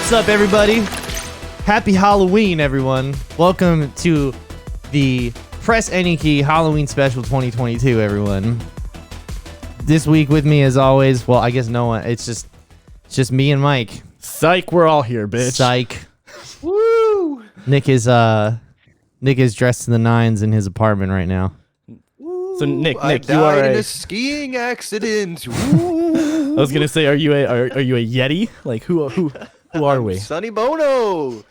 What's up, everybody? Happy Halloween, everyone. Welcome to the Press Any Key Halloween Special 2022, everyone. This week with me, as always, well, I guess no one. It's just me and Mike. Psych, we're all here, bitch. Psych. Woo! Nick is dressed to the nines in his apartment right now. So Nick, I you are died in a a skiing accident. Woo! I was gonna say, are you a Yeti? Like who are we? Sonny Bono.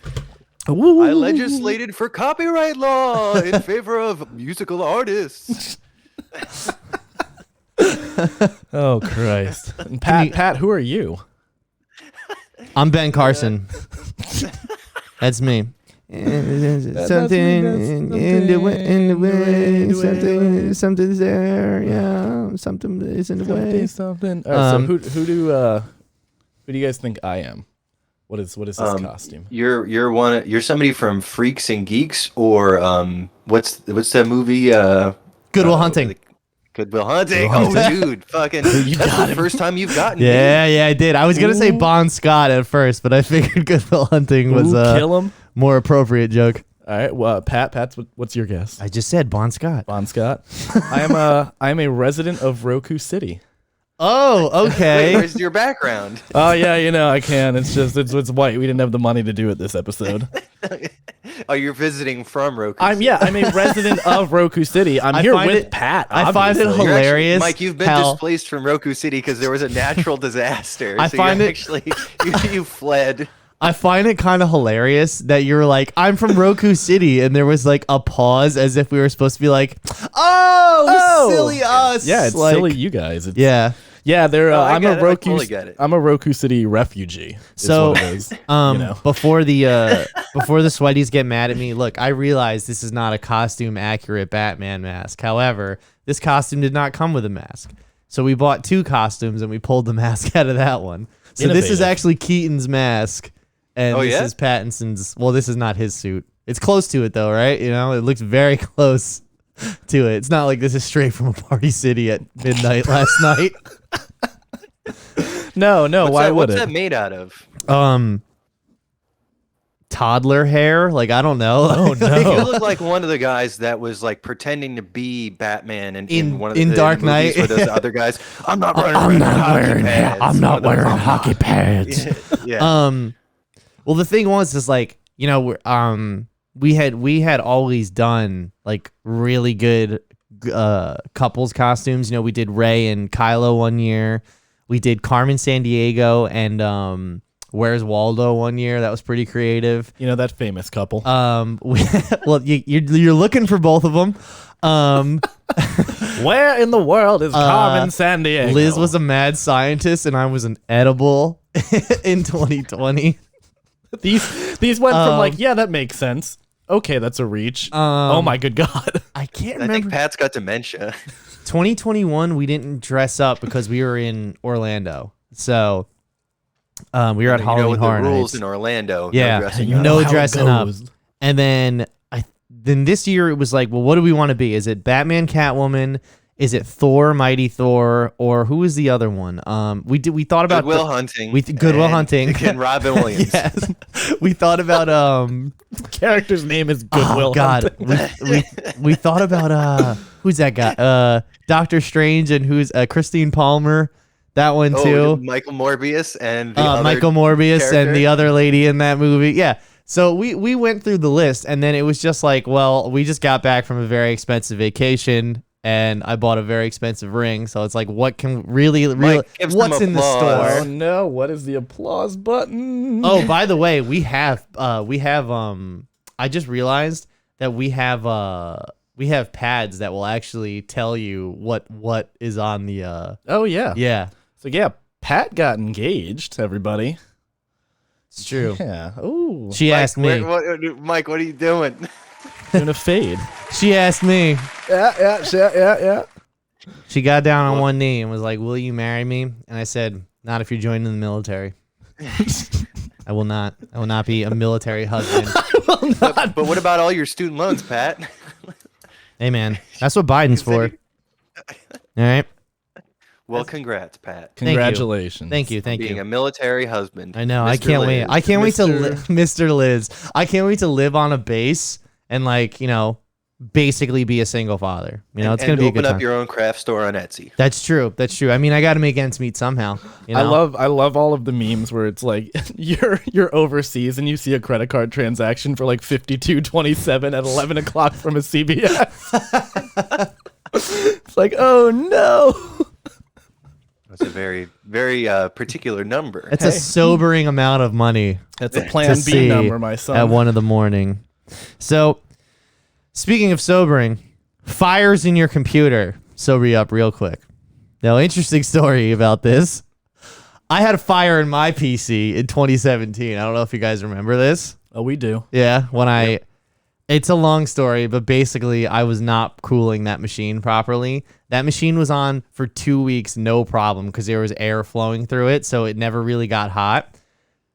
Ooh. I legislated for copyright law in favor of musical artists. Oh Christ. And Pat, who are you? I'm Ben Carson. That's me. Something's there, yeah. Something is in the way. Something. All right, so who do you guys think I am? What is this costume? You're somebody from Freaks and Geeks, or what's that movie? Good Will Hunting. Good Will Hunting. Oh, dude, fucking. That's the first time you've gotten me. Yeah, I did. I was gonna say Bon Scott at first, but I figured Good Will Hunting was kill him. More appropriate joke. All right, well, Pat's what's your guess? I just said Bon Scott. Bon Scott. I'm a resident of Roku City. Oh, okay. Wait, where's your background? Oh yeah, I can. It's just it's white. We didn't have the money to do it this episode. Oh, you're visiting from Roku. I'm a resident of Roku City. I'm here with Pat. I find it obviously. hilarious. Mike, you've been displaced from Roku City because there was a natural disaster. You fled. I find it kind of hilarious that you're like, I'm from Roku City, and there was like a pause as if we were supposed to be like, oh, silly us. Yeah, it's like, silly you guys. Yeah. They're. I'm a Roku. I totally get it. I'm a Roku City refugee. So, what it is, before the sweaties get mad at me, look, I realize this is not a costume accurate Batman mask. However, this costume did not come with a mask, so we bought two costumes and we pulled the mask out of that one. So Innovative. This is actually Keaton's mask, and this yeah? is Pattinson's. Well, this is not his suit. It's close to it though, right? You know, it looks very close to it. It's not like this is straight from a party city at midnight last night. No. Why would What's it? that made out of? Toddler hair. Like, I don't know. Oh no. You look like one of the guys that was like pretending to be Batman in one of the Dark movies Knight. Where those other guys. I'm not wearing hockey pads. Yeah. Well, the thing was, is like, you know, we had always done like really good couples costumes. You know, we did Ray and Kylo one year. We did Carmen Sandiego and Where's Waldo one year. That was pretty creative. You know, that famous couple. Well, you're looking for both of them. Where in the world is Carmen Sandiego? Liz was a mad scientist, and I was an edible in 2020. These went from like, yeah, that makes sense. Okay, that's a reach. Oh my good God. I can't I remember. think Pat's got dementia. 2021, we didn't dress up because we were in Orlando. So we were at Halloween Horror the rules Nights. in Orlando. Yeah, No dressing You up. know how it dressing up. goes. And then this year it was like, well, what do we want to be? Is it Batman, Catwoman? Is it Thor, Mighty Thor, or who is the other one? We thought about Good Will Hunting. Good Will Hunting. And Robin Williams. Yes. We thought about Character's name is Goodwill. Oh God, we thought about who's that guy? Doctor Strange, and who's Christine Palmer. That one too. Michael Morbius and the other Michael Morbius character. and the other lady in that movie. Yeah. So we went through the list, and then it was just like, well, we just got back from a very expensive vacation, and I bought a very expensive ring. So it's like, what can really give some what's in the applause. Oh store? no, what is the applause button? Oh, by the way, we have I just realized that we have pads that will actually tell you what is on the Oh yeah. yeah. So yeah, Pat got engaged, everybody. It's true. Yeah. Ooh. She asked me. Mike, what are you doing? Doing a fade. She asked me. Yeah. She got down on one knee and was like, "Will you marry me?" And I said, "Not if you're joining the military." I will not. I will not be a military husband. But what about all your student loans, Pat? Hey man, that's what Biden's for. All right. Well, congrats, Pat. Congratulations. Thank you. Being a military husband. I know. Mr. I can't wait. Liz. I can't wait to Mr. Mr. Liz. I can't wait to live on a base and basically be a single father. It's gonna be a good time. Open up your own craft store on Etsy. That's true. I mean, I got to make ends meet somehow. I love all of the memes where it's like you're overseas and you see a credit card transaction for like $52.27 at 11 o'clock from a CVS. It's like, oh no. That's a very, very particular number. It's a sobering amount of money. That's a Plan B number, my son. At 1 a.m. So, speaking of sobering, fires in your computer sober you up real quick. Now, interesting story about this. I had a fire in my PC in 2017. I don't know if you guys remember this. Oh, we do. Yeah, it's a long story, but basically I was not cooling that machine properly. That machine was on for 2 weeks, no problem, because there was air flowing through it, so it never really got hot.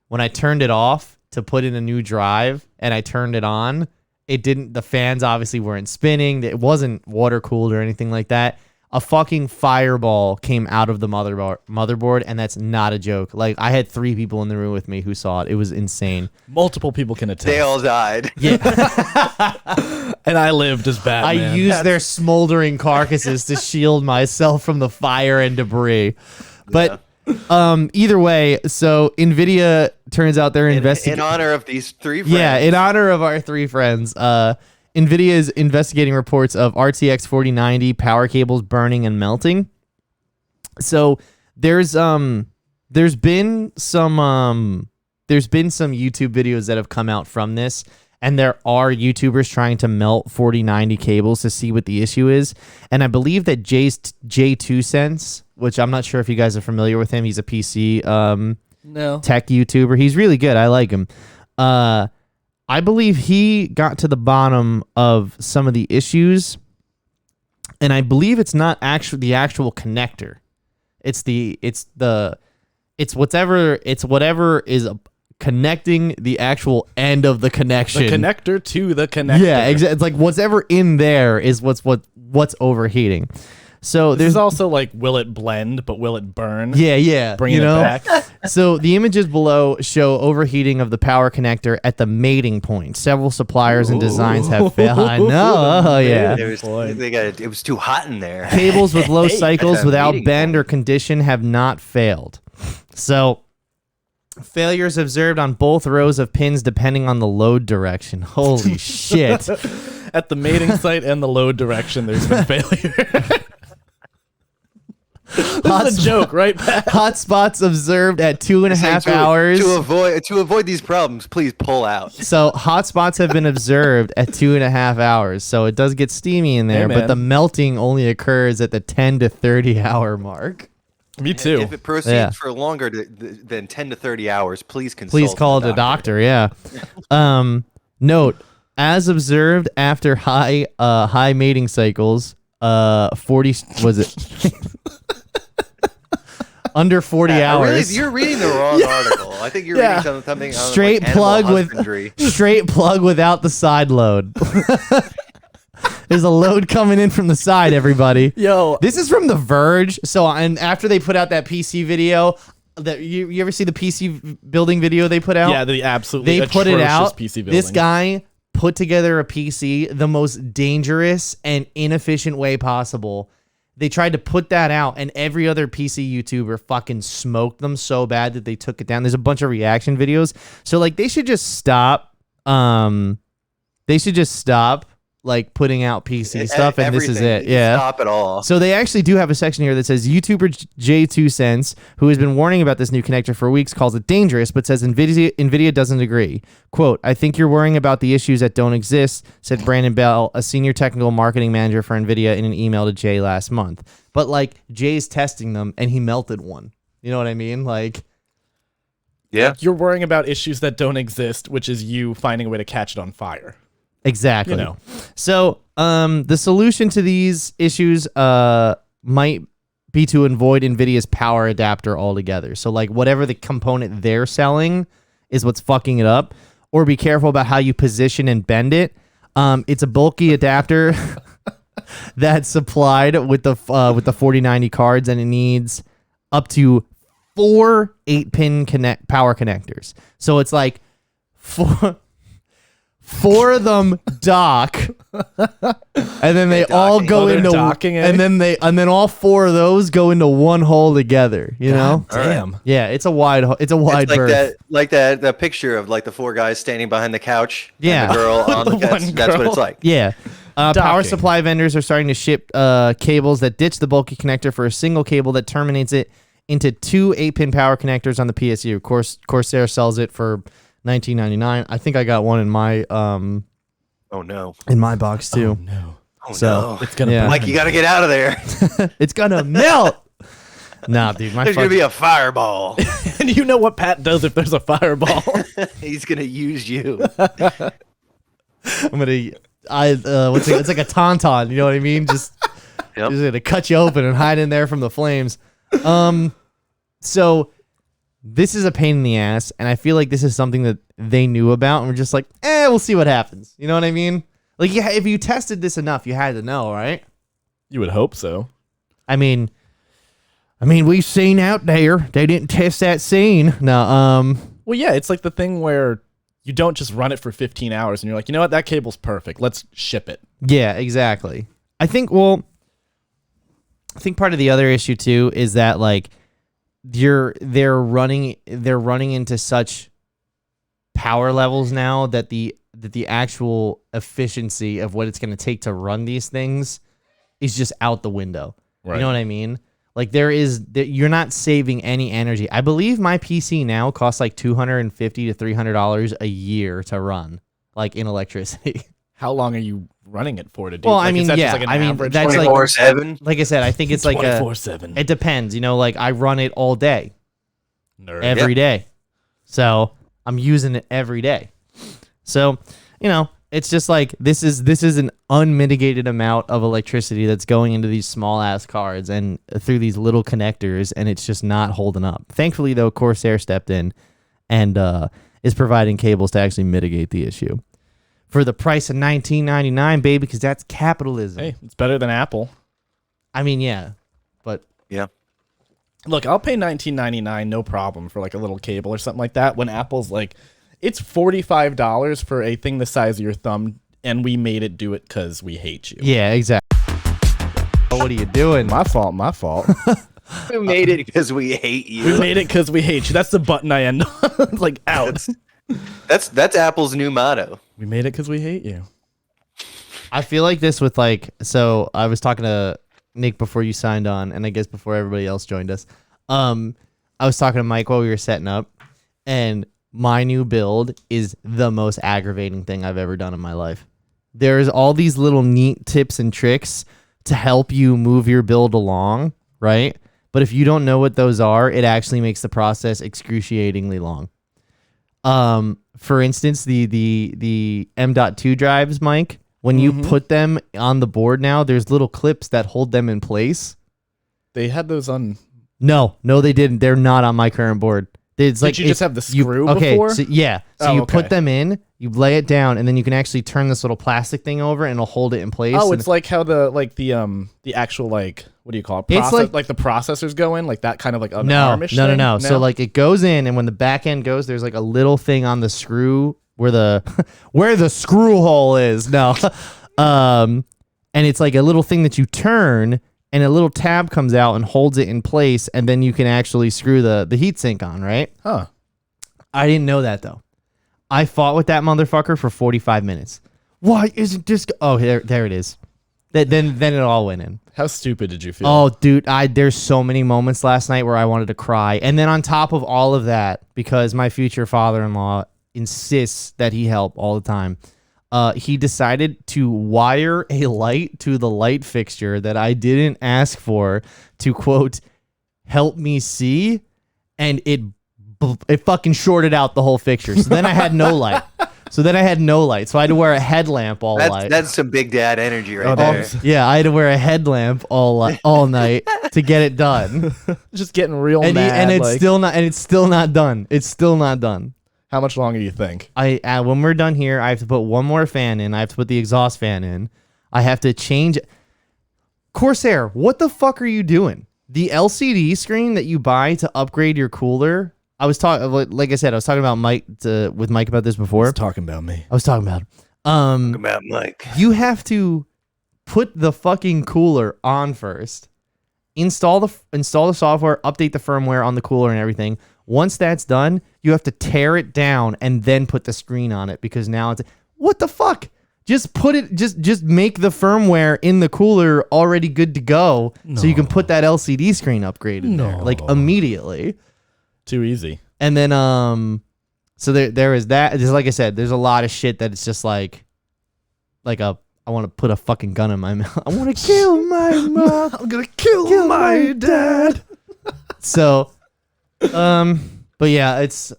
When I turned it off to put in a new drive and I turned it on, the fans obviously weren't spinning. It wasn't water cooled or anything like that. A fucking fireball came out of the motherboard, and that's not a joke. Like, I had 3 people in the room with me who saw it. It was insane. Multiple people can attest. They all died. Yeah. And I lived as Batman. I used their smoldering carcasses to shield myself from the fire and debris. But either way, so NVIDIA turns out they're investigating. In honor of these 3 friends. Yeah, in honor of our 3 friends. NVIDIA is investigating reports of RTX 4090 power cables burning and melting. So there's been some YouTube videos that have come out from this, and there are YouTubers trying to melt 4090 cables to see what the issue is. And I believe that J2 Sense, which I'm not sure if you guys are familiar with him, he's a PC tech YouTuber. He's really good. I like him. I believe he got to the bottom of some of the issues, and I believe it's not actually the actual connector. It's whatever is connecting the actual end of the connection. The connector to the connector. Yeah, exactly. It's like whatever in there is what's overheating. So there's also like, will it blend, but will it burn? Yeah. Bringing it back. So the images below show overheating of the power connector at the mating point. Several suppliers and designs have failed. I know. Oh, yeah. It was too hot in there. Cables with low cycles without bend or condition have not failed. So failures observed on both rows of pins depending on the load direction. Holy shit. At the mating site and the load direction, there's been failure. This is a joke, right, Pat? Hotspots observed at 2.5 hours. To avoid these problems, please pull out. So hotspots have been observed at 2.5 hours. So it does get steamy in there, but the melting only occurs at the 10 to 30 hour mark. Me too. If it proceeds for longer than 10 to 30 hours, please consult. Please call the doctor. Yeah. Note: as observed after high mating cycles, 40 was it? Under 40 hours. You're reading the wrong article. I think you're reading something straight plug straight plug without the side load. There's a load coming in from the side, everybody. Yo, this is from The Verge. So, and after they put out that PC video, that you ever see the PC building video they put out? Yeah, they put it out. PC building. This guy put together a PC the most dangerous and inefficient way possible. They tried to put that out, and every other PC YouTuber fucking smoked them so bad that they took it down. There's a bunch of reaction videos. So, like, they should just stop. Like, putting out PC stuff, and this is it. Yeah. Stop it all. So they actually do have a section here that says YouTuber J2 Sense, who has been warning about this new connector for weeks, calls it dangerous, but says NVIDIA doesn't agree. Quote, "I think you're worrying about the issues that don't exist," said Brandon Bell, a senior technical marketing manager for NVIDIA, in an email to Jay last month. But, like, Jay's testing them, and he melted one. You know what I mean? Like, yeah. You're worrying about issues that don't exist, which is you finding a way to catch it on fire. Exactly. You know. So, the solution to these issues might be to avoid NVIDIA's power adapter altogether. So, like, whatever the component they're selling is what's fucking it up. Or be careful about how you position and bend it. It's a bulky adapter. that's supplied with the 4090 cards, and it needs up to 4 8-pin power connectors. So it's like four of them dock, and then they all go into docking, and then all 4 of those go into one hole together. You know? Damn. Yeah, it's a wide berth. Like that picture of like the 4 guys standing behind the couch. Yeah, and the girl on the couch. That's what it's like. Yeah. Power supply vendors are starting to ship cables that ditch the bulky connector for a single cable that terminates it into 2 8-pin power connectors on the PSU. Of course, Corsair sells it for $19.99. I think I got one in my oh no, in my box too. Oh no. Oh So, no. It's gonna Mike, you got to get out of there. It's gonna melt. Nah, dude, There's gonna be a fireball. And you know what Pat does if there's a fireball? He's gonna use you. I'm gonna it's like a tauntaun, you know what I mean? Just gonna cut you open and hide in there from the flames. So this is a pain in the ass, and I feel like this is something that they knew about, and we're just like, we'll see what happens. You know what I mean? Like, yeah, if you tested this enough, you had to know, right? You would hope so. I mean, we've seen out there they didn't test that scene. No, well, yeah, it's like the thing where you don't just run it for 15 hours and you're like, you know what, that cable's perfect. Let's ship it. Yeah, exactly. I think part of the other issue too is that like they're running into such power levels now that the actual efficiency of what it's going to take to run these things is just out the window. Right. You know what I mean? Like you're not saving any energy. I believe my PC now costs like $250 to $300 a year to run, like in electricity. How long are you running it for to do? Well, like, I mean, yeah, like that's 24/7. Like I said, I think it's like 24/7. It depends, you know. Like I run it all day, every day, so I'm using it every day. So, you know, it's just like this is an unmitigated amount of electricity that's going into these small ass cards and through these little connectors, and it's just not holding up. Thankfully, though, Corsair stepped in and is providing cables to actually mitigate the issue for the price of $19.99, baby, because that's capitalism. Hey, it's better than Apple. I mean, yeah, but yeah. Look, I'll pay $19.99 no problem for like a little cable or something like that. When Apple's like, it's $45 for a thing the size of your thumb, and we made it do it because we hate you. Yeah, exactly. What are you doing? My fault. We made it because we hate you. We made it because we hate you. That's the button I end on. Like, out. That's Apple's new motto. We made it because we hate you. I feel like this with like, so I was talking to Nick before you signed on, and I guess before everybody else joined us. I was talking to Mike while we were setting up, and my new build is the most aggravating thing I've ever done in my life. There's all these little neat tips and tricks to help you move your build along, right? But if you don't know what those are, it actually makes the process excruciatingly long. For instance, the M.2 drives, Mike, when you put them on the board now, there's little clips that hold them in place. They had those on. No, they didn't. They're not on my current board. Did you just have the screw before? So, yeah. So you put them in, you lay it down, and then you can actually turn this little plastic thing over, and it'll hold it in place. Oh, it's like how the actual, like, what do you call it? It's like the processors go in, like that kind of like an no. armish thing? No. So like it goes in, and when the back end goes, there's like a little thing on the screw where the screw hole is. No. And it's like a little thing that you turn, and a little tab comes out and holds it in place, and then you can actually screw the heatsink on, right? Huh. I didn't know that, though. I fought with that motherfucker for 45 minutes. Why isn't this... Oh, there it is. Then it all went in. How stupid did you feel? Oh, dude, there's so many moments last night where I wanted to cry. And then on top of all of that, because my future father-in-law insists that he help all the time, he decided to wire a light to the light fixture that I didn't ask for to, quote, help me see, and it fucking shorted out the whole fixture. So then I had no light. So I had to wear a headlamp all night. That's some big dad energy right there. Yeah, I had to wear a headlamp all night to get it done. Just getting real mad. And it's still not done. It's still not done. How much longer do you think? When we're done here, I have to put one more fan in. I have to put the exhaust fan in. I have to change. Corsair, what the fuck are you doing? The LCD screen that you buy to upgrade your cooler. I was talking, like I said, I was talking about with Mike about this before. He's talking about me. I was talking about him. About Mike. You have to put the fucking cooler on first. Install the software, update the firmware on the cooler and everything. Once that's done, you have to tear it down and then put the screen on it because now it's what the fuck? Just put it. Just make the firmware in the cooler already good to go, so you can put that LCD screen upgrade in there like immediately. Too easy. And then so there is that. Just like I said, there's a lot of shit that it's just like I want to put a fucking gun in my mouth. I want to kill my mom. I'm gonna kill my dad. So, but yeah, it's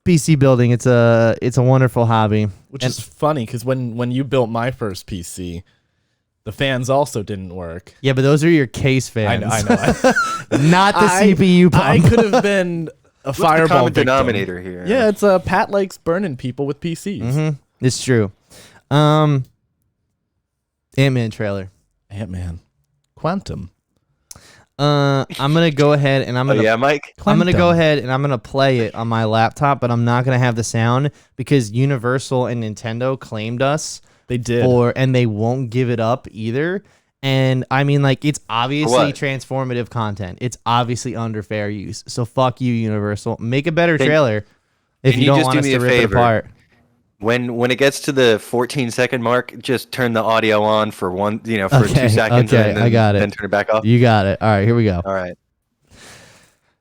PC building. It's a wonderful hobby. Which is funny because when you built my first PC, the fans also didn't work. Yeah, but those are your case fans. I know. Not the CPU pump. I could have been a fireball the common victim. denominator here? Yeah, it's Pat likes burning people with PCs. Mm-hmm. It's true. Ant-Man trailer. Ant-Man. Quantum. I'm gonna go ahead and I'm gonna Mike. I'm gonna go ahead and I'm gonna play it on my laptop, but I'm not gonna have the sound because Universal and Nintendo claimed us. They did. And they won't give it up either. And I mean, like, it's obviously what? transformative content. It's obviously under fair use. So fuck you, Universal. Make a better trailer if you don't just want do us me to a rip it favor? apart. When it gets to the 14-second mark, just turn the audio on for 2 seconds. Okay, and then, I got it. Then turn it back off. You got it. All right, here we go. All right.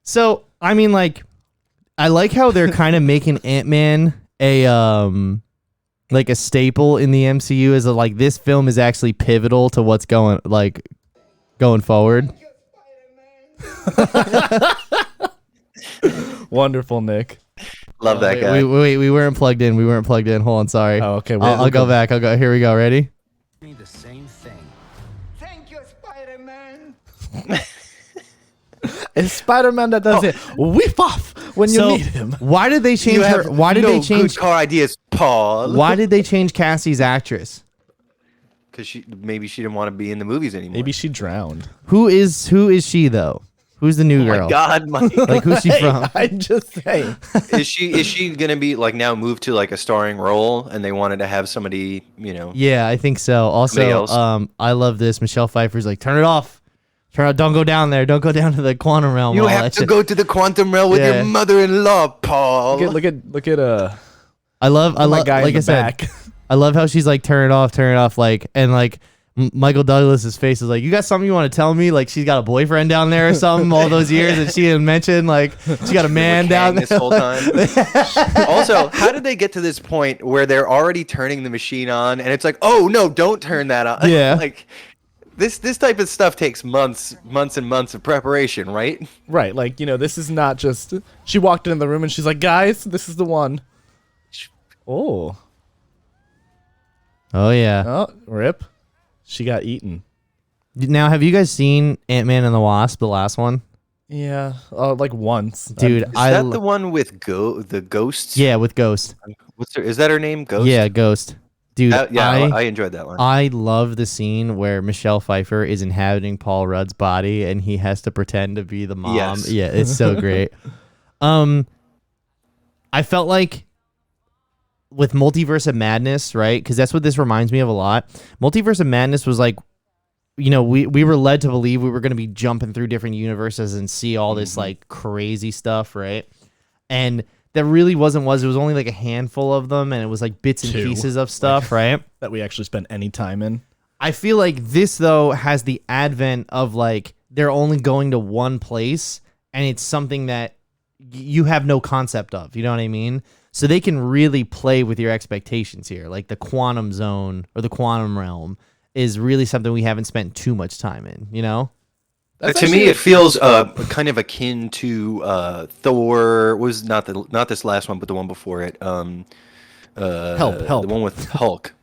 So I mean, like, I like how they're kind of making Ant-Man like a staple in the MCU. Is like this film is actually pivotal to what's going forward. Wonderful, Nick. Love that guy. Wait, we weren't plugged in. Hold on, sorry. Oh, okay. I'll go back. I'll go. Here we go. Ready? The same thing. Thank you, Spider-Man. It's Spider-Man that does it. Whip off when you need him. Why did they change her? Why did they change good car ideas, Paul? Why did they change Cassie's actress? Because maybe she didn't want to be in the movies anymore. Maybe she drowned. Who is she though? Who's the new Oh girl? my God, Mike. Like, who's she from? I'm just saying. is she gonna be like now moved to like a starring role, and they wanted to have somebody, Yeah, I think so. Somebody Also, else? I love this. Michelle Pfeiffer's like, turn it off. Don't go down there. Don't go down to the quantum realm. You all have that to shit. go to the quantum realm with Yeah. your mother-in-law, Paul. Look at I love my guy like in I the said, back. I love how she's like, turn it off, like, and like Michael Douglas's face is like, you got something you want to tell me? Like, she's got a boyfriend down there or something all those years that she didn't mention. Like, she got a man down there this whole time. Also, how did they get to this point where they're already turning the machine on, and it's like, oh no, don't turn that on? Yeah. Like this type of stuff takes months and months of preparation, right? Right, like, this is not just... She walked in the room and she's like, guys, this is the one. Oh. Oh yeah. Oh, rip. She got eaten. Now, have you guys seen Ant-Man and the Wasp, the last one? Yeah, like once. Dude, Is that the one with the ghosts? Yeah, with Ghost. Is that her name? Ghost? Yeah, Ghost. Dude, I enjoyed that one. I love the scene where Michelle Pfeiffer is inhabiting Paul Rudd's body and he has to pretend to be the mom. Yes. Yeah, it's so great. I felt like with Multiverse of Madness, right? Because that's what this reminds me of a lot. Multiverse of Madness was like, we were led to believe we were going to be jumping through different universes and see all this like crazy stuff, right? And that really wasn't. It was only like a handful of them, and it was like bits and pieces of stuff, right? That we actually spent any time in. I feel like this though has the advent of like they're only going to one place, and it's something that you have no concept of. You know what I mean? So they can really play with your expectations here. Like the quantum zone or the quantum realm is really something we haven't spent too much time in, To me, it feels kind of akin to Thor. Was not this last one, but the one before it. Help! The one with Hulk.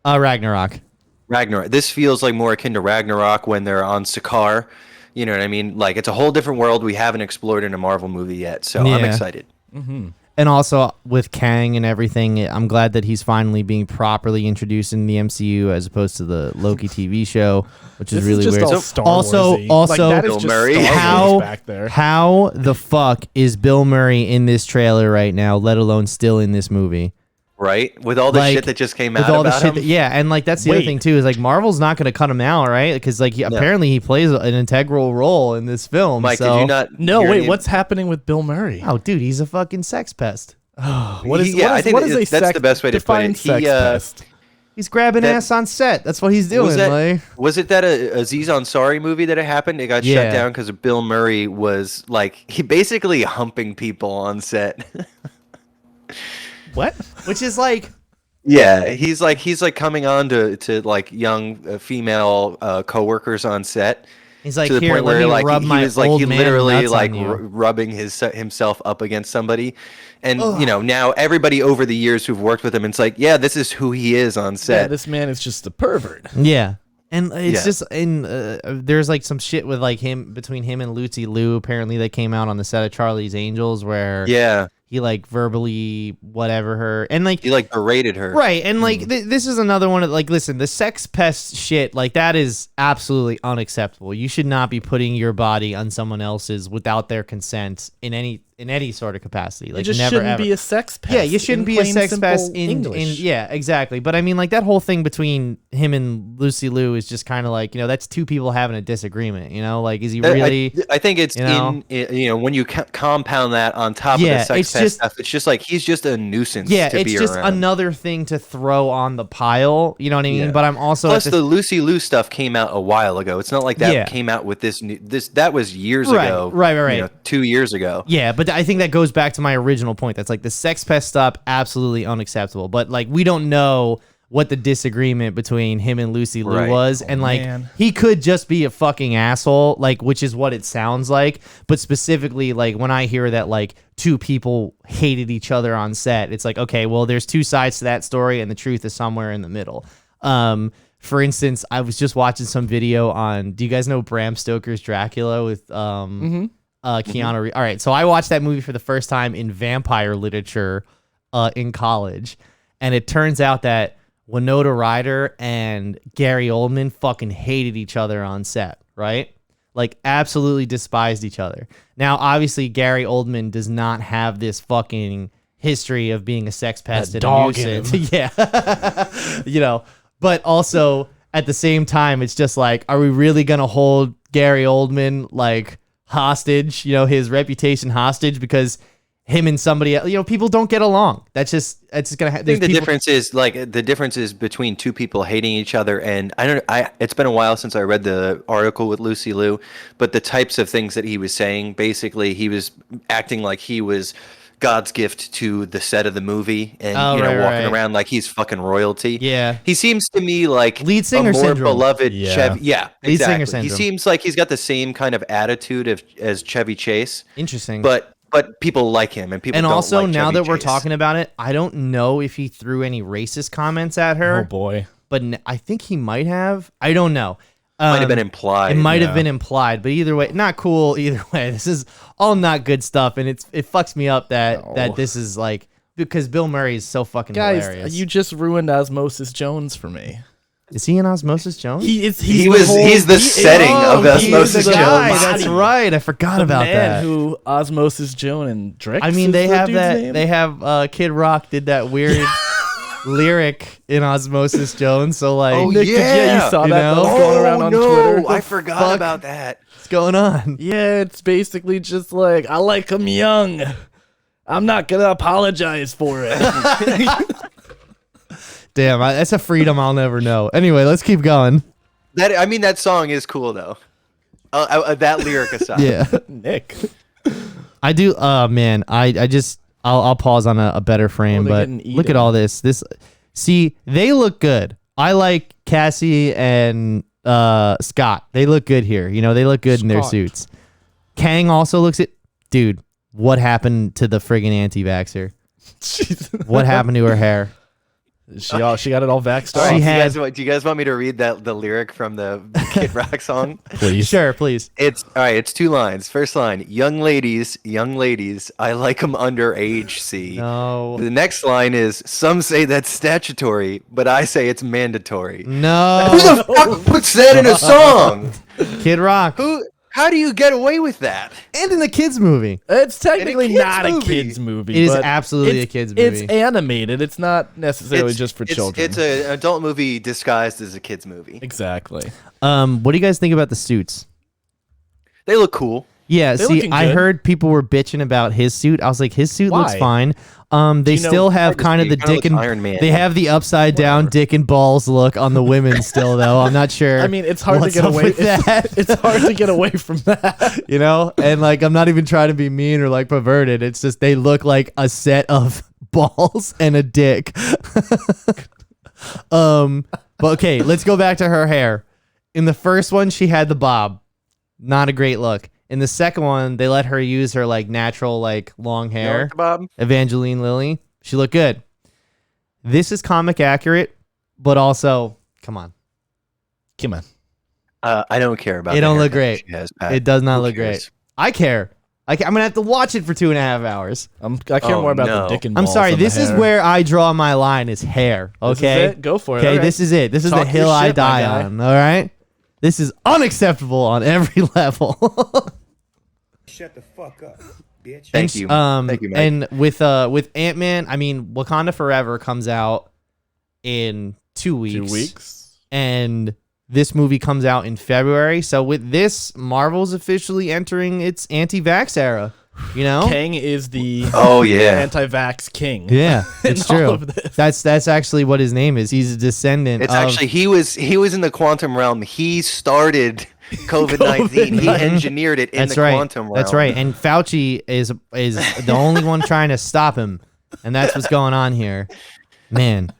Ragnarok. Ragnarok. This feels like more akin to Ragnarok when they're on Sakaar. You know what I mean? Like it's a whole different world we haven't explored in a Marvel movie yet. So I'm Yeah. excited. Mm-hmm. And also with Kang and everything, I'm glad that he's finally being properly introduced in the MCU as opposed to the Loki TV show, which is This really just weird. all Star Also, Warsy. also, like, that is Bill just Murray. Star Wars back there. how the fuck is Bill Murray in this trailer right now, let alone still in this movie? Right? With all the Like, shit that just came With out all the about shit him. that, yeah, and like that's the other Wait. thing too is like Marvel's not going to cut him out, right? Because like apparently he plays an integral role in this film. Mike, so. did you not? No, hear wait, any- what's happening with Bill Murray? Oh, dude, he's a fucking sex pest. What is, Yeah, I think what is a that's sex, the best way to put define it. sex He, pest? He's grabbing That- ass on set. That's what he's doing. Was it that Aziz Ansari movie that it happened? It got Yeah. shut down because Bill Murray was like he basically humping people on set. What? Which is like, Yeah, he's like coming on to like young female coworkers on set. he's like, To the here, point let where me like rub he my was like old he man literally nuts like on you. rubbing himself up against somebody, and you know now everybody over the years who've worked with him, it's like yeah, this is who he is on Yeah, set. this man is just a pervert. Yeah. And it's Yeah. just there's like some shit with like between him and Lucy Liu. Apparently, they came out on the set of Charlie's Angels where Yeah, he like verbally whatever her and like he like berated her. right and like this is another one of like listen the sex pest shit like that is absolutely unacceptable. You should not be putting your body on someone else's without their consent in any sort of capacity. Like You just never shouldn't ever. be a sex pest. Yeah, you shouldn't in be a plain, sex simple pest in English. yeah, exactly. But I mean, like that whole thing between him and Lucy Liu is just kind of like that's two people having a disagreement. Like, is he really? I think it's you know? when you compound that on top of Yeah, the sex it's pest just- stuff, it's just like he's just a nuisance. Yeah, to it's be just around. another thing to throw on the pile. You know what I mean? Yeah. But I'm also Plus, at the Lucy Liu stuff came out a while ago. It's not like that Yeah. came out with this that was years Right, ago. right. 2 years ago. Yeah, but I think that goes back to my original point. That's like the sex pest stuff, absolutely unacceptable. But like we don't know what the disagreement between him and Lucy Liu Right. was, and like man. he could just be a fucking asshole, like which is what it sounds like. But specifically, like when I hear that like two people hated each other on set, it's like okay, well there's two sides to that story, and the truth is somewhere in the middle. For instance, I was just watching some video on. Do you guys know Bram Stoker's Dracula with Keanu Reeves? All right, so I watched that movie for the first time in vampire literature in college, and it turns out that Winona Ryder and Gary Oldman fucking hated each other on set, right? Like absolutely despised each other. Now, obviously, Gary Oldman does not have this fucking history of being a sex pest and a dog in nuisance. Yeah, but also at the same time, it's just like, are we really gonna hold Gary Oldman like hostage? His reputation hostage because him and somebody else, people don't get along. It's just gonna. I think the difference is between two people hating each other, and it's been a while since I read the article with Lucy Liu, but the types of things that he was saying, basically, he was acting like he was God's gift to the set of the movie, and walking around like he's fucking royalty. Yeah. He seems to me like Lead singer a more syndrome. beloved Yeah. Chevy. Yeah, Lead singer exactly. He syndrome. seems like he's got the same kind of attitude as Chevy Chase, Interesting. but people like him, and people and don't also like now Chevy that we're Chase. talking about it, I don't know if he threw any racist comments at her. Oh boy. But I think he might have. I don't know. Might have been implied. It might have yeah. been implied, but either way, not cool. Either way, this is all not good stuff, and it fucks me up that this is like because Bill Murray is so fucking Guys, hilarious. you just ruined Osmosis Jones for me. Is he in Osmosis Jones? He's He's the setting of he is Osmosis the guy. Jones. That's right. I forgot about man that. who Osmosis Jones and Drix. I mean, is they the have dude's that. name? They have Kid Rock did that weird lyric in Osmosis Jones. So like, Oh, Nick, yeah. you saw You that know? that was going around on Twitter. I forgot fuck? about that. what's going on? Yeah, it's basically just like I like him young. I'm not gonna apologize for it. Damn, that's a freedom I'll never know. Anyway, let's keep going. That song is cool though. That lyric aside. Yeah, Nick. I do. Man, I'll pause on a better frame, they're but getting look at eaten. all this. See, they look good. I like Cassie and Scott. They look good here. They look good in their Scott. suits. Kang also looks it. Dude, what happened to the friggin' anti-vaxxer? Jesus. What happened to her hair? She got it all vaxxed All off. right, She do, you had- guys, do you guys want me to read the lyric from the Kid Rock song? Please. Sure, please. It's all right. It's 2 lines. First line: young ladies, I like 'em underage. See. No. The next line is: some say that's statutory, but I say it's mandatory. Who No. the fuck puts that in a song? Kid Rock. Who? How do you get away with that? And in the kids movie. It's technically kids not movie. a kids movie. It is but absolutely a kids movie. It's animated. It's not necessarily just for children. It's an adult movie disguised as a kids movie. Exactly. What do you guys think about the suits? They look cool. Yeah, They're see, looking I good. heard people were bitching about his suit. I was like, his suit looks Why? fine. They you know- still have Hard to kind of see. the Kinda dick looks and Iron Man. they have the upside down dick and balls look on the women still though. I'm not sure. I mean, it's hard to what's get up away. with that. It's hard to get away from that. You know, and like I'm not even trying to be mean or like perverted. It's just they look like a set of balls and a dick. But okay, let's go back to her hair. In the first one, she had the bob, not a great look. In the second one, they let her use her like natural like long You know hair. what, Bob? Evangeline Lilly, she looked good. This is comic accurate, but also come on, Come on. I don't care about. It the don't look haircut great. she has, Pat. it does not Who look cares? great. I care. I'm gonna have to watch it for 2.5 hours. I care Oh, more about no. the dick and I'm balls sorry. than the This is hair. where I draw my line. Is hair. This is Okay. it. Go for it. Okay. All right. This is it. This is Talk the your hill I shit, my die guy. on. All right. This is unacceptable on every level. Shut the fuck up, bitch. Thank you. Thank you, Mike. And with Ant-Man, I mean, Wakanda Forever comes out in 2 weeks. 2 weeks. And this movie comes out in February. So with this, Marvel's officially entering its anti-vax era. You know? Kang is the Oh yeah. anti-vax king. Yeah, it's in all true. of this. That's actually what his name is. He's a descendant. It's of, actually he was in the quantum realm. He started COVID-19. He engineered it in that's the right. quantum realm. That's right. And Fauci is the only one trying to stop him, and that's what's going on here. Man,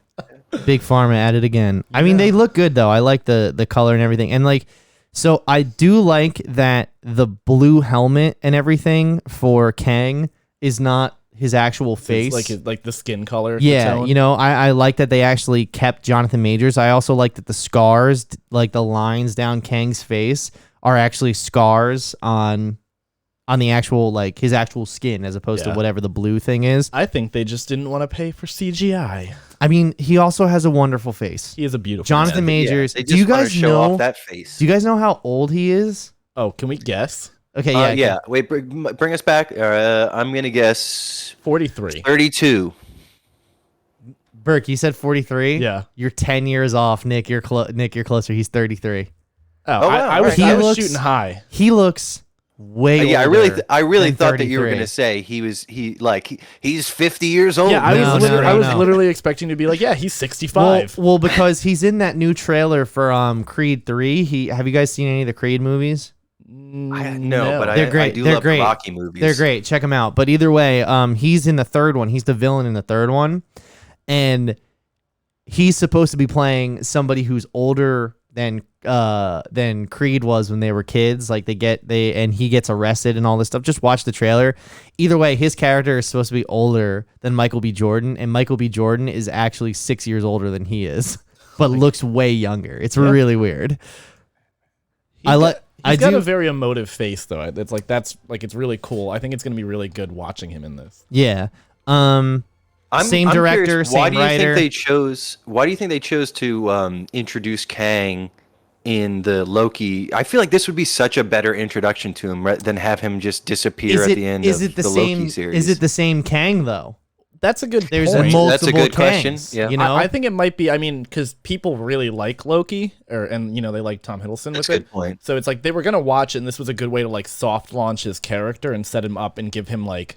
Big Pharma at it again. I mean, they look good though. I like the color and everything, and like. So I do like that the blue helmet and everything for Kang is not his actual face. It's like the skin color. Yeah, tone. you know, I like that they actually kept Jonathan Majors. I also like that the scars, like the lines down Kang's face, are actually scars on the actual like his actual skin as opposed to Yeah. whatever the blue thing is. I think they just didn't want to pay for CGI. I mean, he also has a wonderful face. He is a beautiful Jonathan man. Majors. They just Do you wanna guys show know? off that face? Do you guys know how old he is? Oh, can we guess? Okay, Yeah. yeah, Wait, bring us back. I'm gonna guess 43. 32. Burke, you said 43. Yeah. You're 10 years off, Nick. You're Nick. You're closer. He's 33. Oh, wow, I was, alright. I He was looks- shooting high. He looks way. Yeah, older I really than thought that you were 33. gonna say he's 50 years old. Yeah, I No, was, no, no, I was no. literally expecting to be like, yeah, he's 65. Well, because he's in that new trailer for Creed 3. Have you guys seen any of the Creed movies? No, but They're I great. do They're love great. the Rocky movies. They're great. Check them out. But either way, he's in the third one. He's the villain in the third one, and he's supposed to be playing somebody who's older than Creed was when they were kids. Like and he gets arrested and all this stuff. Just watch the trailer. Either way, his character is supposed to be older than Michael B. Jordan, and Michael B. Jordan is actually 6 years older than he is, but looks way younger. It's really weird. He's got a very emotive face, though. It's like it's really cool. I think it's gonna be really good watching him in this. Yeah. I'm Director, curious, same why do you writer. Why do you think they chose to introduce Kang in the Loki? I feel like this would be such a better introduction to him than have him just disappear at the end of the Loki series. Is it the same Kang though? That's a good There's point. multiple That's a good Kangs, question, yeah. You know, I think it might be. I mean, because people really like Loki, and they like Tom Hiddleston That's with a good it. point. So it's like they were gonna watch it, and this was a good way to like soft launch his character and set him up and give him like,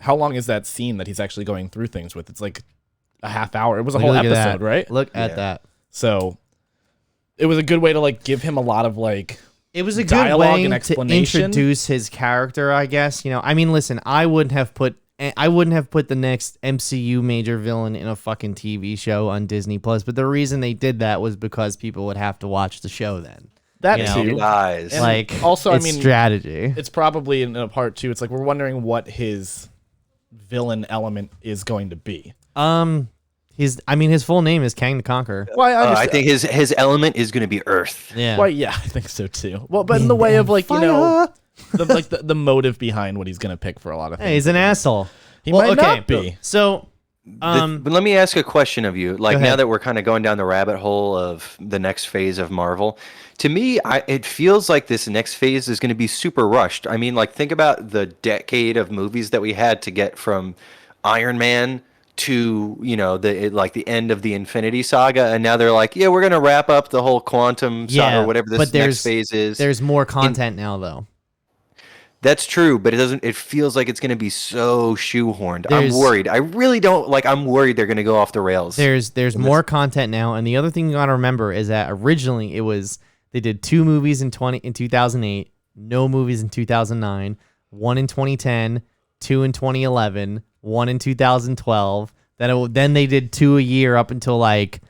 how long is that scene that he's actually going through things with? It's like a half hour. It was a whole Look at episode, that. right? Look at Yeah. that. So it was a good way to like give him a lot of like. It was a good Dialogue way and to explanation. introduce his character, I guess. I mean, listen, I wouldn't have put the next MCU major villain in a fucking TV show on Disney Plus, but the reason they did that was because people would have to watch the show then. That You know, too. Guys. And Like, also, I it's mean, strategy. It's probably in a part two. It's like we're wondering what his villain element is going to be. His full name is Kang the Conqueror. Well, I think his element is going to be Earth. Yeah. Well, yeah, I think so too. Well, but in the way of like, you know, the motive behind what he's gonna pick for a lot of things. Hey, he's an asshole. He might not be. So, But let me ask a question of you. Like, Go now ahead. that we're kind of going down the rabbit hole of the next phase of Marvel, to me, it feels like this next phase is going to be super rushed. I mean, like, think about the decade of movies that we had to get from Iron Man to, you know, the end of the Infinity Saga, and now they're like, yeah, we're going to wrap up the whole Quantum Saga or whatever this next phase is. There's more content now, though. That's true, but it feels like it's going to be so shoehorned. I'm There's- worried. I really don't like. I'm worried they're going to go off the rails. There's more content now, and the other thing you got to remember is that originally it was they did 2 movies in 2008, no movies in 2009, 1 in 2010, 2 in 2011, 1 in 2012. Then they did 2 a year up until like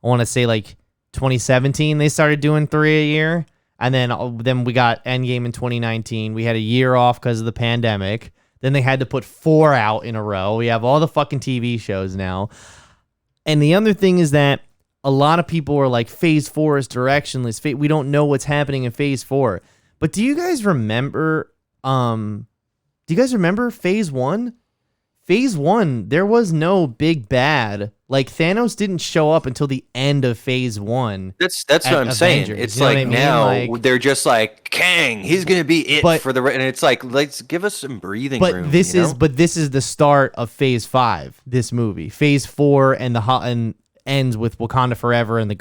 I want to say like 2017. They started doing 3 a year, and then we got Endgame in 2019. We had a year off because of the pandemic. Then they had to put 4 out in a row. We have all the fucking TV shows now. And the other thing is that a lot of people are like, Phase 4 is directionless. We don't know what's happening in Phase 4. But do you guys remember? Phase 1? Phase 1, there was no big bad. Like, Thanos didn't show up until the end of Phase 1. That's what I'm saying. Avengers, It's you know like what I mean? now Like- they're just like Kang. He's gonna be it But- for the and it's like let's give us some breathing But room. this you know? is the start of Phase 5. This movie, Phase 4, and ends with Wakanda Forever and the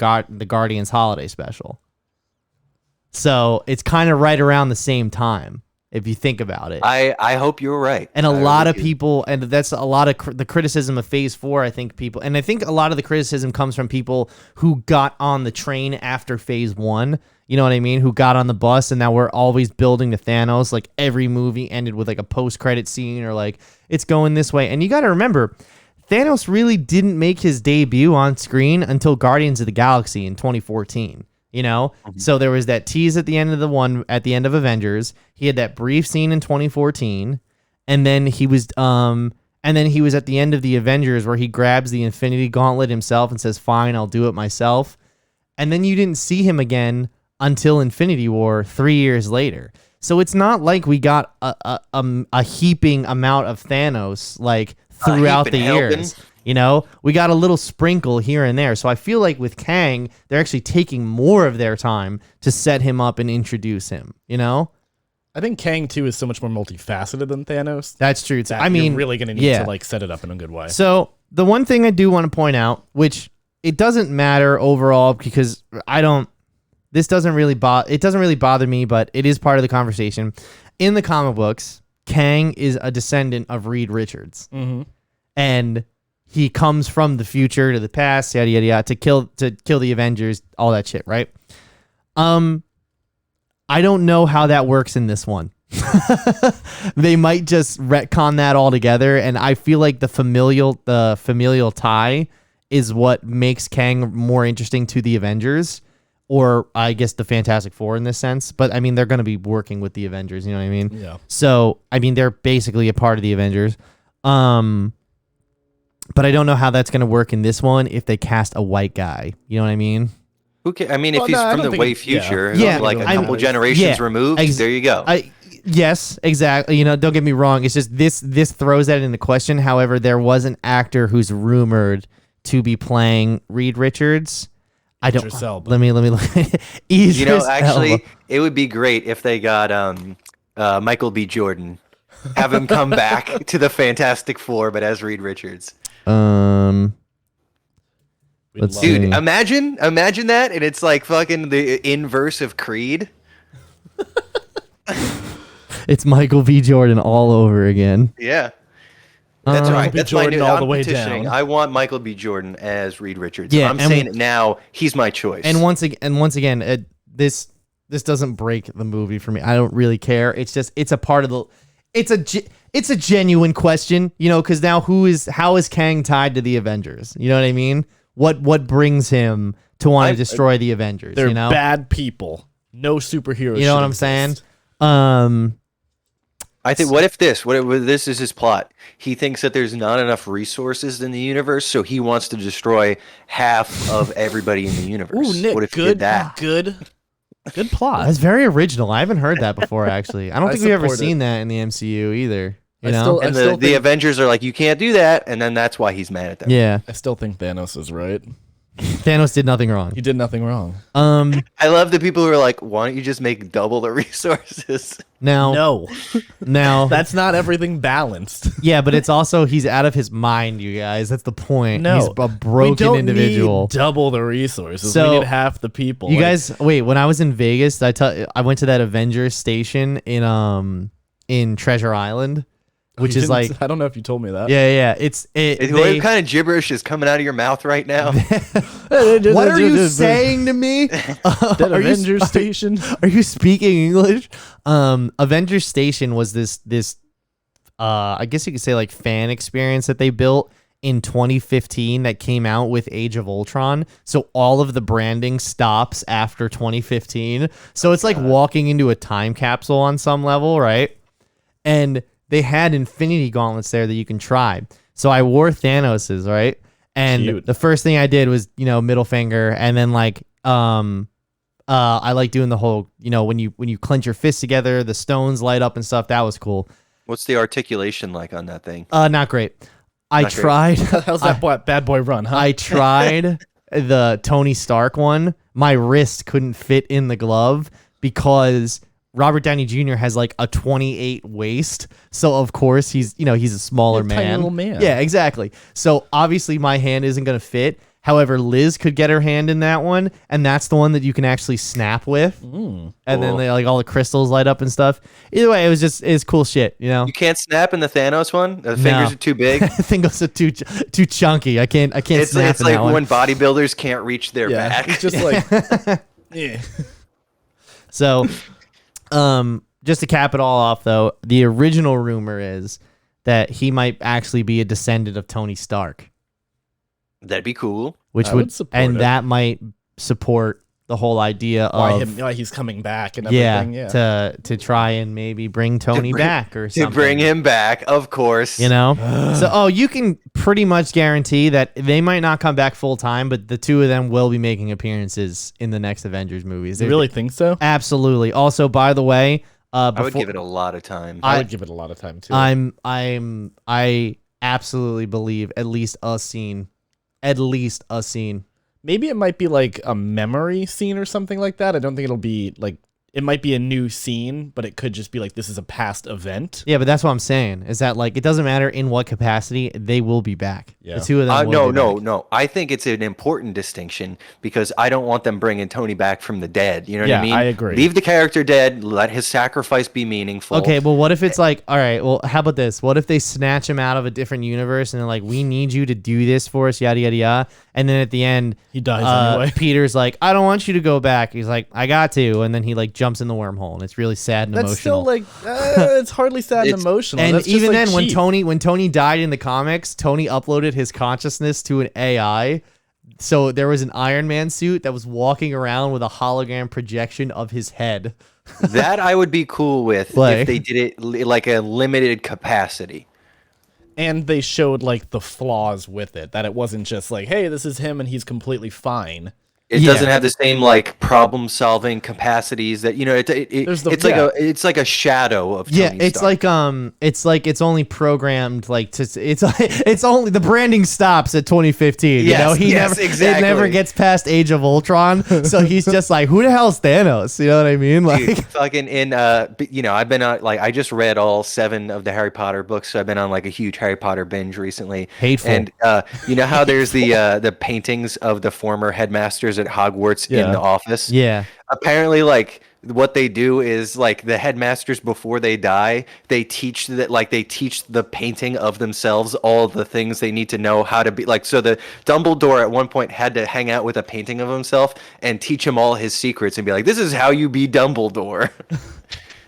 Guardians Holiday Special. So it's kind of right around the same time if you think about it. I hope you're right. And a I lot really of do. people, and that's a lot of the criticism of Phase 4, I think I think a lot of the criticism comes from people who got on the train after Phase 1, you know what I mean? Who got on the bus, and now we're always building to Thanos. Like, every movie ended with like a post-credit scene or like, it's going this way. And you got to remember, Thanos really didn't make his debut on screen until Guardians of the Galaxy in 2014. You know, so there was that tease at the end of Avengers. He had that brief scene in 2014, and then he was at the end of the Avengers where he grabs the Infinity Gauntlet himself and says, "Fine, I'll do it myself." And then you didn't see him again until Infinity War 3 years later. So it's not like we got a heaping amount of Thanos like throughout the heaping years. You know, we got a little sprinkle here and there. So I feel like with Kang, they're actually taking more of their time to set him up and introduce him, you know? I think Kang too is so much more multifaceted than Thanos. That's true. That I mean, you're really going to need to like set it up in a good way. So the one thing I do want to point out, which it doesn't matter overall because it doesn't really bother me, but it is part of the conversation. In the comic books, Kang is a descendant of Reed Richards. Mm-hmm. And he comes from the future to the past, yada yada yada, to kill the Avengers, all that shit, right? I don't know how that works in this one. They might just retcon that altogether, and I feel like the familial tie is what makes Kang more interesting to the Avengers, or I guess the Fantastic Four in this sense. But I mean, they're going to be working with the Avengers, you know what I mean? Yeah. So I mean, they're basically a part of the Avengers. But I don't know how that's going to work in this one if they cast a white guy. You know what I mean? I mean, if he's I from don't the think way it's- yeah. future, Yeah, like a I'm- couple generations removed, there you go. Yes, exactly. You know, don't get me wrong. It's just this throws that into question. However, there was an actor who's rumored to be playing Reed Richards. Idris Elba. Let me look. You know, Idris actually, Elba. it would be great if they got Michael B. Jordan, have him come back to the Fantastic Four, but as Reed Richards. Let's Dude, see. imagine that, and it's like fucking the inverse of Creed. It's Michael B. Jordan all over again. Yeah. That's right. B. That's Jordan my new, all I'm the way petitioning. down. I want Michael B. Jordan as Reed Richards. Yeah, I'm and saying it now. He's my choice. And once again, this doesn't break the movie for me. I don't really care. It's just it's a part of the. It's a genuine question, you know, because now how is Kang tied to the Avengers? You know what I mean? What brings him to want to destroy the Avengers? They're you know, bad people. No superheroes. You know what I'm saying? I think what if this is his plot? He thinks that there's not enough resources in the universe, so he wants to destroy half of everybody in the universe. Ooh, Nick, what if he good, did that? good plot. That's very original. I haven't heard that before, actually. I don't I think we've ever support it. seen that in the MCU either. You I know? still- And think- the Avengers are like, you can't do that, and then that's why he's mad at them. Yeah. I still think Thanos is right. Thanos did nothing wrong. He did nothing wrong. I love the people who are like, why don't you just make double the resources? Now, No, that's not everything balanced. yeah, but it's also he's out of his mind, you guys. That's the point. No, He's a broken we don't individual. Need double the resources. So, we need half the people. You Like, guys, wait. When I was in Vegas, I went to that Avengers station in Treasure Island, which you is didn't- like, I don't know if you told me that. yeah. What kind of gibberish is coming out of your mouth right now? What are you saying to me? That Are you Avengers station. Are you speaking English? Avengers Station was this I guess you could say like fan experience that they built in 2015 that came out with Age of Ultron. So all of the branding stops after 2015. So it's like walking into a time capsule on some level, right? And they had Infinity Gauntlets there that you can try. So I wore Thanos's, right? And Cute. the first thing I did was, middle finger, and then like I like doing the whole, when you clench your fists together, the stones light up and stuff. That was cool. What's the articulation like on that thing? Not great. I Not great. tried. How's that bad boy run, huh? I tried the Tony Stark one. My wrist couldn't fit in the glove because Robert Downey Jr. has like a 28 waist. So of course he's a smaller He's a tiny man. little man. Yeah, exactly. So obviously my hand isn't going to fit. However, Liz could get her hand in that one, and that's the one that you can actually snap with. And then Cool. they, like all the crystals light up and stuff. Either way, it's cool shit, You can't snap in the Thanos one? The fingers are too big? I think it's too chunky. I can't It's snap in like that one. when bodybuilders can't reach their yeah, back. it's just like, yeah. So, just to cap it all off, though, the original rumor is that he might actually be a descendant of Tony Stark, That'd be cool. which I would support it. that might support the whole idea of Why he's coming back and everything. Yeah. to try and maybe bring Tony back or To something. bring him back, of course. So you can pretty much guarantee that they might not come back full time, but the two of them will be making appearances in the next Avengers movies. You really think so? Absolutely. Also, by the way, I would give it a lot of time. I would give it a lot of time too. I absolutely believe at least a scene. Maybe it might be like a memory scene or something like that. I don't think it'll be like, it might be a new scene, but it could just be like, this is a past event. Yeah, but that's what I'm saying is that like it doesn't matter in what capacity, they will be back. Yeah. The two of them. will be back. No. I think it's an important distinction because I don't want them bringing Tony back from the dead. You know what I Yeah, mean? I agree. Leave the character dead. Let his sacrifice be meaningful. Okay, well, what if it's like, all right, well, how about this? What if they snatch him out of a different universe and they're like, we need you to do this for us, yada, yada, yada. And then at the end, He dies anyway. Peter's like, I don't want you to go back. He's like, I got to. And then he like jumps in the wormhole and it's really sad and That's emotional. still like, it's hardly sad and It's- emotional. And That's just, even like, then, cheap. when Tony died in the comics, Tony uploaded his consciousness to an AI. So there was an Iron Man suit that was walking around with a hologram projection of his head. That I would be cool with Like- if they did it like a limited capacity. And they showed like the flaws with it, that it wasn't just like, hey, this is him and he's completely fine. It Yeah. doesn't have the same like problem-solving capacities that it's like a shadow of Yeah, Tony it's Stark. like it's only programmed like to it's only the branding stops at 2015. Yes, he yes, never it exactly. never gets past Age of Ultron. So he's just like, who the hell's Thanos? You know what I mean? Like, Dude, fucking I've been on like I just read all 7 of the Harry Potter books, so I've been on like a huge Harry Potter binge recently. Hateful. And you know how there's the paintings of the former headmasters at Hogwarts in Yeah. the office? yeah. Apparently, like what they do is like the headmasters before they die, they teach the painting of themselves all the things they need to know how to be like. So the Dumbledore at one point had to hang out with a painting of himself and teach him all his secrets and be like, "This is how you be Dumbledore."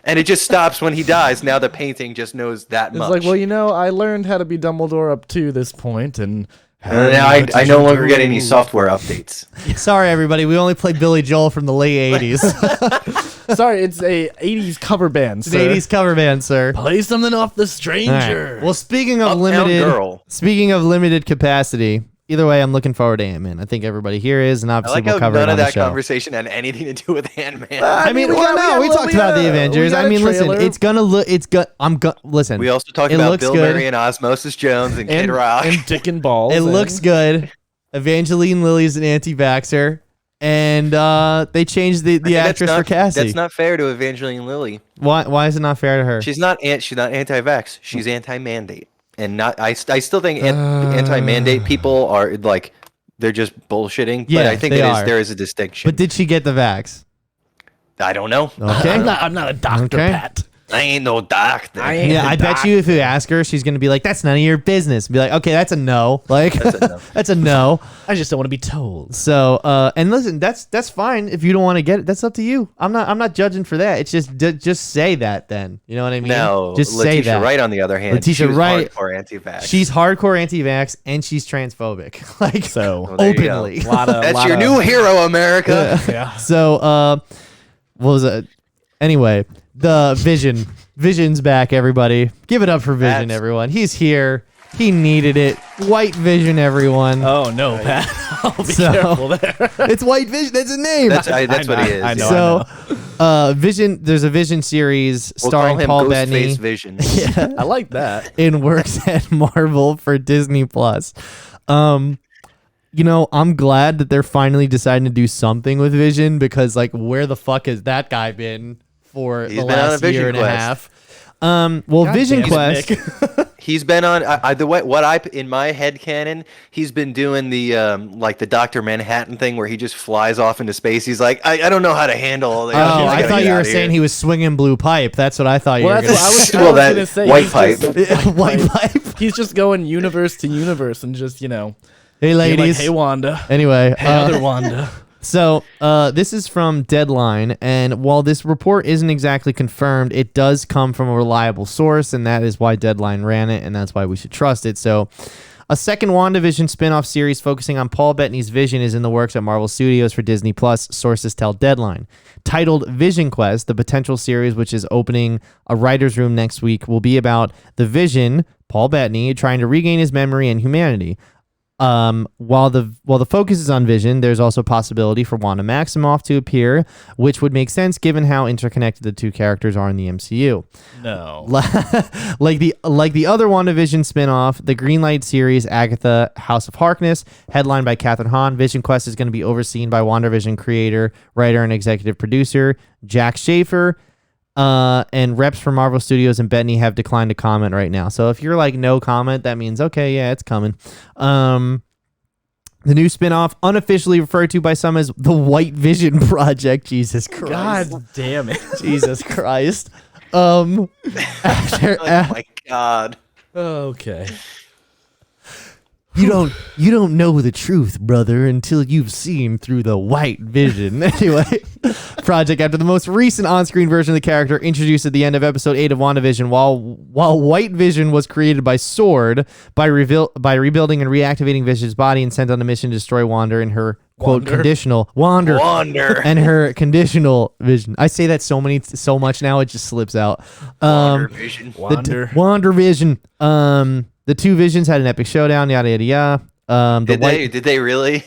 And it just stops when he dies. Now the painting just knows that It's much. like, well, I learned how to be Dumbledore up to this point, and Now I no longer get any software updates. Sorry, everybody. We only play Billy Joel from the late 80s. Sorry, it's a 80s cover band, It's an sir. 80s cover band, sir. Play something off The All Stranger. right. Well, speaking of Uptown Girl. limited capacity, either way, I'm looking forward to Ant-Man. I think everybody here is, and I obviously like we'll how cover none it of on the that show. conversation had anything to do with Ant-Man. I mean, we talked about the Avengers. I mean, listen, it's gonna look. Listen. We also talked it about looks Bill good. Murray and Osmosis Jones and Kid Rock. and Dick and Balls. It and- looks good. Evangeline Lilly's an anti-vaxxer, and they changed the actress for Cassie. That's not fair to Evangeline Lilly. Why is it not fair to her? She's not anti-vax. She's anti-mandate, and not. I still think anti-mandate people are like they're just bullshitting. Yeah, but I think they are. there is a distinction. But did she get the vax? I don't know. Okay. I'm not a doctor, Okay. Pat. I ain't no doctor. I ain't- Yeah, I bet you if you ask her, she's gonna be like, "That's none of your business." Be like, "Okay, that's a no." Like, that's a no. I just don't want to be told. So, and listen, that's fine if you don't want to get it. That's up to you. I'm not judging for that. It's just say that then. You know what I mean? No, just say Letitia that. Wright, on the other hand, Letitia she was Wright- hardcore anti-vax. She's hardcore anti-vax and she's transphobic. Like, So, Well, there you go. openly. That's your new hero, America. Yeah. So, what was it? Anyway, the Vision's back, everybody. Give it up for Vision, That's- everyone. He's here. He needed it. White Vision, everyone. Oh, no, Pat. I'll be So- careful there. It's White Vision. That's his name. That's what he is. I know. So, Vision. There's a Vision series We'll starring call him Paul Ghostface Bettany Vision. I like that. in works at Marvel for Disney Plus. You know, I'm glad that they're finally deciding to do something with Vision because, like, where the fuck has that guy been for He's the been on a last Vision year and a quest. half? Well, Vision damn it, Quest. He's been on in my head canon. He's been doing the like the Dr. Manhattan thing where he just flies off into space. He's like, I don't know how to handle all this. Oh, I thought you were saying he was swinging blue pipe. That's what I thought you Well, were that's going what I was, to I Well, was that gonna say. white He's pipe. just- White pipe. He's just going universe to universe and just, you know, Hey, being ladies. like, hey, Wanda. Anyway, Hey, other Wanda. So, this is from Deadline, and while this report isn't exactly confirmed, it does come from a reliable source, and that is why Deadline ran it, and that's why we should trust it. So, a second WandaVision spin-off series focusing on Paul Bettany's Vision is in the works at Marvel Studios for Disney Plus, sources tell Deadline. Titled Vision Quest, the potential series, which is opening a writer's room next week, will be about the Vision, Paul Bettany, trying to regain his memory and humanity. While the focus is on Vision, there's also possibility for Wanda Maximoff to appear, which would make sense given how interconnected the two characters are in the MCU. No. like the other WandaVision spin-off, the Greenlight series Agatha House of Harkness, headlined by Kathryn Hahn, Vision Quest is going to be overseen by WandaVision creator, writer, and executive producer Jack Schaefer. And reps from Marvel Studios and Bettany have declined to comment right now. So if you're like no comment, that means okay, yeah, it's coming. The new spinoff, unofficially referred to by some as the White Vision Project. Jesus Christ. God damn it. Jesus Christ. After, Oh my god. Okay. you don't know the truth, brother, until you've seen through the White Vision. Anyway, project after the most recent on-screen version of the character introduced at the end of episode 8 of WandaVision. While White Vision was created by Sword by rebuilding and reactivating Vision's body and sent on a mission to destroy Wanda and her quote conditional Wander and her conditional vision. I say that so much now it just slips out. Vision. Wander Vision. The two visions had an epic showdown. Yada yada yada. Did they really?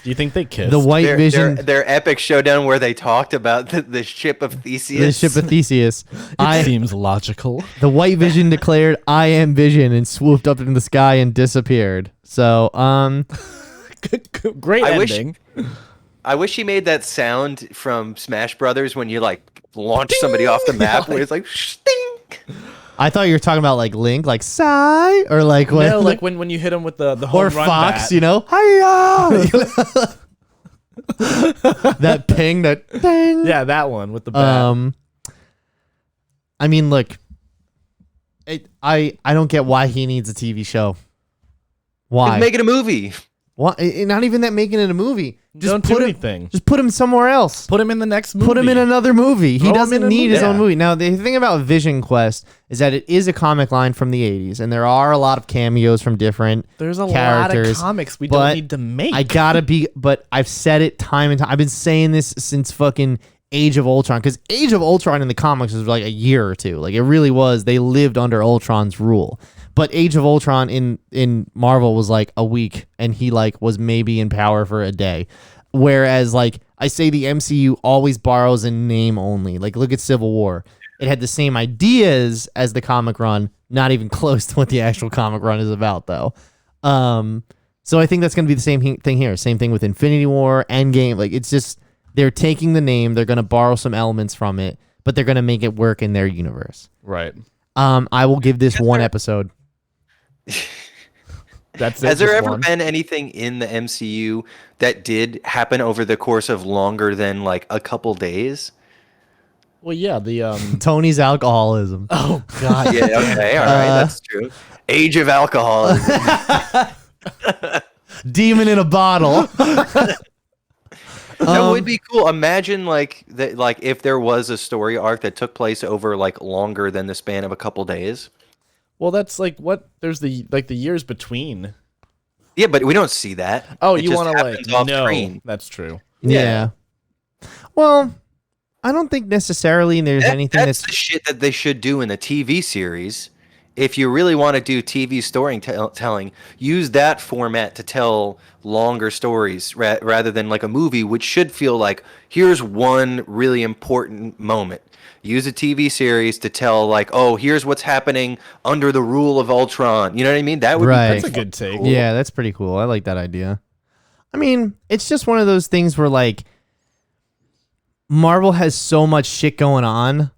Do you think they kissed? The White Vision. Their epic showdown where they talked about the ship of Theseus. The ship of Theseus. It seems logical. The White Vision declared, "I am Vision," and swooped up into the sky and disappeared. So, Great I ending. wish he made that sound from Smash Brothers when you like launch somebody off the map, where it's like stink. I thought you were talking about like Link, like sigh, or like when, No, like when you hit him with the home or run Fox, bat. you know, hiya! That ping, that ding. Yeah, that one with the bat. I mean, look, I don't get why he needs a TV show. Why? Make it a movie. What? Not even that making it a movie. Just Don't put do him, anything. Just put him somewhere else. Put him in the next movie. Put him in another movie. Throw He him doesn't in a need his movie. own movie. Now, the thing about Vision Quest is that it is a comic line from the 80s, and there are a lot of cameos from different There's a characters. lot of comics we but don't need to make. I gotta be, but I've said it time and time. I've been saying this since fucking Age of Ultron, because Age of Ultron in the comics was like a year or two. Like, it really was. They lived under Ultron's rule. But Age of Ultron in Marvel was like a week, and he like was maybe in power for a day. Whereas, like, I say the MCU always borrows in name only. Like, look at Civil War. It had the same ideas as the comic run, not even close to what the actual comic run is about, though. So I think that's going to be the same thing here. Same thing with Infinity War, Endgame. Like, it's just, they're taking the name, they're going to borrow some elements from it, but they're going to make it work in their universe. Right. I will give this one episode. That's it. Has there just ever one. been anything in the MCU that did happen over the course of longer than like a couple days? Well, yeah, the Tony's alcoholism. Oh God. Yeah, okay, all right, that's true. Age of alcoholism. Demon in a bottle. That would be cool. Imagine like that, like if there was a story arc that took place over like longer than the span of a couple days. Well, that's like what there's the years between. Yeah, but we don't see that. Oh, It you just want to happens like off no? screen. That's true. Yeah. Well, I don't think necessarily there's anything That's the shit that they should do in the TV series. If you really want to do TV storytelling, use that format to tell longer stories rather than like a movie, which should feel like here's one really important moment. Use a TV series to tell like, oh, here's what's happening under the rule of Ultron. You know what I mean? That would Right. be That's a good take. Yeah, that's pretty cool. I like that idea. I mean, it's just one of those things where like Marvel has so much shit going on.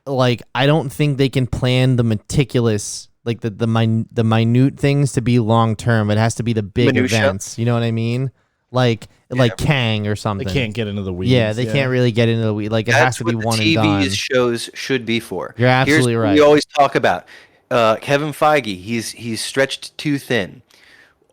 Like, I don't think they can plan the meticulous, like the minute things to be long term. It has to be the big Minutia. events. You know what I mean? Like KANG or something. They can't get into the weeds. Yeah, they can't really get into the weeds. Like, it has That's to be what one the and done. TV shows should be for. You're absolutely Here's what right. we always talk about Kevin Feige. He's stretched too thin.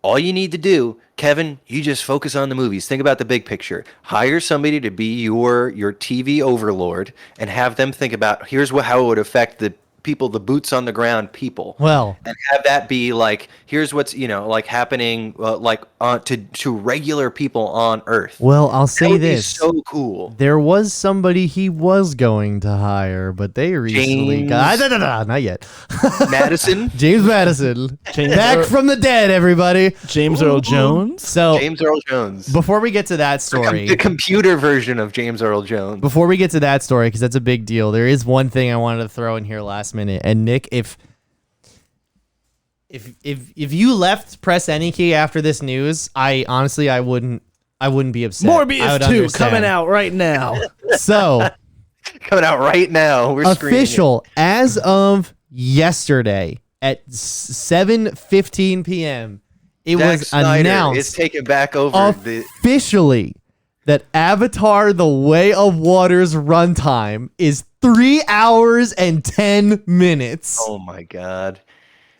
All you need to do, Kevin, you just focus on the movies. Think about the big picture. Hire somebody to be your TV overlord and have them think about how it would affect the people, the boots on the ground people. Well, And have that be like, here's what's like happening to regular people on Earth. well, I'll That say would be this. so cool. There was somebody he was going to hire, but they recently James- got not yet. Madison, James Madison, James back Earl- from the dead, everybody. James Earl Jones. So James Earl Jones. before we get to that story, The computer version of James Earl Jones. before we get to that story, because that's a big deal, there is one thing I wanted to throw in here last minute. And Nick, if you left press any key after this news, I honestly wouldn't be upset. I would Morbius 2 understand. coming out right now. So Coming out right now. We're screaming it. official as of yesterday at 7:15 p.m. It Zack was Snyder announced is taking back over the. officially that Avatar: The Way of Water's runtime is 3 hours and 10 minutes. Oh my god!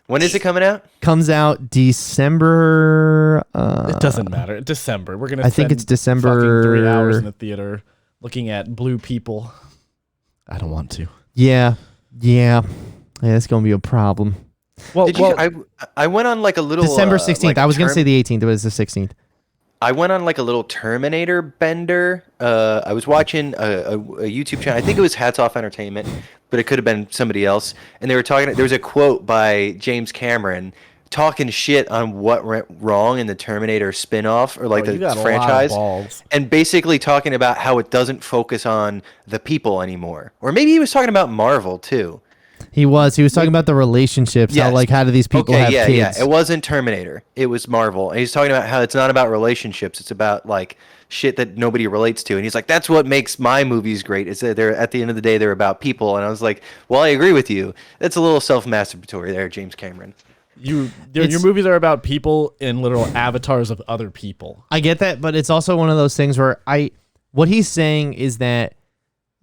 When is it coming out? Comes out December. It doesn't matter. December. We're gonna. I think spend it's December- fucking 3 hours in the theater looking at blue people. I don't want to. Yeah, that's gonna be a problem. Well, Did you? I went on like a little December 16th. like I was gonna term- say the 18th, but it's the 16th. I went on like a little Terminator bender. I was watching a YouTube channel. I think it was Hats Off Entertainment, but it could have been somebody else. And they were talking. There was a quote by James Cameron talking shit on what went wrong in the Terminator spin-off or like you got the a lot of franchise, balls. and basically talking about how it doesn't focus on the people anymore. Or maybe he was talking about Marvel too. He was talking about the relationships. Yes. How do these people have kids? Yeah. It wasn't Terminator. It was Marvel. And he's talking about how it's not about relationships. It's about like shit that nobody relates to. And he's like, that's what makes my movies great. Is that they're at the end of the day they're about people. And I was like, well, I agree with you. That's a little self-masturbatory there, James Cameron. your It's- movies are about people in literal avatars of other people. I get that, but it's also one of those things where what he's saying is that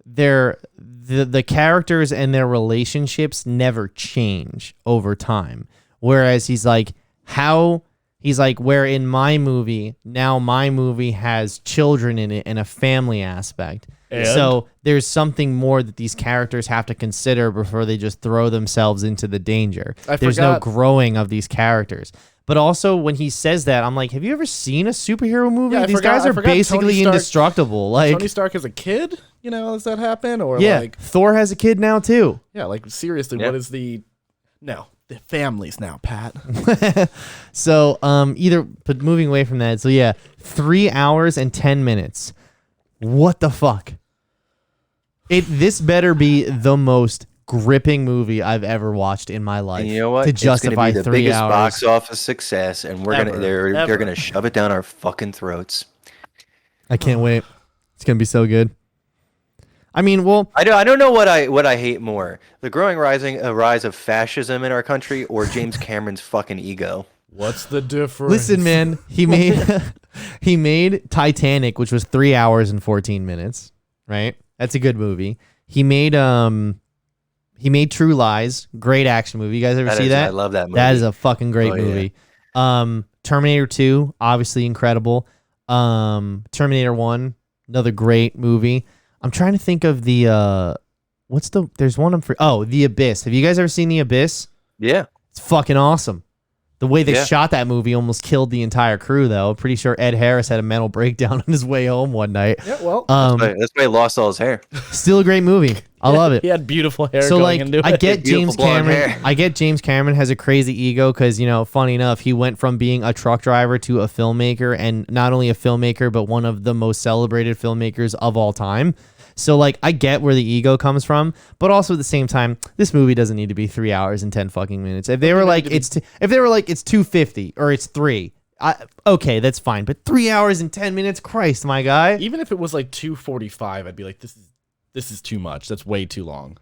the characters and their relationships never change over time. Whereas he's like, how He's like, where in my movie, now my movie has children in it and a family aspect. And? So there's something more that these characters have to consider before they just throw themselves into the danger. There's no growing of these characters. But also, when he says that, I'm like, have you ever seen a superhero movie? Yeah, These guys are basically indestructible. Like Tony Stark as a kid, does that happen? Or yeah, like Thor has a kid now too. Yeah, like seriously, what is the families now, Pat? So but moving away from that, so yeah, 3 hours and 10 minutes. What the fuck? This better be the most gripping movie I've ever watched in my life. And you know what? To justify it's gonna be the 3 biggest hours. box office success, and they're gonna shove it down our fucking throats. I can't wait. It's gonna be so good. I mean, well, I don't know what I hate more: the growing rise of fascism in our country, or James Cameron's fucking ego. What's the difference? listen, man, he made Titanic, which was 3 hours and 14 minutes. Right, that's a good movie. He made True Lies, great action movie. You guys ever see that? I love that movie. That is a fucking great movie. Terminator 2, obviously incredible. Terminator 1, another great movie. I'm trying to think of the there's one The Abyss. Have you guys ever seen The Abyss? Yeah. It's fucking awesome. The way they shot that movie almost killed the entire crew, though. Pretty sure Ed Harris had a mental breakdown on his way home one night. Yeah, well, that's why he lost all his hair. Still a great movie. I love it. He had beautiful hair. So going like, into I it. get James blonde Cameron. hair. I get James Cameron has a crazy ego because funny enough, he went from being a truck driver to a filmmaker, and not only a filmmaker, but one of the most celebrated filmmakers of all time. So like, I get where the ego comes from, but also at the same time, this movie doesn't need to be 3 hours and 10 fucking minutes. If they were like it's 250 or it's 3, okay, that's fine. But 3 hours and 10 minutes, Christ, my guy. Even if it was like 2:45, I'd be like, this is too much. That's way too long.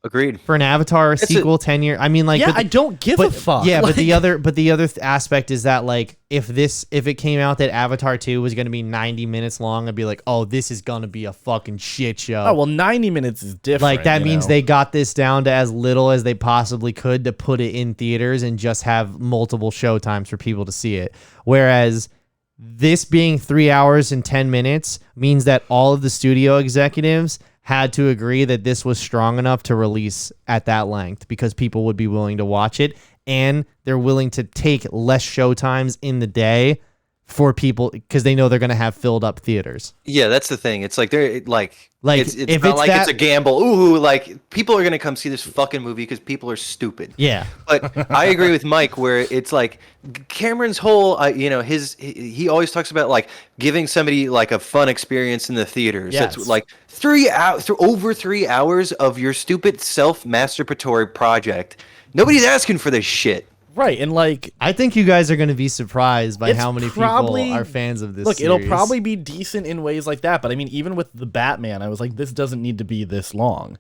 Agreed. For an Avatar sequel, 10 year. I mean, like, I don't give a fuck. Yeah, like, but the other aspect is that like, if it came out that Avatar 2 was going to be 90 minutes long, I'd be like, oh, this is going to be a fucking shit show. Oh well, 90 minutes is different. Like that means they got this down to as little as they possibly could to put it in theaters and just have multiple show times for people to see it. Whereas this being 3 hours and 10 minutes means that all of the studio executives had to agree that this was strong enough to release at that length because people would be willing to watch it, and they're willing to take less show times in the day for people because they know they're going to have filled up theaters. Yeah, that's the thing. It's like they're like it's if not it's like that, it's a gamble. Ooh, like people are going to come see this fucking movie because people are stupid. Yeah. But I agree with Mike where it's like Cameron's whole he always talks about like giving somebody like a fun experience in the theaters. Yes. That's like over 3 hours of your stupid self-masturbatory project. Nobody's asking for this shit. Right, and like I think you guys are going to be surprised by it's how many probably, people are fans of this. Look, series. it'll probably be decent in ways like that, but I mean, even with the Batman, I was like, this doesn't need to be this long.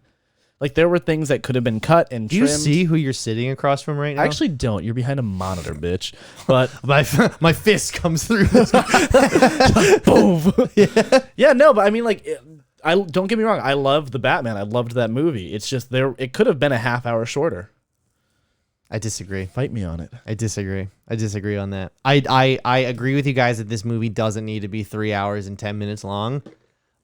Like there were things that could have been cut and Do trimmed. you see who you're sitting across from right now? I actually don't. You're behind a monitor, bitch. But my fist comes through. boom. Yeah, no, but I mean, like, I don't get me wrong. I love the Batman. I loved that movie. It's just it could have been a half hour shorter. I disagree. Fight me on it. I disagree on that. I agree with you guys that this movie doesn't need to be 3 hours and 10 minutes long,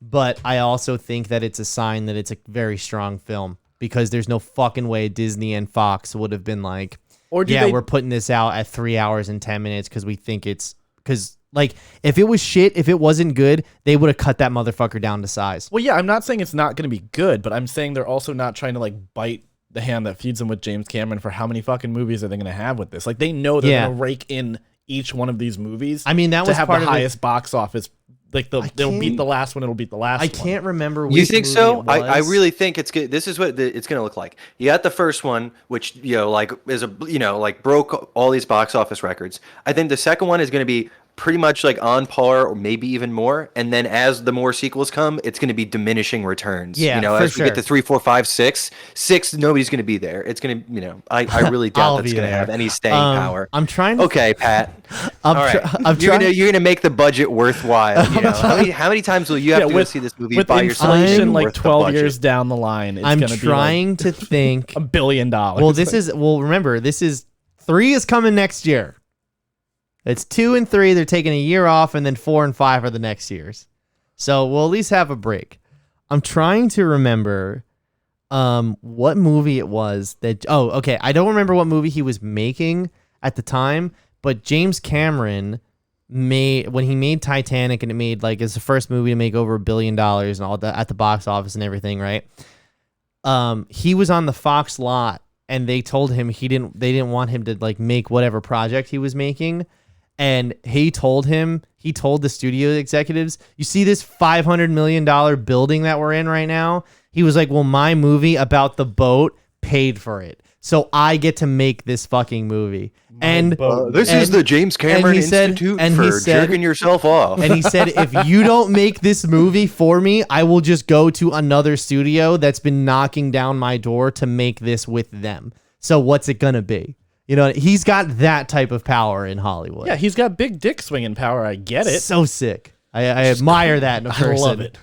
but I also think that it's a sign that it's a very strong film because there's no fucking way Disney and Fox would have been like, we're putting this out at 3 hours and 10 minutes because we think because like if it was shit, if it wasn't good, they would have cut that motherfucker down to size. Well, yeah, I'm not saying it's not going to be good, but I'm saying they're also not trying to like bite the hand that feeds them with James Cameron for how many fucking movies are they going to have with this? Like they know they're going to rake in each one of these movies. I mean, that was to have part the of highest box office. Like they'll beat the last one. It'll beat the last. I can't remember. You think so? I was. really think it's good. This is what it's going to look like. You got the first one, which like is like broke all these box office records. I think the second one is going to be pretty much like on par or maybe even more. And then as the more sequels come, it's going to be diminishing returns. Yeah, as we get to 3, 4, 5, 6, nobody's going to be there. It's going to, I really doubt that's going to have any staying power. I'm trying to. Okay, Pat. All right. You're gonna make the budget worthwhile. How many times will you have to go see this movie by yourself? With inflation, like 12 years down the line, it's I'm gonna trying be like to think $1 billion. Well, remember, 3 is coming next year. It's 2 and 3. They're taking a year off, and then 4 and 5 are the next years. So we'll at least have a break. I'm trying to remember what movie it was that. Oh, okay. I don't remember what movie he was making at the time, but James Cameron when he made Titanic, and it made like it's the first movie to make over $1 billion and all that at the box office and everything, right? He was on the Fox lot, and they told him they didn't want him to like make whatever project he was making. And he told the studio executives, you see this $500 million building that we're in right now? He was like, well, my movie about the boat paid for it. So I get to make this fucking movie. This is the James Cameron Institute for jerking yourself off. And he said, if you don't make this movie for me, I will just go to another studio that's been knocking down my door to make this with them. So what's it going to be? You know, he's got that type of power in Hollywood. Yeah, he's got big dick swinging power. I get it. So sick. I admire that in a person. I love it.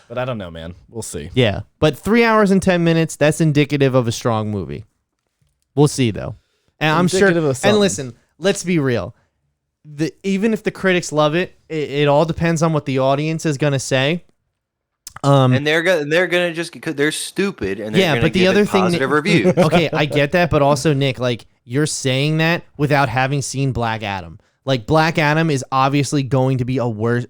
But I don't know, man. We'll see. Yeah, but 3 hours and 10 minutes, that's indicative of a strong movie. We'll see, though. And I'm sure. And listen, let's be real. Even if the critics love it, it all depends on what the audience is going to say. And they're gonna just because they're stupid and they're gonna give it positive reviews. Okay, I get that, but also Nick, like you're saying that without having seen Black Adam. Like Black Adam is obviously going to be a worse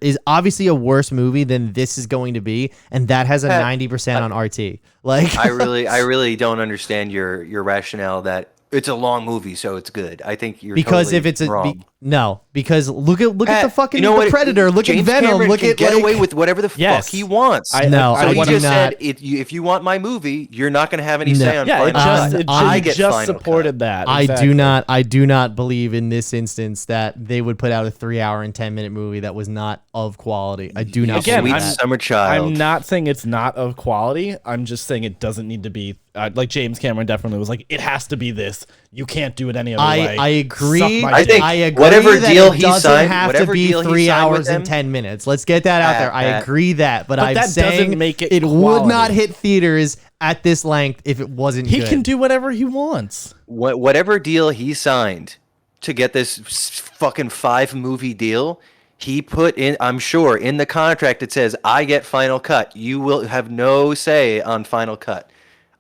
movie than this is going to be, and that has a 90% on RT. Like I really don't understand your rationale that it's a long movie, so it's good. I think you're because totally if it's wrong. No, because look at the fucking the Predator, look James at Venom, Cameron look can at get like, away with whatever the fuck he wants. So he do just not, said if you want my movie, you're not going to have any say on final cut. I just supported that. Exactly. I do not believe in this instance that they would put out a 3 hour and 10-minute movie that was not of quality. I do not. Again, believe Sweet that. Summer Child. I'm not saying it's not of quality. I'm just saying it doesn't need to be. Like James Cameron definitely was like, it has to be this. You can't do it any other way. I agree. I think whatever deal he signed, have to be 3 hours and 10 minutes. Let's get that out there. I agree that, but I'm that saying doesn't make it would not hit theaters at this length if it wasn't He good. can do whatever he wants. Whatever deal he signed to get this fucking 5-movie deal, he put in, I'm sure, in the contract it says, I get final cut. You will have no say on final cut.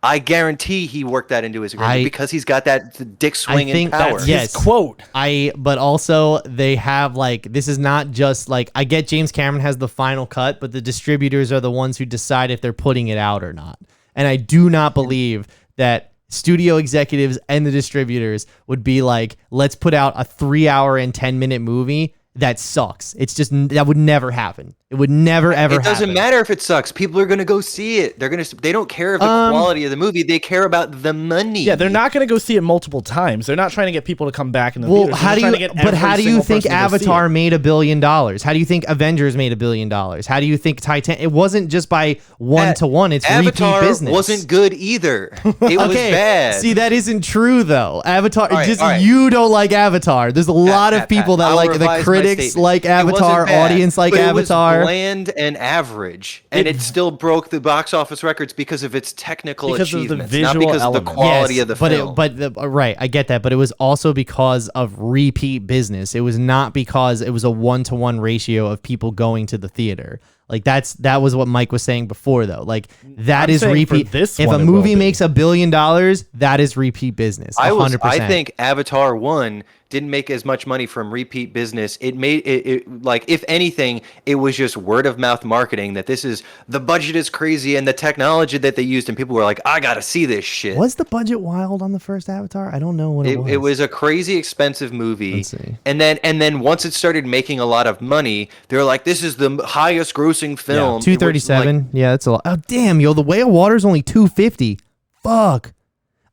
I guarantee he worked that into his agreement because he's got that dick swinging power. That's his quote. But also they have like, this is not just like, I get James Cameron has the final cut, but the distributors are the ones who decide if they're putting it out or not. And I do not believe that studio executives and the distributors would be like, let's put out a 3 hour and 10-minute movie that sucks. It's just, that would never happen. It would never ever happen. It doesn't matter if it sucks. People are going to go see it. They don't care of the quality of the movie. They care about the money. Yeah, they're not going to go see it multiple times. They're not trying to get people to come back in the theaters. How do you think Avatar made $1 billion? How do you think Avengers made $1 billion? How do you think Titanic? It wasn't just by 1-to-1. It's Avatar repeat business. Wasn't good either. It was bad. See, that isn't true though. Avatar, you don't like Avatar. There's a lot of people that like the critics like Avatar, audience like Avatar. It was bland and average, and it still broke the box office records because of its technical achievements, not because of the quality of the film. Right, I get that, but it was also because of repeat business. It was not because it was a 1-to-1 ratio of people going to the theater. Like that was what Mike was saying before, though. Like that is repeat. If a movie makes $1 billion, that is repeat business. 100%. I think Avatar 1 didn't make as much money from repeat business. It made it like, if anything, it was just word of mouth marketing that this is, the budget is crazy and the technology that they used, and people were like, I gotta see this shit. Was the budget wild on the first Avatar? I don't know what it was. It was a crazy expensive movie. Let's see. And then once it started making a lot of money, they were like, this is the highest grossing film. 237. Yeah, that's a lot. Oh damn, yo, The Way of Water is only 250. Fuck.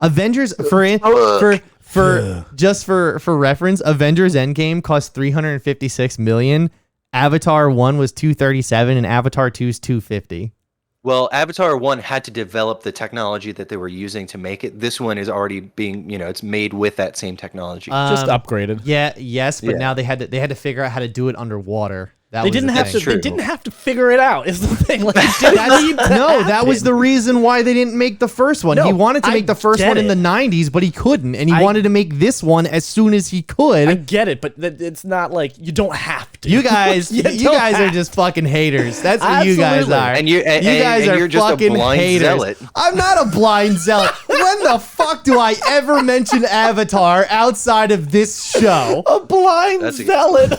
Avengers for reference, Avengers Endgame cost $356 million. Avatar 1 was 237 and Avatar 2 is 250. Well, Avatar 1 had to develop the technology that they were using to make it. This one is already being, it's made with that same technology. Just upgraded. But now they had to figure out how to do it underwater. They didn't have to. true. They didn't have to figure it out. Is the thing? Like, it didn't need to No, that happen. was the reason why they didn't make the first one. No, He wanted to I make the first get one in it. the 90s, but he couldn't. And he I- wanted to make this one as soon as he could. I get it, but it's not like you don't have to. You guys, You you don't guys are have- just fucking haters. That's what you guys Absolutely. are. And you guys are you're just a fucking blind haters. zealot. I'm not a blind zealot. When the fuck do I ever mention Avatar outside of this show? a blind That's a- zealot.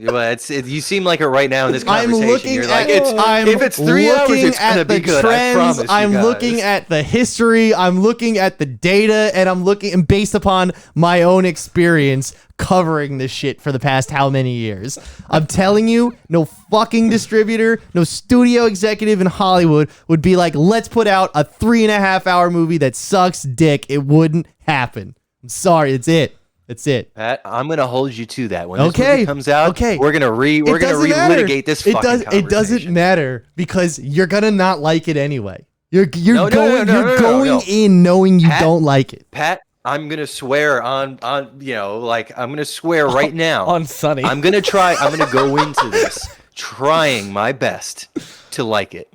Well, you seem like it right now in this I'm conversation. looking You're at like, if it's 3 hours, it's gonna be good. I promise you I'm guys. looking at the history. I'm looking at the data, and I'm looking and based upon my own experience covering this shit for the past how many years. I'm telling you, no fucking distributor, no studio executive in Hollywood would be like, let's put out a 3.5 hour movie that sucks dick. It wouldn't happen. I'm sorry. That's it. That's it. Pat, I'm gonna hold you to that. When this Okay. movie comes out, Okay. we're gonna relitigate this fucking conversation. It doesn't matter because you're gonna not like it anyway. You're No, going in knowing you Pat- don't like it. Pat, I'm gonna swear on like I'm gonna swear right now on Sunny. I'm gonna go into this trying my best to like it.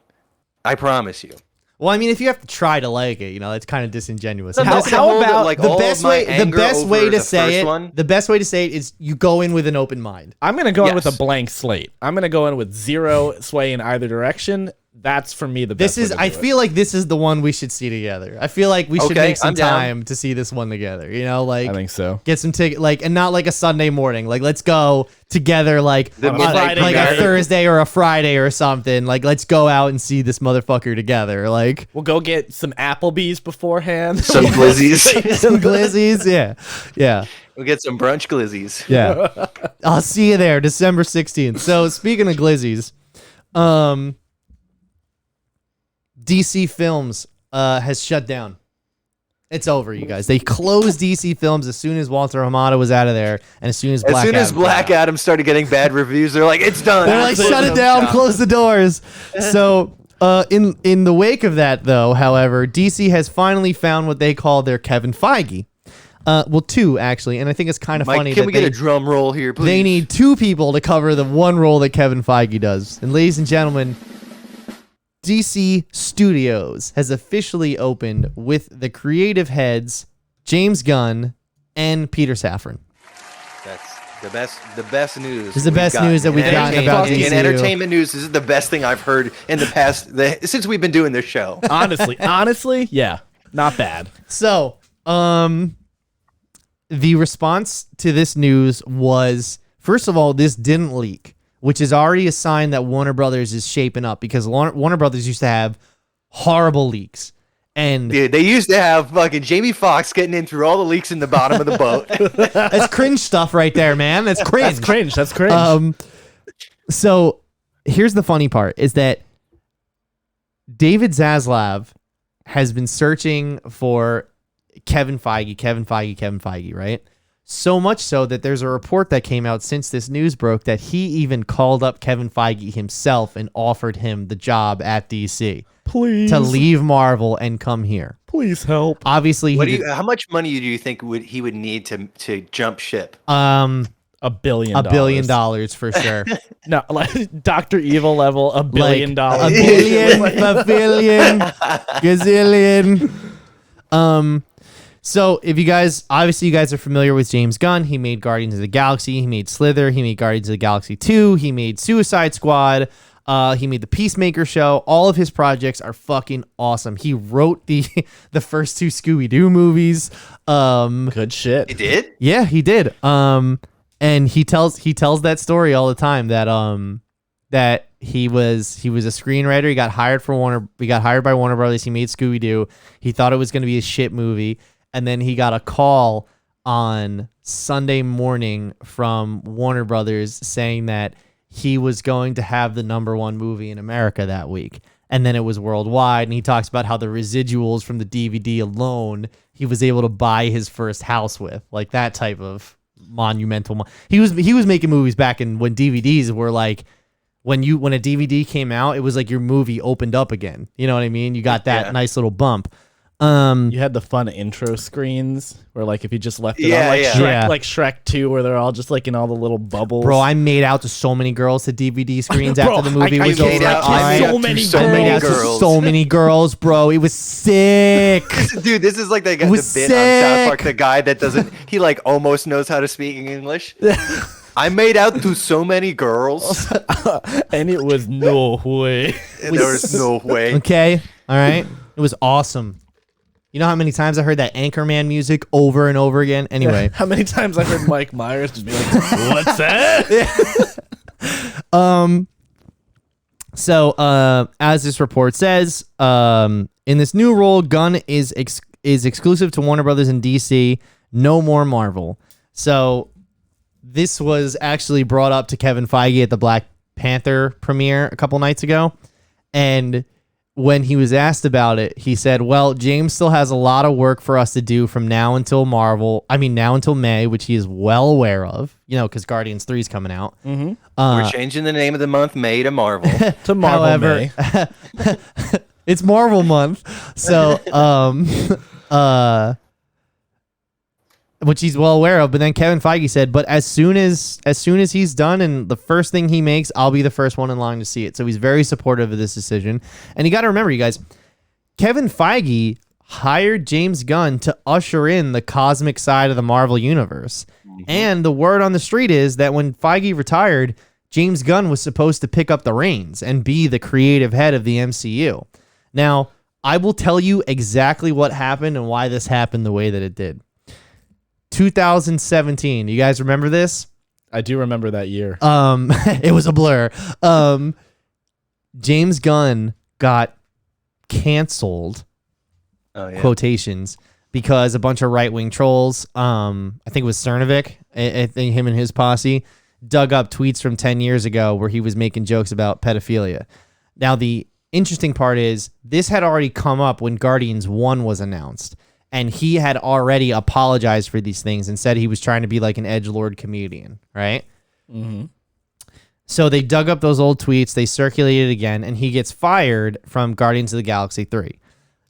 I promise you. Well, I mean, if you have to try to like it, that's kind of disingenuous. How about, like, the all best of my way? The anger best way over to the say first it. one? The best way to say it is you go in with an open mind. I'm gonna go in with a Yes. blank slate. I'm gonna go in with zero sway in either direction. That's for me the best. This is. I feel like this is the one we should see together. I feel like we should Okay, make some I'm down. time to see this one together. Like I think so. get some ticket, and not like a Sunday morning. Like let's go together, The on midnight like a premiere. Thursday or a Friday or something. Like let's go out and see this motherfucker together. Like We'll go get some Applebee's beforehand. Some glizzies. some glizzies. Yeah. We'll get some brunch glizzies. Yeah. I'll see you there, December 16th. So speaking of glizzies, DC Films has shut down. It's over, you guys. They closed DC Films as soon as Walter Hamada was out of there, and as soon as Black Adam came Black out. Adam started getting bad reviews, they're like, it's done. They're like, Close shut it up down, shop. close the doors. So, in the wake of that, though, however, DC has finally found what they call their Kevin Feige. Well, two actually, and I think it's kind of Mike, funny can that we get a drum roll here, please? they need two people to cover the one role that Kevin Feige does. And ladies and gentlemen, DC Studios has officially opened with the creative heads James Gunn and Peter Safran. That's the best news. This is the best news that we've gotten about In DCU. entertainment news, this is the best thing I've heard in the past since we've been doing this show. honestly, yeah, not bad. So, the response to this news was, first of all, this didn't leak, which is already a sign that Warner Brothers is shaping up because Warner Brothers used to have horrible leaks. And Dude, they used to have fucking Jamie Foxx getting in through all the leaks in the bottom of the boat. that's cringe stuff right there, man. That's cringe. That's cringe. So here's the funny part is that David Zaslav has been searching for Kevin Feige, right? So much so that there's a report that came out since this news broke that he even called up Kevin Feige himself and offered him the job at DC Please, to leave Marvel and come here. please help. Obviously, How much money do you think he would need to jump ship? $1 billion. $1 billion for sure. No, like Dr. Evil level, $1 billion. A billion, a billion, gazillion. So if you guys are familiar with James Gunn, he made Guardians of the Galaxy, he made Slither, he made Guardians of the Galaxy 2, he made Suicide Squad, he made the Peacemaker show. All of his projects are fucking awesome. He wrote the first two Scooby-Doo movies. Good shit. He did? Yeah, he did. And he tells that story all the time that he was a screenwriter. He got hired by Warner Brothers. He made Scooby-Doo. He thought it was going to be a shit movie, and then he got a call on Sunday morning from Warner Brothers saying that he was going to have the #1 movie in America that week. And then it was worldwide, and he talks about how the residuals from the DVD alone he was able to buy his first house with, like that type of monumental. He was making movies back in when DVDs were like when a DVD came out, it was like your movie opened up again. You know what I mean? You got that nice little bump. You had the fun intro screens where, like, if you just left it on, like, Shrek, Yeah. like Shrek 2, where they're all just, like, in all the little bubbles. Bro, I made out to so many girls to DVD screens Bro, after the movie I was made over. out to Alright? so many So I girls. made out to girls. so many girls, bro. It was sick. Dude, this is like the bit on was South sick. Park, the guy that doesn't, he like almost knows how to speak English. I made out to so many girls. And it was no way. There was no way. Okay, all right. It was awesome. You know how many times I heard that Anchorman music over and over again? Anyway, How many times I heard Mike Myers just be like, "What's that?" so as this report says, in this new role, Gunn is exclusive to Warner Brothers and DC. No more Marvel. So this was actually brought up to Kevin Feige at the Black Panther premiere a couple nights ago, and when he was asked about it, he said, "Well, James still has a lot of work for us to do from now until now until May, which he is well aware of, because Guardians 3 is coming out." We're changing the name of the month, May to Marvel. To Marvel, However, May. It's Marvel month, so which he's well aware of. But then Kevin Feige said, "But as soon as he's done, and the first thing he makes, I'll be the first one in line to see it." So he's very supportive of this decision. And you got to remember, you guys, Kevin Feige hired James Gunn to usher in the cosmic side of the Marvel universe. And the word on the street is that when Feige retired, James Gunn was supposed to pick up the reins and be the creative head of the MCU. Now, I will tell you exactly what happened and why this happened the way that it did. 2017. You guys remember this? I do remember that year. It was a blur. James Gunn got canceled, Oh, yeah. quotations, because a bunch of right-wing trolls, I think it was Cernovic, I think him and his posse, dug up tweets from 10 years ago where he was making jokes about pedophilia. Now, the interesting part is this had already come up when Guardians 1 was announced. And he had already apologized for these things and said he was trying to be like an edgelord comedian, right? Mm-hmm. So they dug up those old tweets, they circulated again, and he gets fired from Guardians of the Galaxy 3.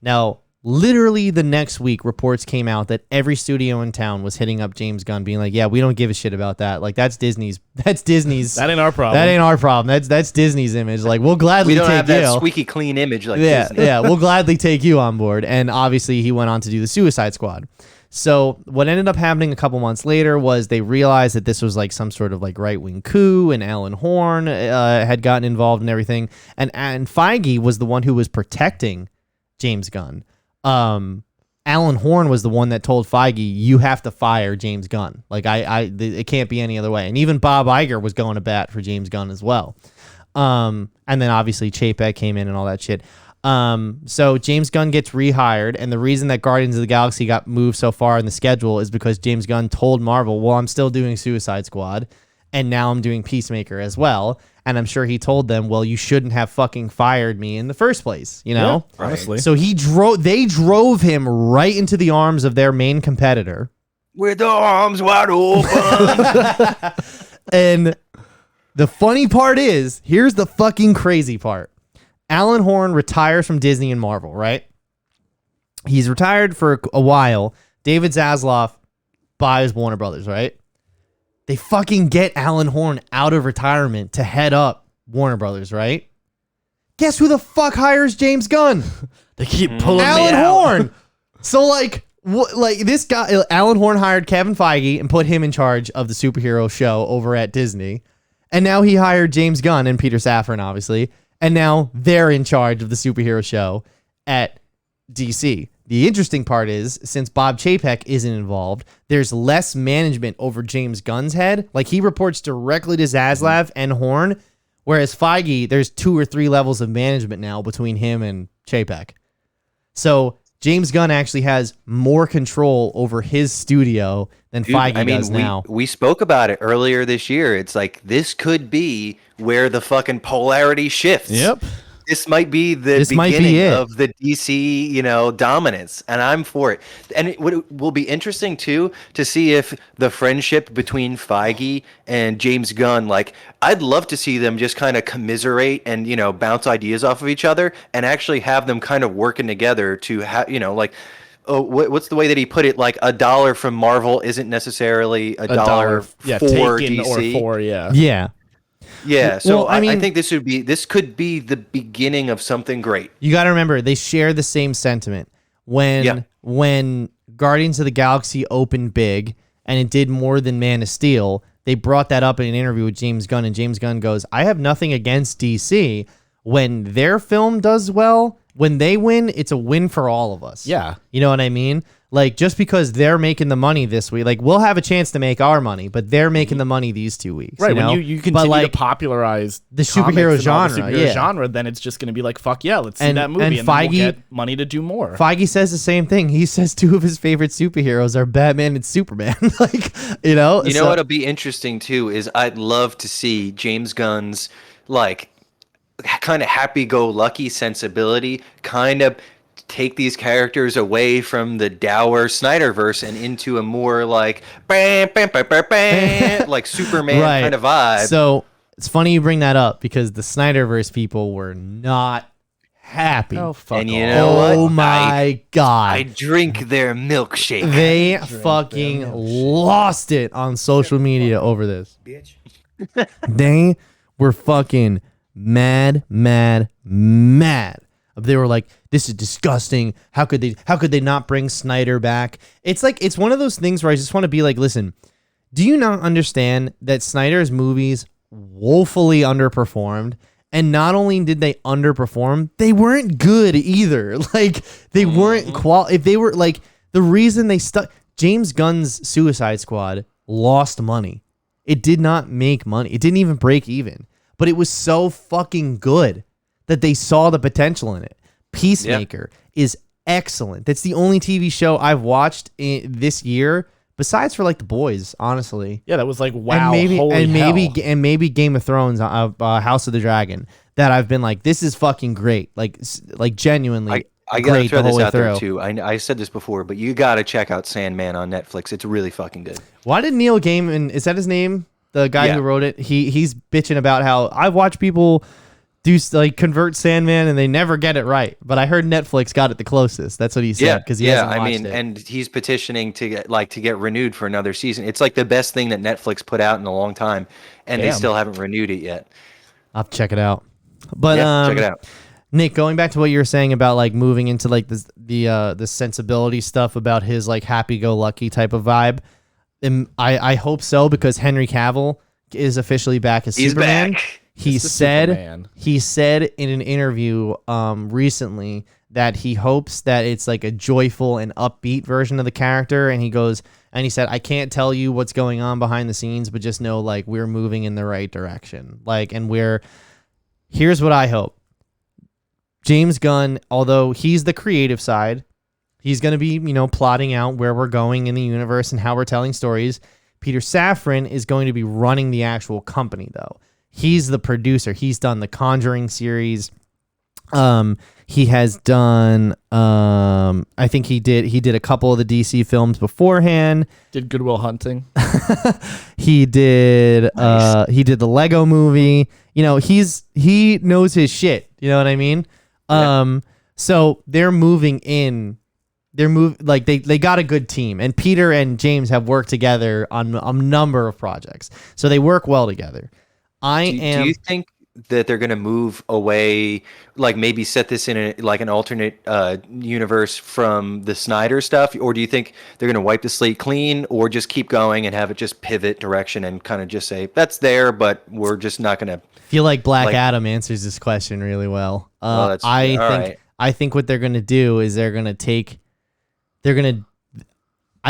Now, literally the next week, reports came out that every studio in town was hitting up James Gunn, being like, "Yeah, we don't give a shit about that. Like, that's Disney's. That ain't our problem. That ain't our problem. That's Disney's image. Like, we'll gladly We don't take have that you." squeaky clean image like Yeah, Disney. yeah, we'll gladly take you on board. And obviously, he went on to do the Suicide Squad. So what ended up happening a couple months later was they realized that this was like some sort of like right-wing coup, and Alan Horn had gotten involved in everything. And Feige was the one who was protecting James Gunn. Alan Horn was the one that told Feige, "You have to fire James Gunn. Like, it can't be any other way." And even Bob Iger was going to bat for James Gunn as well. And then obviously Chapek came in and all that shit. So James Gunn gets rehired, and the reason that Guardians of the Galaxy got moved so far in the schedule is because James Gunn told Marvel, "Well, I'm still doing Suicide Squad, and now I'm doing Peacemaker as well." And I'm sure he told them, "Well, you shouldn't have fucking fired me in the first place," you know? Yeah, honestly. So they drove him right into the arms of their main competitor. With the arms wide open. And the funny part is, here's the fucking crazy part. Alan Horn retires from Disney and Marvel, right? He's retired for a while. David Zaslav buys Warner Brothers, right? They fucking get Alan Horn out of retirement to head up Warner Brothers, right? Guess who the fuck hires James Gunn? They keep pulling me Alan out. Horn. So like this guy, Alan Horn hired Kevin Feige and put him in charge of the superhero show over at Disney. And now he hired James Gunn and Peter Safran, obviously. And now they're in charge of the superhero show at DC. The interesting part is, since Bob Chapek isn't involved, there's less management over James Gunn's head. Like, he reports directly to Zaslav and Horn, whereas Feige, there's 2 or 3 levels of management now between him and Chapek. So James Gunn actually has more control over his studio than Feige does now. We spoke about it earlier this year. It's like, this could be where the fucking polarity shifts. Yep. This might be the This might be beginning it. of the DC, dominance, and I'm for it. And it will be interesting too to see if the friendship between Feige and James Gunn, like, I'd love to see them just kind of commiserate and bounce ideas off of each other, and actually have them kind of working together to have like. Oh, what's the way that he put it? Like, $1 from Marvel isn't necessarily a dollar yeah, for taken DC. or for, yeah. Yeah. Yeah, so Well, I I mean- think this could be the beginning of something great. You got to remember, they share the same sentiment. When Guardians of the Galaxy opened big and it did more than Man of Steel, they brought that up in an interview with James Gunn, and James Gunn goes, I have nothing against DC. When their film does well, when they win, it's a win for all of us. Yeah. You know what I mean? Like, just because they're making the money this week, like, we'll have a chance to make our money, but they're making the money these 2 weeks. Right, you know? when you But, continue like, to popularize the comics superhero and all the genre, superhero yeah. genre, then it's just going to be like, fuck yeah, let's see And- that movie, and and then Feige- we'll get money to do more. Feige says the same thing. He says two of his favorite superheroes are Batman and Superman. Like, You know so- what'll be interesting too is I'd love to see James Gunn's like kind of happy-go-lucky sensibility kind of take these characters away from the dour Snyderverse and into a more like bam, bam, bam, bam, bam, like Superman Right. kind of vibe. So it's funny you bring that up because the Snyderverse people were not happy. Oh, fuck And you off. know what? Oh my God. I drink their milkshake. They fucking lost it on social media over this. Bitch. They were fucking mad. They were like, this is disgusting. How could they not bring Snyder back? It's like, it's one of those things where I just want to be like, listen, do you not understand that Snyder's movies woefully underperformed? And not only did they underperform, they weren't good either. Like, they weren't if they were like, the reason they stuck, James Gunn's Suicide Squad lost money. It did not make money. It didn't even break even. But it was so fucking good that they saw the potential in it. Peacemaker is excellent. That's the only TV show I've watched this year, besides for like The Boys, honestly. Yeah, that was like, wow, and holy hell. maybe Game of Thrones, House of the Dragon. That I've been like, this is fucking great. Like genuinely. I gotta great throw the this whole way out there through. too. I said this before, but you gotta check out Sandman on Netflix. It's really fucking good. Why did Neil Gaiman, is that his name? The guy Yeah. who wrote it? He's bitching about how I've watched people convert Sandman and they never get it right. But I heard Netflix got it the closest. That's what he said because he hasn't watched it. And he's petitioning to get renewed for another season. It's like the best thing that Netflix put out in a long time, and they Damn. still haven't renewed it yet. I'll have to check it out. But Check it out. Nick, going back to what you were saying about like moving into like the sensibility stuff about his like happy-go-lucky type of vibe, I hope so because Henry Cavill is officially back as He's Superman. back. He It's the said Superman. he said in an interview recently that he hopes that it's like a joyful and upbeat version of the character, and he said, I can't tell you what's going on behind the scenes, but just know like we're moving in the right direction. Here's what I hope. James Gunn, although he's the creative side, he's going to be, plotting out where we're going in the universe and how we're telling stories. Peter Safran is going to be running the actual company, though. He's the producer. He's done the Conjuring series. He has done, I think he did a couple of the DC films beforehand. Did Good Will Hunting. He did he did the Lego movie. He knows his shit. You know what I mean? Yeah. So they're moving in. They got a good team, and Peter and James have worked together on a number of projects, so they work well together. Do you think that they're going to move away, like maybe set this in an alternate universe from the Snyder stuff, or do you think they're going to wipe the slate clean, or just keep going and have it just pivot direction and kind of just say that's there, but we're just not going to? feel like Black Adam answers this question really well. Well, I think what they're gonna do is I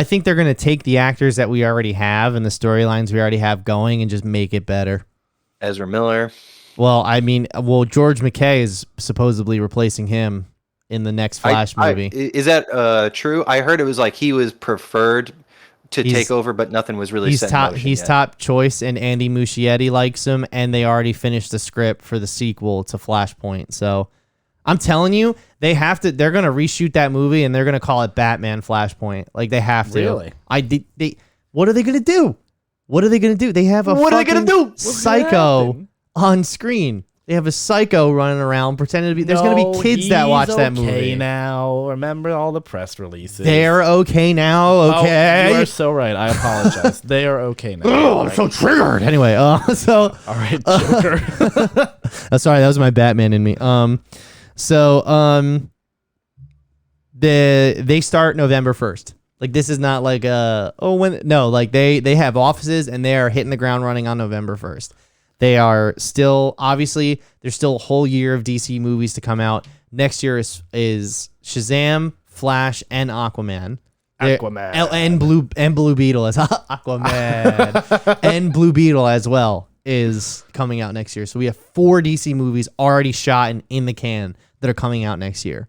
think they're gonna take the actors that we already have and the storylines we already have going and just make it better. Ezra Miller. Well, George McKay is supposedly replacing him in the next Flash movie. Is that true? I heard it was like he was preferred to take over, but nothing was really he's set top in motion he's yet. top choice, and Andy Muschietti likes him, and they already finished the script for the sequel to Flashpoint. So I'm telling you, they're gonna reshoot that movie, and they're gonna call it Batman Flashpoint. Like, they have to. Really? What are they gonna do? What are they gonna do? They have a What are they gonna do? psycho on screen. They have a psycho running around pretending to be. There's gonna be kids that watch that movie. Okay, now remember all the press releases. They're okay now. Oh, Okay. you are so right. I apologize. They are okay now. Oh, I'm so triggered. Anyway, All right, Joker. sorry, that was my Batman in me. They start November 1st. Like, this is not like like they have offices, and they are hitting the ground running on November 1st. They are still, obviously, there's still a whole year of DC movies to come out. Next year is Shazam, Flash, and Aquaman. And Blue Beetle as Aquaman. And Blue Beetle as well is coming out next year. So we have 4 DC movies already shot and in the can that are coming out next year.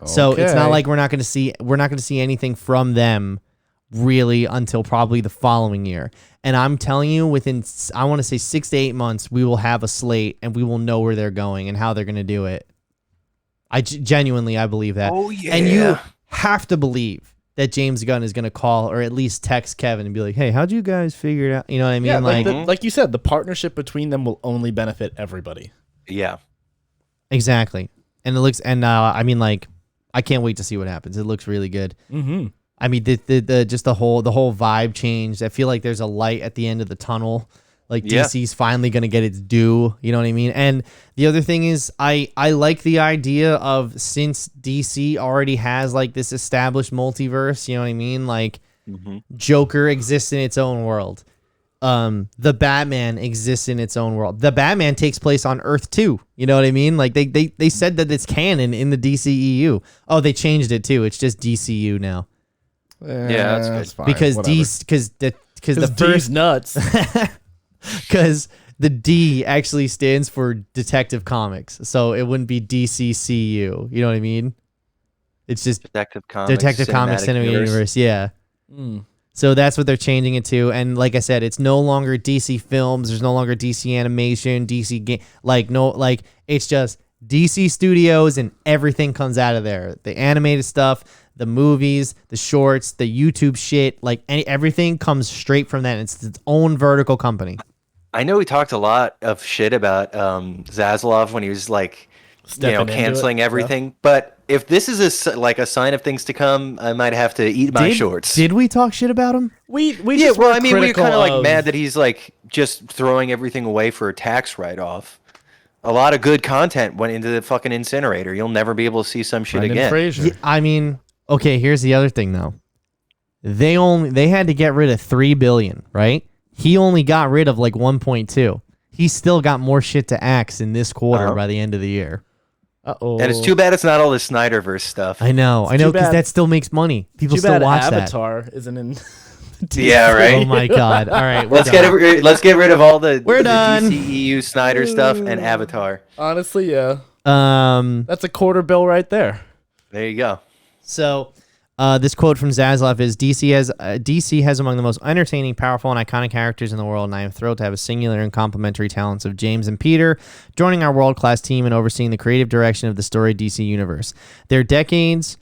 So it's not like we're not going to see anything from them really until probably the following year. And I'm telling you, within, I want to say 6 to 8 months, we will have a slate, and we will know where they're going and how they're going to do it. I genuinely believe that. Oh, yeah. And you have to believe that James Gunn is going to call or at least text Kevin and be like, "Hey, how'd you guys figure it out?" You know what I mean? Yeah, like you said, the partnership between them will only benefit everybody. Yeah. Exactly. And it looks, and I mean, like, I can't wait to see what happens. It looks really good. Mm-hmm. I mean, the whole vibe changed. I feel like there's a light at the end of the tunnel. Like, DC's finally gonna get its due. You know what I mean? And the other thing is, I like the idea of, since DC already has like this established multiverse. You know what I mean? Like, Joker exists in its own world. The Batman exists in its own world. The Batman takes place on Earth 2. You know what I mean? Like, they said that it's canon in the DCEU. Oh, they changed it too. It's just DCU now. Yeah, that's good. Fine, Because whatever. the D's first nuts. because the D actually stands for Detective Comics, so it wouldn't be DCCU. You know what I mean? It's just Detective Comics Cinematic Universe. Yeah. So that's what they're changing it to. And like I said, it's no longer DC Films. There's no longer DC Animation, DC game. It's just DC Studios, and everything comes out of there. The animated stuff, the movies, the shorts, the YouTube shit, like everything comes straight from that. It's its own vertical company. I know we talked a lot of shit about Zaslav when he was like, canceling everything. But if this is a sign of things to come, I might have to eat my shorts. Did we talk shit about him? We yeah, just well, were I mean, we're critical kind of like of- mad that he's like just throwing everything away for a tax write-off. A lot of good content went into the fucking incinerator. You'll never be able to see some shit Brendan again. Fraser. Yeah, I mean, okay, here's the other thing though. They had to get rid of $3 billion, right? He only got rid of like 1.2. He still got more shit to axe in this quarter by the end of the year. Uh-oh. And it's too bad it's not all the Snyderverse stuff. I know, too because bad- that still makes money. People Too still bad watch Avatar isn't in. Yeah, right. that. Oh my god! All right, Let's get rid of all the We're done. DCEU Snyder stuff and Avatar. Honestly, yeah. That's a quarter bill right there. There you go. So, this quote from Zaslav is, DC has among the most entertaining, powerful, and iconic characters in the world, and I am thrilled to have a singular and complementary talents of James and Peter joining our world-class team and overseeing the creative direction of the storied DC universe. Their decades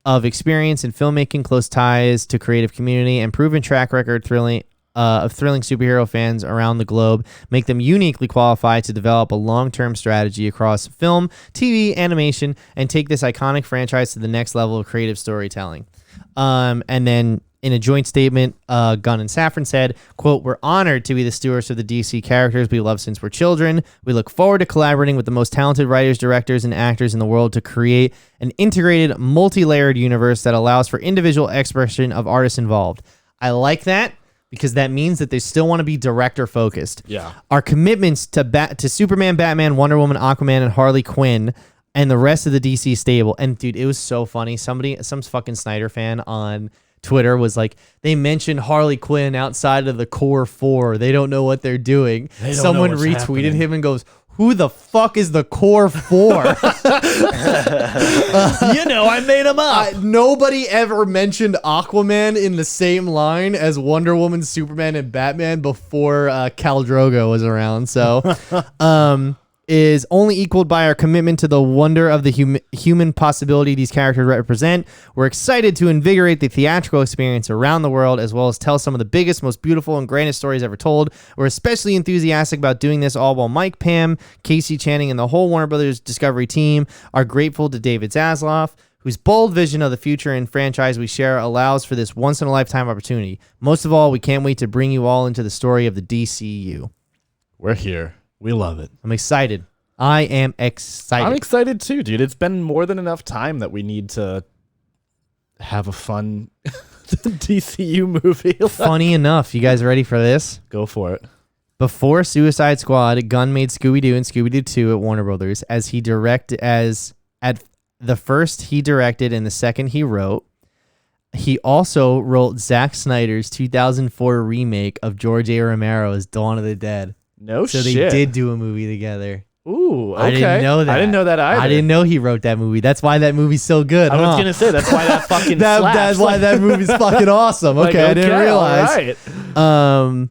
of experience in filmmaking, close ties to creative community, and proven track record of thrilling superhero fans around the globe make them uniquely qualified to develop a long-term strategy across film, TV, animation, and take this iconic franchise to the next level of creative storytelling. And then in a joint statement, Gunn and Safran said, quote, "We're honored to be the stewards of the DC characters we love since we're children. We look forward to collaborating with the most talented writers, directors, and actors in the world to create an integrated, multi-layered universe that allows for individual expression of artists involved." I like that, because that means that they still want to be director focused. Yeah. Our commitments to Superman, Batman, Wonder Woman, Aquaman, and Harley Quinn, and the rest of the DC stable. And dude, it was so funny. Some fucking Snyder fan on Twitter was like, they mentioned Harley Quinn outside of the core 4. They don't know what they're doing. don't know Someone what's retweeted happening. him and goes, who the fuck is the Core 4? I made him up. Nobody ever mentioned Aquaman in the same line as Wonder Woman, Superman, and Batman before Khal Drogo was around. So, is only equaled by our commitment to the wonder of the human possibility these characters represent. We're excited to invigorate the theatrical experience around the world, as well as tell some of the biggest, most beautiful, and grandest stories ever told. We're especially enthusiastic about doing this all while Mike, Pam, Casey Channing, and the whole Warner Brothers Discovery team are grateful to David Zaslav, whose bold vision of the future and franchise we share allows for this once-in-a-lifetime opportunity. Most of all, we can't wait to bring you all into the story of the DCU. We're here. We love it. I'm excited. I am excited. I'm excited too, dude. It's been more than enough time that we need to have a fun DCU movie. Funny enough, you guys ready for this? Go for it. Before Suicide Squad, Gunn made Scooby-Doo and Scooby-Doo 2 at Warner Brothers. At the first he directed and the second he wrote. He also wrote Zack Snyder's 2004 remake of George A. Romero's Dawn of the Dead. No So shit. they did do a movie together. Ooh, okay. I didn't know that. I didn't know that either. I didn't know he wrote that movie. That's why that movie's so good. I was huh? gonna say that's why that fucking slaps. That's why that movie's fucking awesome. Okay, I didn't realize. All right.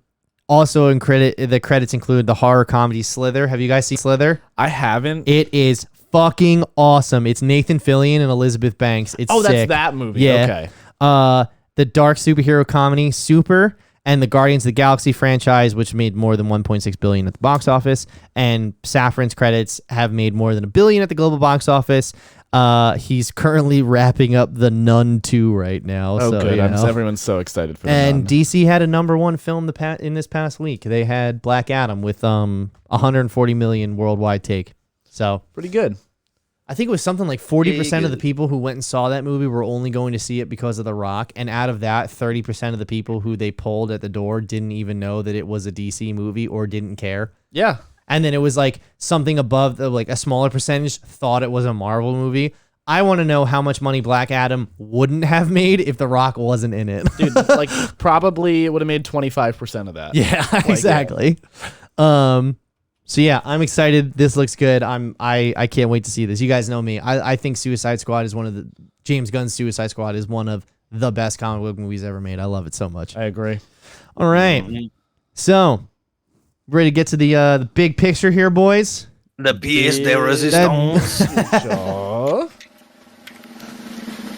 Also in the credits include the horror comedy Slither. Have you guys seen Slither? I haven't. It is fucking awesome. It's Nathan Fillion and Elizabeth Banks. It's that's sick. that movie. Yeah. Okay. The dark superhero comedy Super, and the Guardians of the Galaxy franchise, which made more than $1.6 billion at the box office, and Safran's credits have made more than $1 billion at the global box office. He's currently wrapping up The Nun 2 right now. Oh, so, good. you know. Everyone's so excited for that. And DC had a #1 film in this past week. They had Black Adam with 140 million worldwide take. So pretty good. I think it was something like 40% of the good. people who went and saw that movie were only going to see it because of The Rock. And out of that, 30% of the people who they pulled at the door didn't even know that it was a DC movie or didn't care. Yeah. And then it was like something above, like a smaller percentage thought it was a Marvel movie. I want to know how much money Black Adam wouldn't have made if The Rock wasn't in it. Dude, like probably it would have made 25% of that. Yeah, exactly. So yeah, I'm excited. This looks good. I can't wait to see this. You guys know me. I think Suicide Squad is James Gunn's Suicide Squad is one of the best comic book movies ever made. I love it so much. I agree. All right. So, ready to get to the big picture here, boys? The pièce de résistance.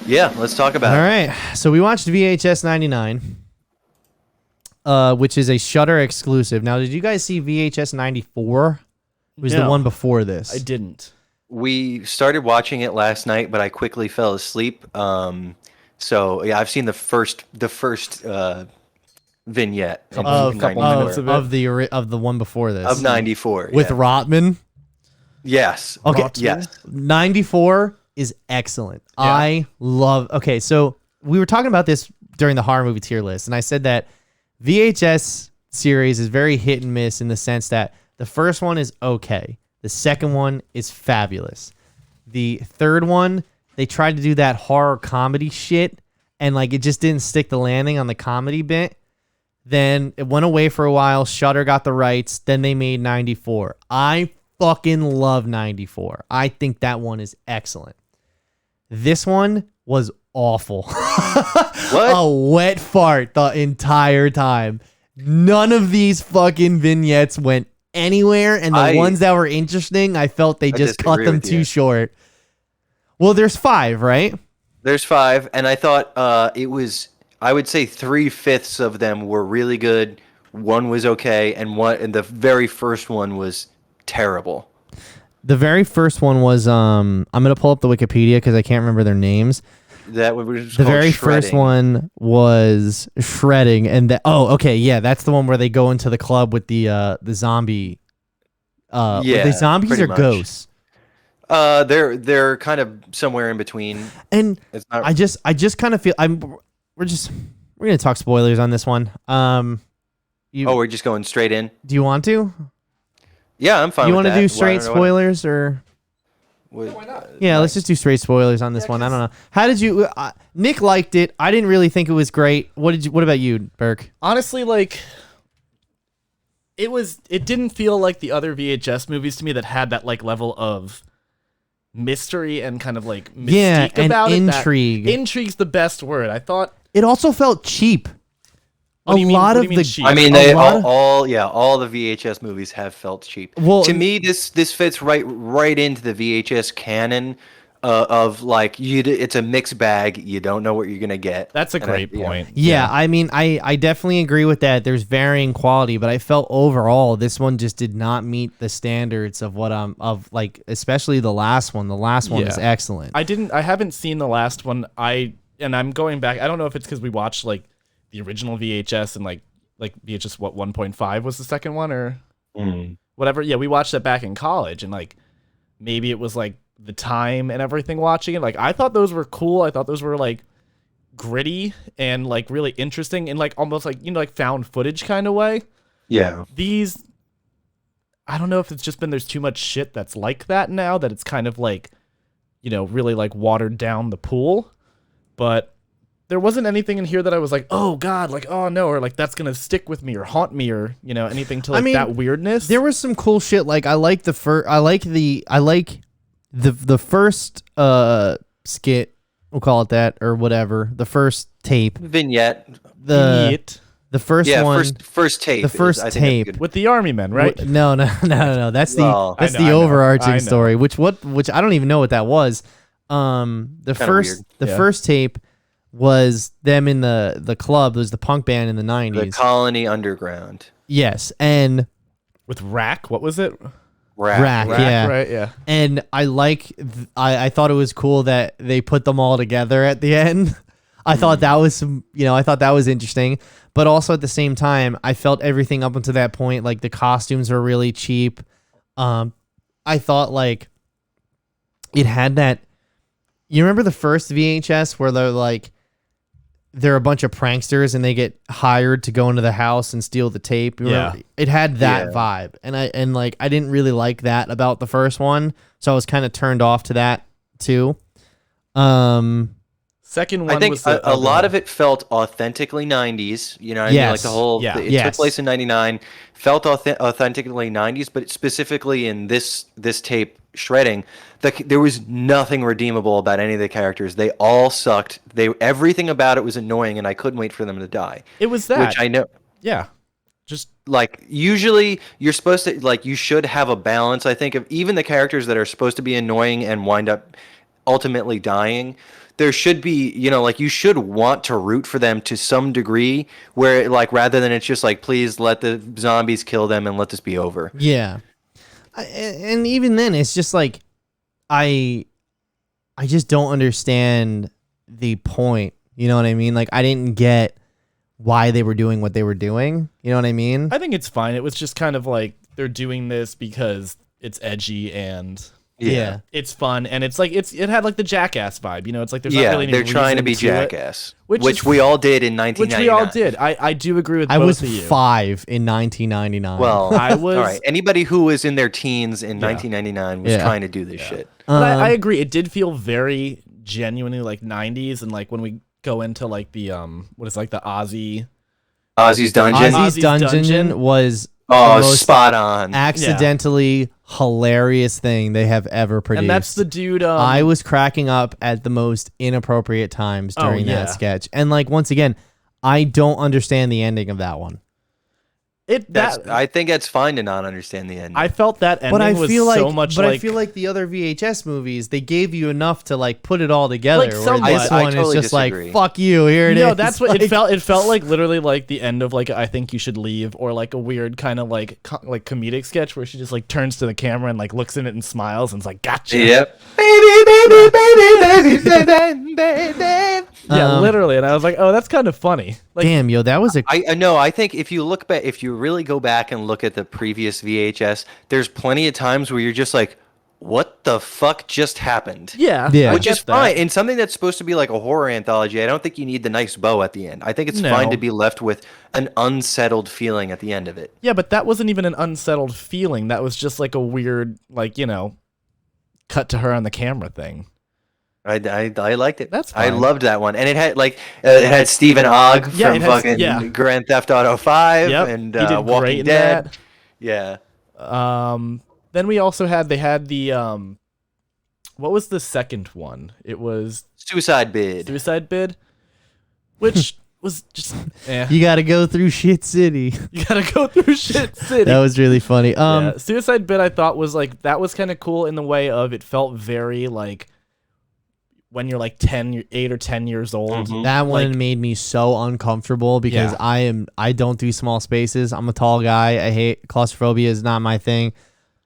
Yeah, let's talk about All it. right. So we watched VHS 99, which is a Shudder exclusive. Now, did you guys see VHS 94? It was the No. one before this. I didn't. We started watching it last night, but I quickly fell asleep. So yeah, I've seen the first vignette Couple minutes of it. of the one before this of 94 with yeah. Rotman. Yes. Okay. Yes. 94 is excellent. Yeah. I love. Okay, so we were talking about this during the horror movie tier list, and I said that VHS series is very hit and miss in the sense that the first one is okay, the second one is fabulous, the third one they tried to do that horror comedy shit, and like it just didn't stick the landing on the comedy bit. Then it went away for a while. Shudder got the rights. Then they made 94. I fucking love 94. I think that one is excellent. This one was awful. What? A wet fart the entire time. None of these fucking vignettes went anywhere, and the ones that were interesting, I felt they just cut disagree them with too you. short. Well, there's 5, right? There's 5, and I thought it was. I would say 3/5 of them were really good. One was okay, and the very first one was terrible. The very first one was I'm gonna pull up the Wikipedia because I can't remember their names. That was The called very first Shredding. one was Shredding, and okay, yeah, that's the one where they go into the club with the zombie. Were Yeah, they zombies pretty or much. ghosts? They're kind of somewhere in between. And It's not. I just kind of feel we're gonna talk spoilers on this one. We're just going straight in. Do you want to? Yeah, I'm fine. You want to do straight spoilers or? Yeah, let's just do straight spoilers on this one. I don't know. How did you? Nick liked it. I didn't really think it was great. What about you, Burke? Honestly, like it didn't feel like the other VHS movies to me that had that like level of mystery and kind of like mystique and about intrigue. Intrigue's the best word. I thought. It also felt cheap. What do you mean- lot what do of you mean the cheap? I mean, a they lot of- all the VHS movies have felt cheap. Well, to me, this fits right into the VHS canon of like it's a mixed bag. You don't know what you're gonna get. That's a And great point. Yeah, I mean, I definitely agree with that. There's varying quality, but I felt overall this one just did not meet the standards of what of like, especially the last one. The last one is Yeah. excellent. I haven't seen the last one. And I'm going back. I don't know if it's because we watched like the original VHS and like VHS 1.5 was the second one or whatever. Yeah, we watched that back in college, and like maybe it was like the time and everything watching it. Like I thought those were cool. I thought those were like gritty and like really interesting and like almost like, you know, like found footage kind of way. Yeah. These, I don't know if it's just been there's too much shit that's like that now that it's kind of like, you know, really like watered down the pool. But there wasn't anything in here that I was like, oh God, like, oh no, or like that's gonna stick with me or haunt me or, you know, anything to like that weirdness. There was some cool shit. Like I like the first skit, we'll call it that or whatever. The first tape, Vignette. the first one, first tape. the first I think that's tape. good. with the army men, right? No. That's Well, that's I know, the I know, overarching I know. story. Which I don't even know what that was. The first weird. first tape was them in the club. It was the punk band in the The 90s. Colony Underground. Yes, and With Rack, what was it? Rack, yeah. Right, yeah. And I thought it was cool that they put them all together at the end. I thought that was I thought that was interesting. But also at the same time, I felt everything up until that point, like the costumes were really cheap. I thought like it had that. You remember the first VHS where they're a bunch of pranksters and they get hired to go into the house and steal the tape? You remember? It had that vibe, and I didn't really like that about the first one, so I was kind of turned off to that too. Second one I think was the, a lot of it felt authentically 90s. You know what I mean? Like the whole, Yeah. it took place in 99, felt authentically 90s, but specifically in this tape shredding, there was nothing redeemable about any of the characters. They all sucked. Everything about it was annoying, and I couldn't wait for them to die. It was that. Which I know. Yeah. Just Like usually you're supposed to you should have a balance. I think of even the characters that are supposed to be annoying and wind up ultimately dying. There should be, you should want to root for them to some degree where rather than it's just like, please let the zombies kill them and let this be over. Yeah. And even then, it's just like, I just don't understand the point. You know what I mean? Like, I didn't get why they were doing what they were doing. You know what I mean? I think it's fine. It was just kind of like they're doing this because it's edgy and Yeah. it's fun, and it's like it had like the Jackass vibe. You know, it's like there's not really any they're trying to reason be it, Jackass, which is- we all did in which 1999. we all did. I do agree with I both was of you. 5 in 1999. Well, I was- all right. Anybody who was in their teens in 1999 was Yeah. trying to do this shit. But I agree. It did feel very genuinely like 90s, and like when we go into like the what is like the Ozzy. Ozzy's Dungeon. Ozzy's Dungeon Dungeon. was Oh, the most spot on. accidentally hilarious thing they have ever produced. And that's the dude. I was cracking up at the most inappropriate times during yeah. that sketch. And like, once again, I don't understand the ending of that one. I think it's fine to not understand the ending. I felt that ending But I was feel like, so much but like I feel like the other VHS movies, they gave you enough to like put it all together. Like, where somewhat. this I one totally is just disagree. like, fuck you, here it is. no, that's what Like, it felt. It felt like literally like the end of like I think you should leave, or like a weird kind of like comedic sketch where she just like turns to the camera and like looks in it and smiles and it's like gotcha. Yep. Baby, baby, baby, baby, baby, baby. Yeah, literally. And I was like, oh, that's kind of funny. Like, Damn, yo, that was a I know. I think if you look back, if you really go back and look at the previous VHS, there's plenty of times where you're just like, "What the fuck just happened?" yeah, Yeah. I Which get is that. fine. In something that's supposed to be like a horror anthology, I don't think you need the nice bow at the end. I think it's fine No. to be left with an unsettled feeling at the end of it. Yeah, but that wasn't even an unsettled feeling. That was just like a weird, like, cut to her on the camera thing. I liked it. That's I fine. loved that one, and it had it had Stephen Ogg Yeah, from it has- fucking yeah. Grand Theft Auto 5 Yep, and he did great Walking in Dead. that. Yeah. Then we also had the what was the second one? It was Suicide Bid. Suicide Bid, which was just You got to go through shit city. you gotta go through shit city. That was really funny. Yeah, Suicide Bid I thought was like that was kind of cool in the way of it felt very like when you're like 8 or 10 years old. That one like- made me so uncomfortable because Yeah. I don't do small spaces. I'm a tall guy. I hate claustrophobia is not my thing.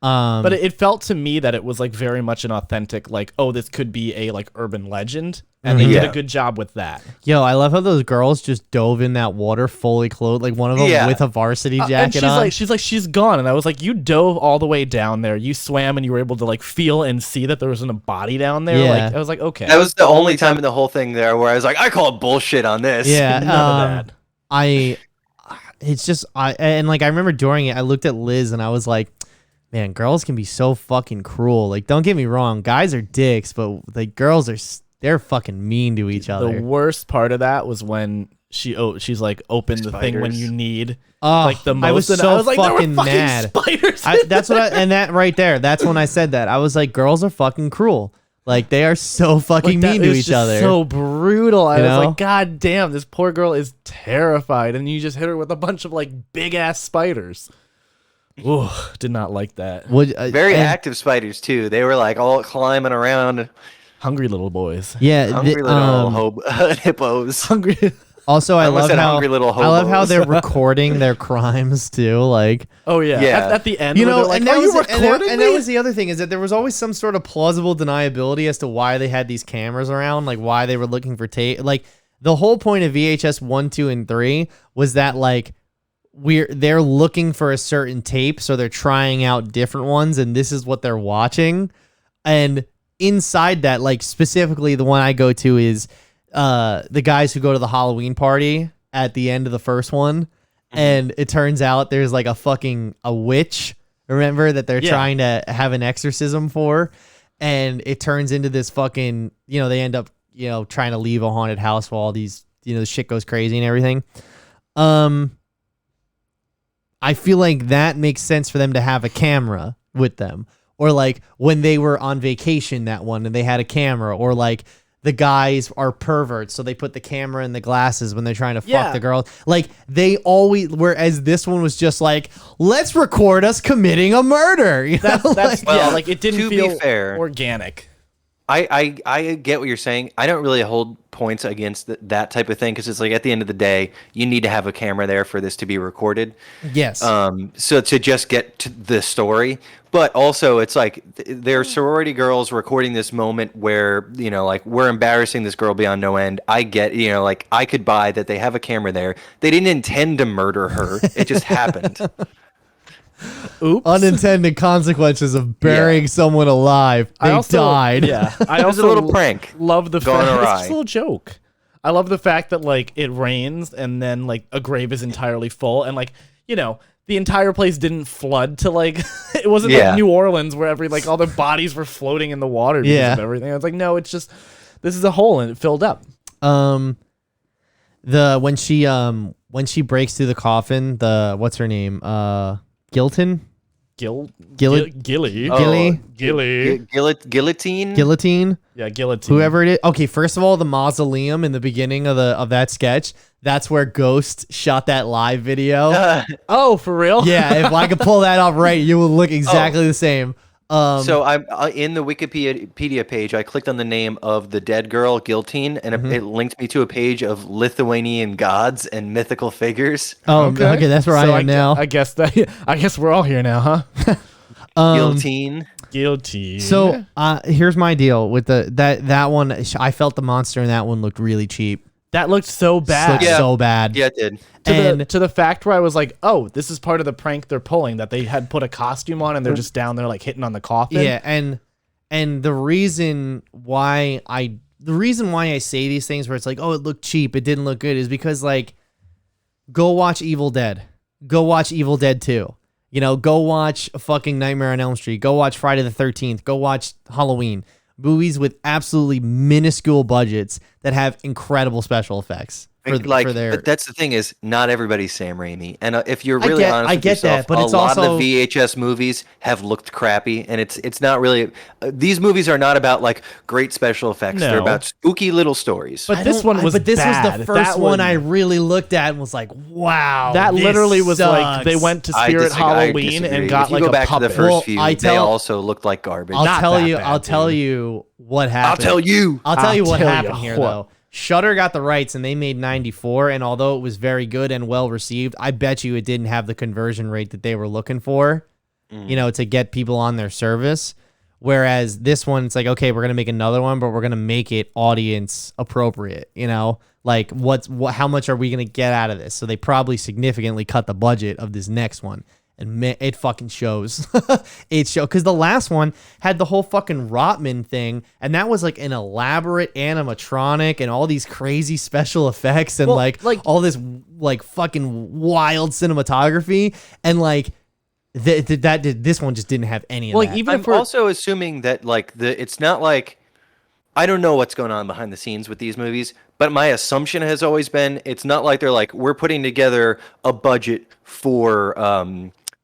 But it felt to me that it was like very much an authentic like, oh, this could be a like urban legend, and they did Yeah. a good job with that. Yo, I love how those girls just dove in that water fully clothed, like one of them Yeah. with a varsity And jacket she's on. like she's gone, and I was like, you dove all the way down there, you swam, and you were able to like feel and see that there wasn't a body down there. Yeah. Like I was like, okay, That was the only time in the whole thing there where I was like, I call bullshit on this. Yeah, none of that. It's just and like I remember during it, I looked at Liz and I was like, man, girls can be so fucking cruel. Like, don't get me wrong, guys are dicks, but like girls are they're fucking mean to each The other. worst part of that was when she's like, open the thing when Spiders. you need Oh, like the most. I was and so I was like, there were fucking mad. spiders. That's what and that right there. That's when I said that. I was like, girls are fucking cruel. Like they are so fucking Like, mean it to was each just other. so brutal. I You was know? like, God damn, this poor girl is terrified, and you just hit her with a bunch of like big ass spiders. Ooh, did not like that. Very and- active spiders too. They were like all climbing around, Hungry little boys. Yeah. hungry little hippos. Hungry. Also, I almost love said how hungry little I love how hobos. they're recording their crimes too. Like, Oh yeah. Yeah. At the end, you where know, they're like, and that are you was recording and me? that was the other thing is that there was always some sort of plausible deniability as to why they had these cameras around, like why they were looking for tape. Like the whole point of VHS 1, 2, and 3 was that like they're looking for a certain tape, so they're trying out different ones, and this is what they're watching. And inside that, like specifically the one I go to is the guys who go to the Halloween party at the end of the first one. And it turns out there's like a witch, remember, that they're Yeah. trying to have an exorcism for. And it turns into this fucking, they end up, trying to leave a haunted house while all these, the shit goes crazy and everything. I feel like that makes sense for them to have a camera with them. Or like when they were on vacation, that one, and they had a camera. Or like the guys are perverts, so they put the camera in the glasses when they're trying to fuck Yeah. the girls. Like they always, whereas this one was just like, let's record us committing a murder. You know? That's Like, yeah, like it didn't to be feel fair- organic. I get what you're saying. I don't really hold points against that type of thing because it's like at the end of the day, you need to have a camera there for this to be recorded. yes. So to just get to the story, but also it's like they're sorority girls recording this moment where like we're embarrassing this girl beyond no end. I get like I could buy that they have a camera there. They didn't intend to murder her. It just happened. Oops. Unintended consequences of burying someone alive. They I also, died. Yeah, I It was also a little prank. Love the gone fact it's awry. just a little joke. I love the fact that like it rains and then like a grave is entirely full and like the entire place didn't flood to like it wasn't Yeah. like New Orleans where all the bodies were floating in the water because Yeah. of everything. I was like, no, it's just this is a hole and it filled up. When she breaks through the coffin, what's her name? Gilton? Gilly? Gilly. Gilly? Guillotine. Guillotine? Yeah, guillotine. Whoever it is. Okay, first of all, the mausoleum in the beginning of that sketch, that's where Ghost shot that live video. Oh, for real? Yeah, if I could pull that off right, you will look exactly the same. So I'm in the Wikipedia page. I clicked on the name of the dead girl, Guillotine, and it linked me to a page of Lithuanian gods and mythical figures. Oh, okay, that's where I am now. I guess we're all here now, huh? Guillotine. Guilty. So here's my deal with that one. I felt the monster in that one looked really cheap. that looked so bad. Looked Yeah. so bad. Yeah, it did. To the fact where I was like, oh, this is part of the prank they're pulling, that they had put a costume on and they're just down there like hitting on the coffin. Yeah, and the reason why I say these things where it's like, oh, it looked cheap, it didn't look good, is because like, go watch Evil Dead. Go watch Evil Dead 2. Go watch fucking Nightmare on Elm Street. Go watch Friday the 13th. Go watch Halloween. movies with absolutely minuscule budgets that have incredible special effects. But that's the thing is, not everybody's Sam Raimi, and if you're really honest with yourself, but it's a lot also of the VHS movies have looked crappy, and it's not really. These movies are not about like great special effects; they're about spooky little stories. But this one was But this bad. was the first one I really looked at and was like, wow, that this literally was sucks. like they went to I Spirit disagree. Halloween and got if you like go a back puppet. to the first Well, few, I they tell- also looked like garbage. I'll Not tell that you. bad, I'll tell dude. you what happened. I'll tell you. I'll tell you what tell happened you here, what. though. Shudder got the rights, and they made 94. And although it was very good and well received, I bet you it didn't have the conversion rate that they were looking for. To get people on their service. Whereas this one, it's like, okay, we're gonna make another one, but we're gonna make it audience appropriate. Like how much are we gonna get out of this? So they probably significantly cut the budget of this next one. And it fucking shows. It shows because the last one had the whole fucking Rotman thing, and that was like an elaborate animatronic and all these crazy special effects and like all this like fucking wild cinematography, and like this one just didn't have any of that. Even I'm also assuming that it's not like I don't know what's going on behind the scenes with these movies, but my assumption has always been it's not like they're like we're putting together a budget for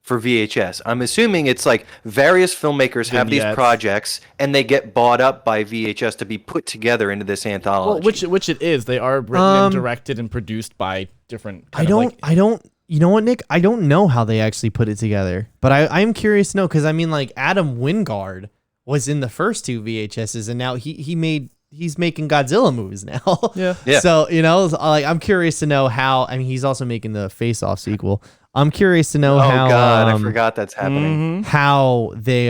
VHS. I'm assuming it's like various filmmakers have these projects and they get bought up by VHS to be put together into this anthology. Well, which it is. They are written and directed and produced by different. I don't. You know what, Nick? I don't know how they actually put it together, but I'm curious to know because I mean, like Adam Wingard was in the first two VHSs, and now he's making Godzilla movies now. Yeah. So like I'm curious to know how. I mean, he's also making the Face Off sequel. I'm curious to know how. Oh God, I forgot that's happening. How they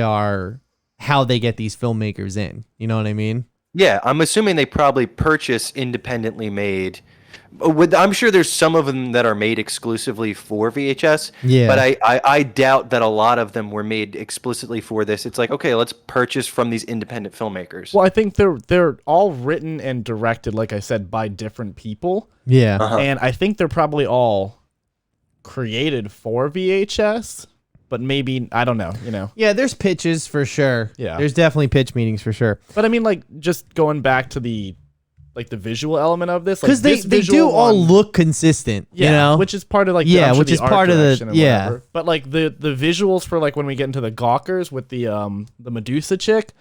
get these filmmakers in. You know what I mean? Yeah, I'm assuming they probably purchase independently made. I'm sure there's some of them that are made exclusively for VHS. Yeah. But I doubt that a lot of them were made explicitly for this. It's like, okay, let's purchase from these independent filmmakers. Well, I think they're all written and directed, like I said, by different people. Yeah. And I think they're probably all created for VHS, but maybe I don't know. Yeah, there's pitches for sure. Yeah. There's definitely pitch meetings for sure. But I mean, like just going back to the visual element of this, because they do all look consistent. which is part of like which is part of the whatever. But like the visuals for like when we get into the Gawkers with the Medusa chick,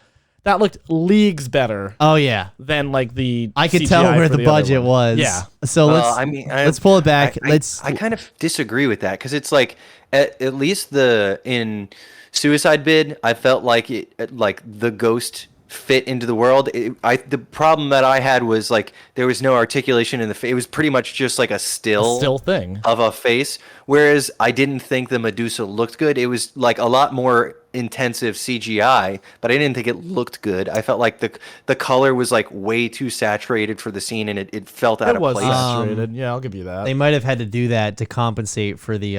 that looked leagues better. Oh yeah, than like the I could CGI tell where for the other budget one. was. Yeah. So let's pull it back. I kind of disagree with that because it's like at least in Suicide Bid, I felt like the ghost fit into the world. The problem that I had was like there was no articulation in the face. It was pretty much just like a still thing of a face. Whereas I didn't think the Medusa looked good. It was like a lot more intensive CGI, but I didn't think it looked good. I felt like the color was like way too saturated for the scene, and it felt out of place. Saturated. Yeah, I'll give you that. They might have had to do that to compensate for the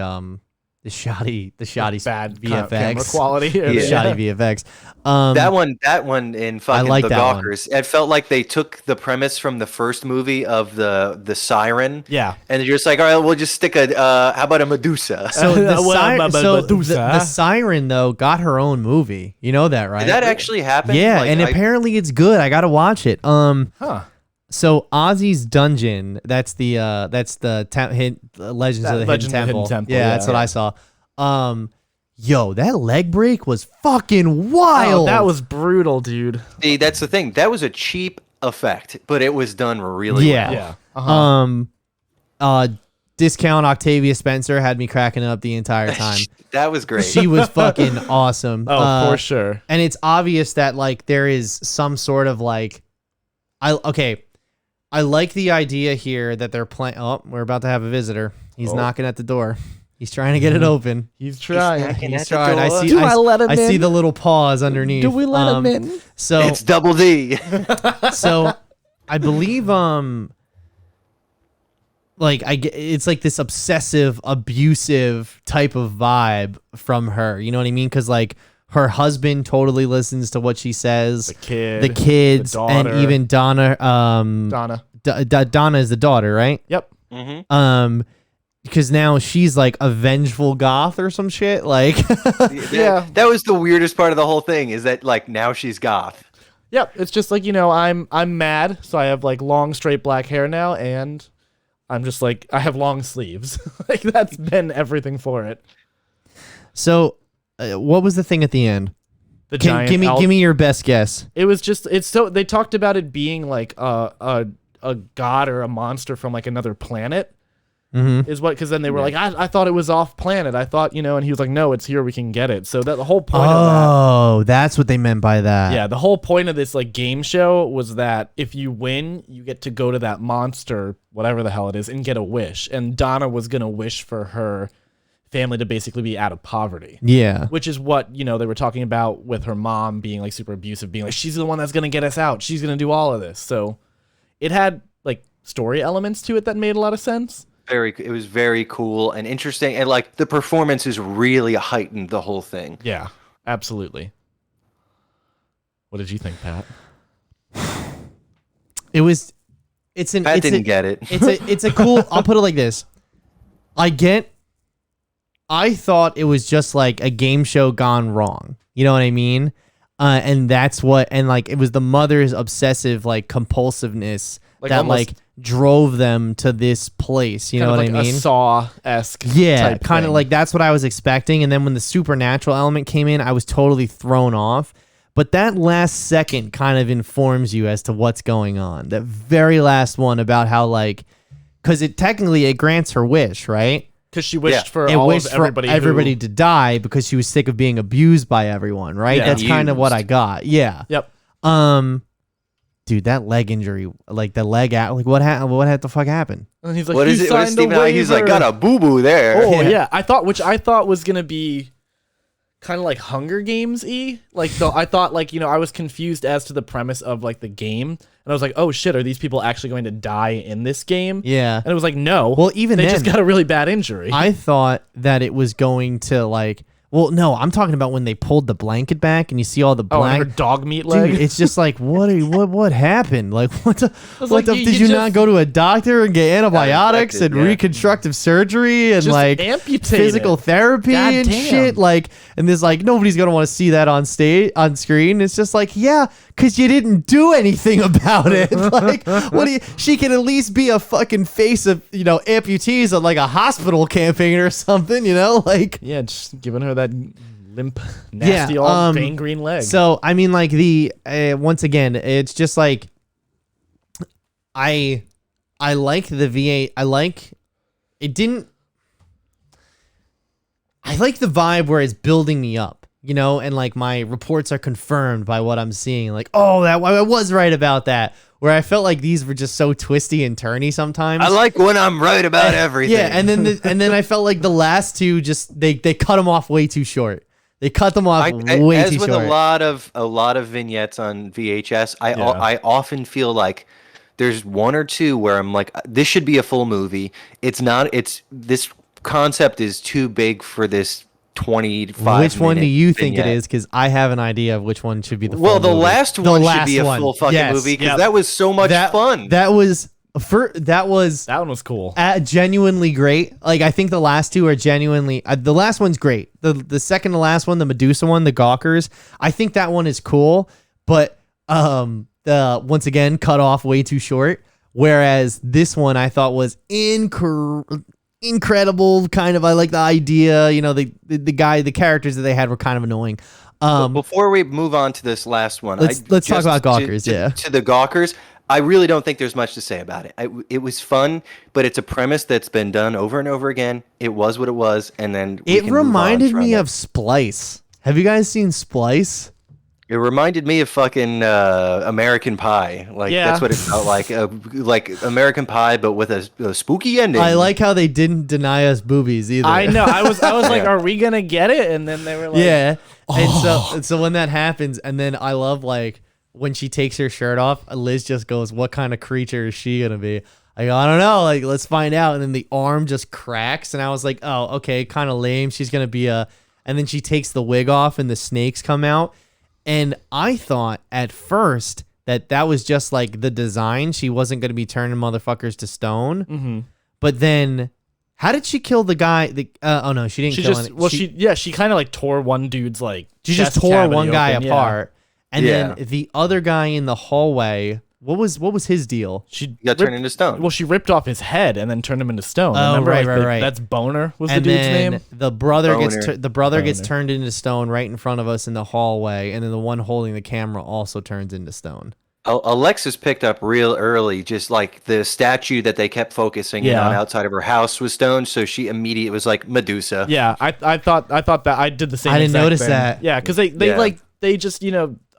shoddy bad VFX camera quality. Shoddy VFX. That one in fucking like the that Gawkers. It felt like they took the premise from the first movie of the siren. Yeah. And they're just like, all right, we'll just stick how about a Medusa? So Medusa. the siren though got her own movie. You know that, right? Did that actually happen? Yeah, Like, and apparently it's good. I gotta watch it. So Ozzy's Dungeon, that's the Legends of the Hidden Temple. Yeah, that's what I saw. Yo, that leg break was fucking wild. Oh, that was brutal, dude. See, that's the thing. That was a cheap effect, but it was done really well. Yeah. Discount Octavia Spencer had me cracking up the entire time. That was great. She was fucking awesome. Oh, for sure. And it's obvious that like there is some sort of like I like the idea here that they're playing. Oh, we're about to have a visitor. He's knocking at the door. He's trying to get it open. He's trying. He's trying. I see. Do I let him I see in? the little paws underneath. Do we let him in? So It's Double D. so I believe it's like this obsessive, abusive type of vibe from her. You know what I mean? Because like her husband totally listens to what she says. The kids, the and daughter. even Donna. Donna. Donna is the daughter, right? Yep. Mm-hmm. Because now she's like a vengeful goth or some shit. Like, Yeah. That was the weirdest part of the whole thing is that like now she's goth. Yeah, it's just like, I'm mad, so I have like long straight black hair now, and I'm just like, I have long sleeves. Like that's been everything for it. So, what was the thing at the end? The giant Give me your best guess. It was just they talked about it being like a god or a monster from like another planet. Mm-hmm. Is what, because then they were like, I thought it was off planet. I thought, and he was like, no, it's here. We can get it. So that the whole point of that. Oh, that's what they meant by that. Yeah, the whole point of this like game show was that if you win, you get to go to that monster, whatever the hell it is, and get a wish. And Donna was gonna wish for her family to basically be out of poverty. Yeah. Which is what, they were talking about with her mom being like super abusive, being like, she's the one that's gonna get us out. She's gonna do all of this. So it had like story elements to it that made a lot of sense. It was very cool and interesting, and like the performances really heightened the whole thing. Yeah, absolutely. What did you think, Pat? It's Didn't get it. It's a cool. I'll put it like this. I thought it was just like a game show gone wrong. You know what I mean? And that's what, and like it was the mother's obsessive like compulsiveness that like drove them to this place. You know what I mean? A Saw-esque. Yeah, kind of thing. like that's what I was expecting. And then when the supernatural element came in, I was totally thrown off. But that last second kind of informs you as to what's going on. That very last one about how like, because it grants her wish, right? Because she wished for It all wished of everybody, for everybody to die because she was sick of being abused by everyone, right? Yeah. That's kind of what I got. Yeah. Yep. Dude, that leg injury, like the leg out, like what the fuck happened? And he's like, What is it? What is Stephen? He's like, got a boo boo there. Oh yeah. I thought was gonna be kind of like Hunger Games-y. Like I thought like, I was confused as to the premise of like the game, and I was like, oh shit, are these people actually going to die in this game? Yeah. And it was like, no. Well, even they then, just got a really bad injury. I thought that it was going to like. Well, no, I'm talking about when they pulled the blanket back and you see all the and black her dog meat leg. Dude, it's just like what happened? Like what like, did you not go to a doctor and get antibiotics and reconstructive surgery and just like amputate physical therapy God and damn. shit? Like, and there's like nobody's gonna want to see that on screen. It's just like, yeah, because you didn't do anything about it. Like, she can at least be a fucking face of amputees on like a hospital campaign or something, like yeah, just giving her that limp, nasty, old vein green leg. So I mean, like once again, it's just like I like the V8. I like the vibe where it's building me up, and like my reports are confirmed by what I'm seeing. Like, oh, I was right about that. Where I felt like these were just so twisty and turny sometimes. I like when I'm right about everything. Yeah, and then I felt like the last two just they cut them off way too short. They cut them off way too short. As with a lot of vignettes on VHS, I often feel like there's one or two where I'm like, this should be a full movie. It's not. This concept is too big for this 25. Which one do you think vignette. it is? Because I have an idea of which one should be the full Well, the movie. last one should be a full fucking movie because that was so much fun. That one was cool. Genuinely great. Like I think the last two are genuinely. The last one's great. The second to last one, the Medusa one, the Gawkers. I think that one is cool, but the once again cut off way too short. Whereas this one I thought was incredible. Kind of, I like the idea. The characters that they had were kind of annoying. Before we move on to this last one, let's talk about Gawkers. To the Gawkers, I really don't think there's much to say about it. It was fun, but it's a premise that's been done over and over again. It was what it was, and then it reminded me of Splice. Have you guys seen Splice? It reminded me of fucking American Pie. That's what it felt like. Like American Pie, but with a spooky ending. I like how they didn't deny us boobies either. I know. I was like, are we gonna get it? And then they were like, yeah. And so when that happens, and then I love like when she takes her shirt off, Liz just goes, "What kind of creature is she gonna be?" I go, "I don't know. Like, let's find out." And then the arm just cracks, and I was like, "Oh, okay, kind of lame. She's gonna be a." And then she takes the wig off, and the snakes come out. And I thought at first that was just like the design. She wasn't going to be turning motherfuckers to stone. Mm-hmm. But then, how did she kill the guy? Oh no, she didn't kill him. She kind of like tore one dude's like. She just tore one guy apart. And Yeah. then the other guy in the hallway, what was his deal? She got turned into stone. Well, she ripped off his head and then turned him into stone. Oh, Remember? right, Like, right. That's Boner was And the dude's then name. the brother Boner. gets Boner. turned into stone right in front of us in the hallway, and then the one holding the camera also turns into stone. Alexis picked up real early, just like the statue that they kept focusing in Yeah. on outside of her house was stone, so she immediately was like Medusa. Yeah, I thought that I did the same. I didn't exact notice thing. that. Yeah, because they just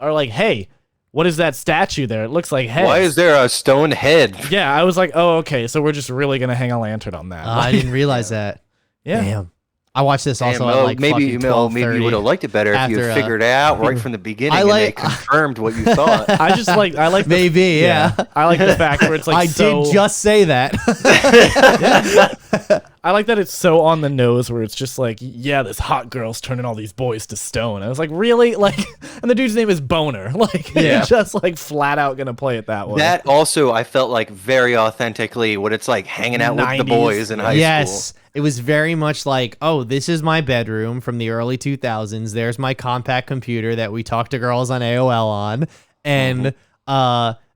are like, hey, what is that statue there? It looks like heads. Why is there a stone head? Yeah, I was like, oh, okay, so we're just really gonna hang a lantern on that. I didn't realize that. Yeah. Damn. I watched this also Damn, at Mo, like maybe fucking you would have liked it better if you after, had figured it out right from the beginning I and they like- confirmed what you thought. I like Maybe, yeah. I like the fact where it's like I so, did just say that. I like that it's so on the nose where it's just like, yeah, this hot girl's turning all these boys to stone. I was like, really? Like, and the dude's name is Boner. Like, Yeah. he's just like flat out gonna play it that way. That also, I felt like very authentically what it's like hanging out with the 90s. boys in high school. Yes. It was very much like, oh, this is my bedroom from the early 2000s. There's my compact computer that we talk to girls on AOL on. And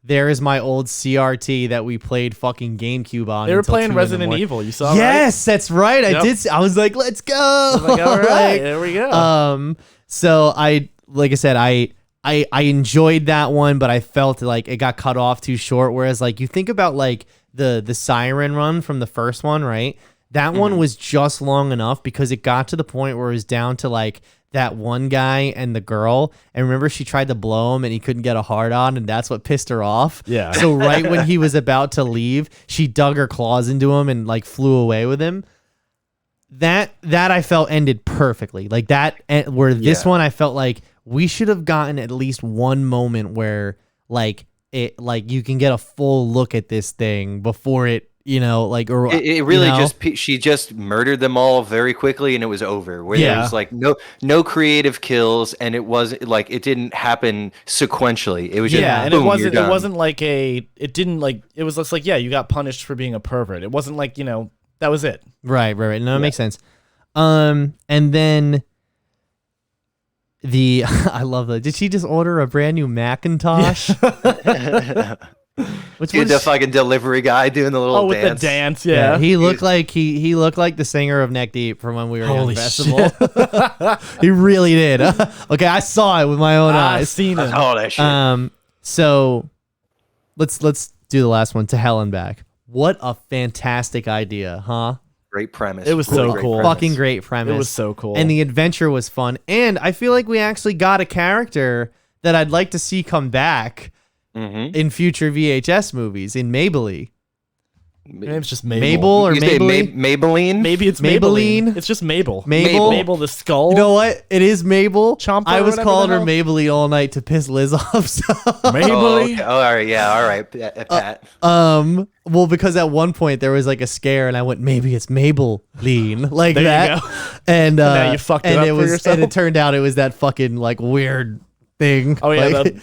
there is my old CRT that we played fucking GameCube on. They were until 2 playing in the Resident morning. Evil. You saw? Yes, that's right. I Yep. did. I was like, let's go. Right? Like, all right, Like, there we go. So like I said, I enjoyed that one, but I felt like it got cut off too short. Whereas like you think about like the siren run from the first one, right? That one was just long enough because it got to the point where it was down to like that one guy and the girl. And remember, she tried to blow him and he couldn't get a hard on, and that's what pissed her off. Yeah. So right when he was about to leave, she dug her claws into him and like flew away with him. That I felt ended perfectly. Like that, where this one I felt like we should have gotten at least one moment where like it, like you can get a full look at this thing before it, like, or It really she just murdered them all very quickly and it was over. Where there Yeah. was like no creative kills and it wasn't like it didn't happen sequentially. It was just Yeah, and boom, it you're wasn't done. like it didn't like it was just like, yeah, you got punished for being a pervert. It wasn't like, that was it. right. No, it makes sense. And then I love that. Did she just order a brand new Macintosh? Which Dude, the fucking delivery guy doing the little Oh, with dance. the dance, yeah, yeah. he looked like he looked like the singer of Neck Deep from when we were Holy young festival. He really did. Okay, I saw it with my own I've eyes. seen it. Oh, that shit. So let's do the last one, To Hell and Back. What a fantastic idea, huh? Great premise. It was so Great cool. premise. Fucking great premise. It was so cool. And the adventure was fun. And I feel like we actually got a character that I'd like to see come back Mhm. in future VHS movies in Maybelline. Maybe it's just Mabel. Mabel or You say Maybelline? Maybelline? Maybe it's Maybelline? Maybelline. It's just Mabel. Mabel? Mabel the skull. You know what? It is Mabel. Chomper I or was whatever calling the her hell. Maybelline all night to piss Liz off. So. Oh, Maybelline. okay. Oh, all right. Yeah. All right. Pat. Well, because at one point there was like a scare, and I went, maybe it's Maybelline, like There you that. go. And now you fucked it and up it for was, yourself. and it turned out it was that fucking like weird thing. Oh, yeah, Like, the-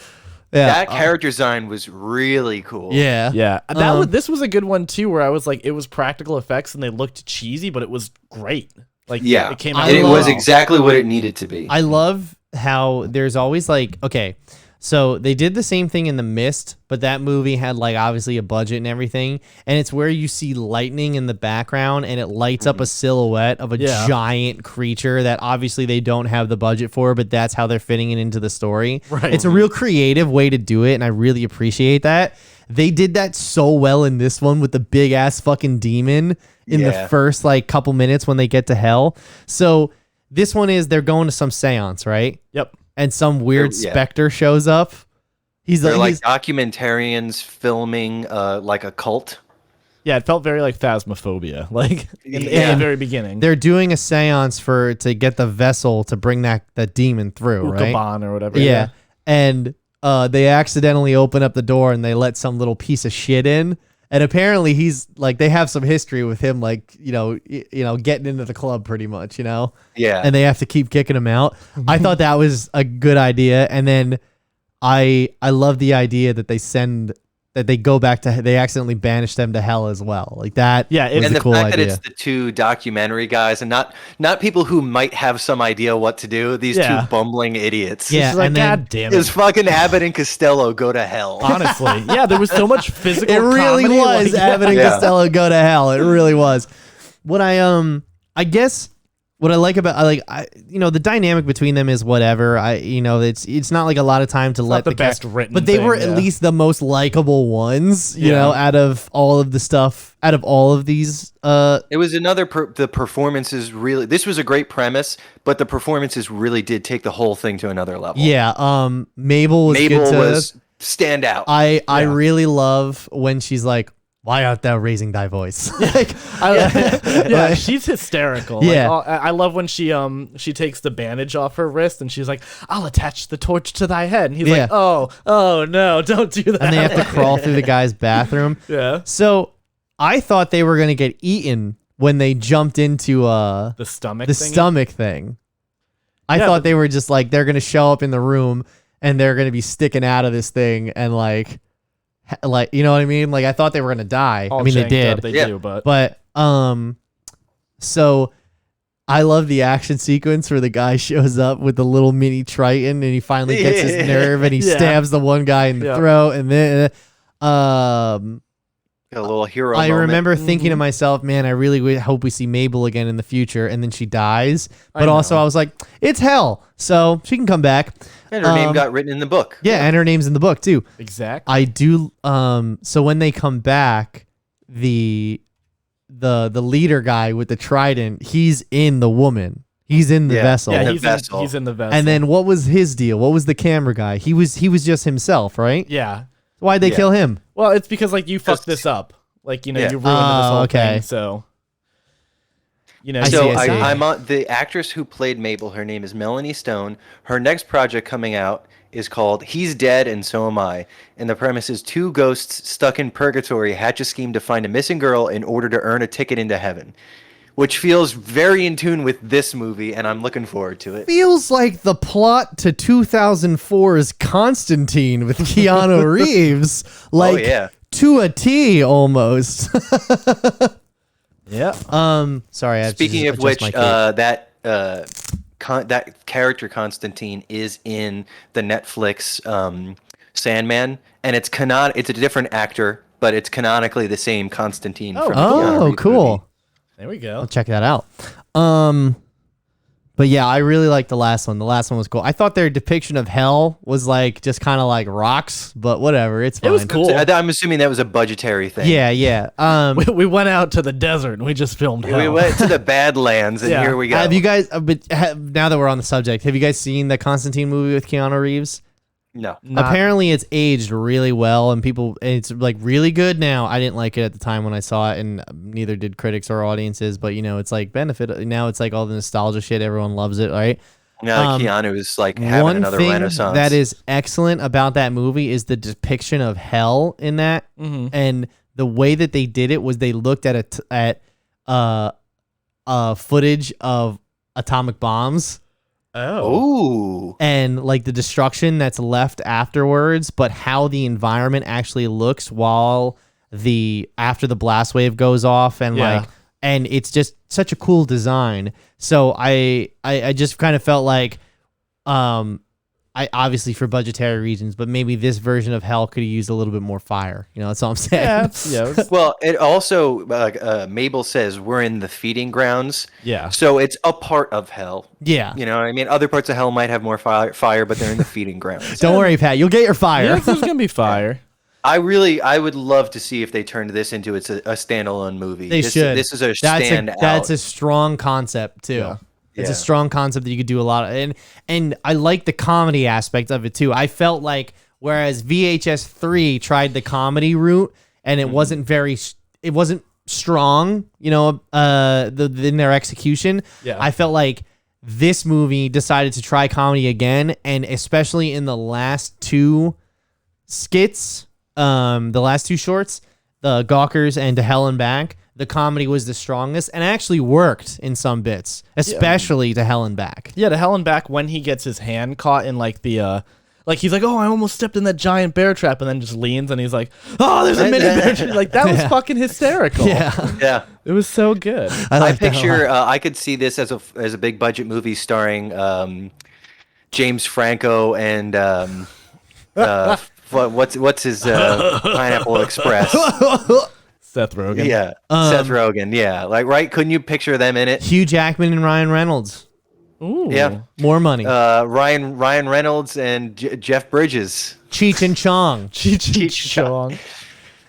yeah, That character design was really cool. yeah, Yeah, this was a good one too, where I was like, it was practical effects and they looked cheesy, but it was great. Like, Yeah. it came I out. And it was love- exactly what it needed to be. I love how there's always like, okay, so they did the same thing in The Mist, but that movie had like obviously a budget and everything, and it's where you see lightning in the background and it lights up a silhouette of a Yeah. giant creature that obviously they don't have the budget for, but that's how they're fitting it into the story. Right. It's a real creative way to do it, and I really appreciate that. They did that so well in this one with the big ass fucking demon in the Yeah. first like couple minutes when they get to hell. So this one is they're going to some seance, right? Yep. And some weird Yeah. specter shows up. He's They're like he's- documentarians filming like a cult. Yeah, it felt very like Phasmophobia, like in Yeah. the very beginning. they're doing a seance to get the vessel to bring that demon through, right? Ukaban or whatever. Yeah. And they accidentally open up the door and they let some little piece of shit in. And apparently he's like, they have some history with him, like, getting into the club pretty much, Yeah. and they have to keep kicking him out. I thought that was a good idea. And then I love the idea that they send that they go back to, they accidentally banish them to hell as well. Like that. Yeah, was it's And a the cool fact idea. that it's the two documentary guys and not people who might have some idea what to do. These Yeah. two bumbling idiots. Yeah, She's like, and then God damn Is it. fucking Abbott and Costello go to hell. Honestly, yeah, there was so much physical. It really comedy, was like, Abbott and Yeah. Costello go to hell. It really was. What I guess what I like about the dynamic between them is whatever. It's not like a lot of time to let the the best char- written but they thing, were yeah. at least the most likable ones. You Yeah. know, out of all of the stuff, out of all of these. It was another the performances really. This was a great premise, but the performances really did take the whole thing to another level. Yeah. Mabel was Mabel good to. was stand out. I really love when she's like, "Why art thou raising thy voice?" Like, Yeah, she's hysterical. Yeah. Like, I love when she takes the bandage off her wrist and she's like, "I'll attach the torch to thy head." And he's Yeah. like, "Oh no, don't do that." and they have to crawl through the guy's bathroom. Yeah. So I thought they were gonna get eaten when they jumped into The stomach. the thingy. stomach thing. I Yeah, thought but- they were just like they're gonna show up in the room and they're gonna be sticking out of this thing and like you know what I mean? Like I thought they were gonna die. All I mean they janked did, up, They Yeah. do, but so I love the action sequence where the guy shows up with the little mini Triton and he finally gets his Yeah. nerve and he Yeah. stabs the one guy in the Yeah. throat and then A little hero. I moment. remember thinking to myself, man, I really hope we see Mabel again in the future, and then she dies. But I also, know. I was like, it's hell, so she can come back. And her name got written in the book. Yeah, and her name's in the book too. exactly. I do. So when they come back, the leader guy with the trident, he's in the woman. He's in the Yeah. vessel. Yeah, the he's vessel. he's in the vessel. And then what was his deal? What was the camera guy? He was just himself, right? yeah. Why'd they Yeah. kill him? Well, it's because like you fucked Just- this up. Like, you know, Yeah. you ruined this whole okay. thing. So, you know, I So see, I see. I'm on the actress who played Mabel. Her name is Melanie Stone. Her next project coming out is called "He's Dead and So Am I." And the premise is two ghosts stuck in purgatory hatch a scheme to find a missing girl in order to earn a ticket into heaven, which feels very in tune with this movie, and I'm looking forward to it. Feels like the plot to 2004's Constantine with Keanu Reeves. Like, yeah. to a T almost. yeah. Sorry. I have to Speaking just of adjust which, my cape. that character Constantine is in the Netflix Sandman, and it's a different actor, but it's canonically the same Constantine. from the Keanu Oh, Reeves cool. movie. There we go. I'll check that out. But yeah, I really liked the last one. The last one was cool. I thought their depiction of hell was like just kind of like rocks, but whatever. It's fine. It was cool. I'm assuming that was a budgetary thing. Yeah, yeah. We went out to the desert and we just filmed hell. We went to the Badlands, and Yeah. here we go. Have you guys? Now that we're on the subject, have you guys seen the Constantine movie with Keanu Reeves? No. Not- Apparently, it's aged really well, and it's like really good now. I didn't like it at the time when I saw it, and neither did critics or audiences. But it's like benefit now. It's like all the nostalgia shit. Everyone loves it, right? Now that Keanu is like having One another thing renaissance. that is excellent about that movie is the depiction of hell in that, and the way that they did it was they looked at footage of atomic bombs. Oh. Ooh. And like the destruction that's left afterwards, but how the environment actually looks while after the blast wave goes off, and Yeah. and it's just such a cool design. So I just kind of felt like I obviously for budgetary reasons, but maybe this version of hell could have used a little bit more fire. That's all I'm saying. Yeah. It's- Well, it also Mabel says we're in the feeding grounds. yeah. So it's a part of hell. Yeah. You know what I mean? Other parts of hell might have more fire, but they're in the feeding grounds. Don't worry, Pat. You'll get your fire. Yeah, there's gonna be fire. I would love to see if they turned this into a standalone movie. They should. This is a That's standout. That's a strong concept too. Yeah. It's a Yeah. strong concept that you could do a lot of, and I like the comedy aspect of it too. I felt like whereas VHS 3 tried the comedy route and it wasn't it wasn't strong, in their execution. Yeah. I felt like this movie decided to try comedy again, and especially in the last two skits, the last two shorts, the Gawkers and To Hell and Back, the comedy was the strongest and actually worked in some bits, especially To Hell and Back. Yeah, to hell and back when he gets his hand caught in like the Like he's like, oh, I almost stepped in that giant bear trap, and then just leans and he's like, oh, there's a mini bear trap. Like that was fucking hysterical. Yeah. It was so good. I picture I could see this as a big budget movie starring James Franco and what's his Pineapple Express? Seth Rogen. Yeah, Seth Rogen. Yeah, like right? Couldn't you picture them in it? Hugh Jackman and Ryan Reynolds. Ooh. Yeah, More money. Ryan Reynolds and Jeff Bridges. Cheech and Chong. Cheech Chong.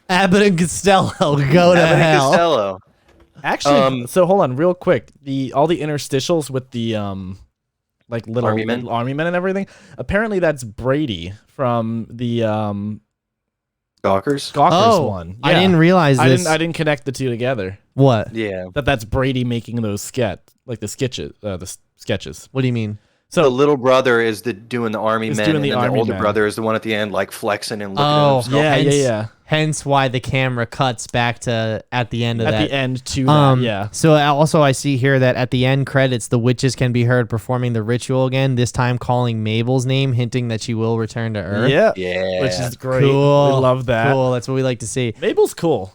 Abbott and Costello. Go to Abbott and hell. Costello. Actually, so hold on, real quick. All the interstitials with the like little Army men and everything. Apparently, that's Brady from the Gawkers. one. I didn't realize this. I didn't connect the two together. What? Yeah. That's Brady making those sketches. What do you mean? So the little brother is doing the army Is men, doing and the then the army older men. brother is the one at the end, like flexing and looking Oh, at himself. Yeah. Hence why the camera cuts back to at the end of At that. the end to that, yeah. So also I see here that at the end credits, the witches can be heard performing the ritual again. This time calling Mabel's name, hinting that she will return to Earth. Yeah. Which is great. Cool. We love that. Cool. That's what we like to see. Mabel's cool.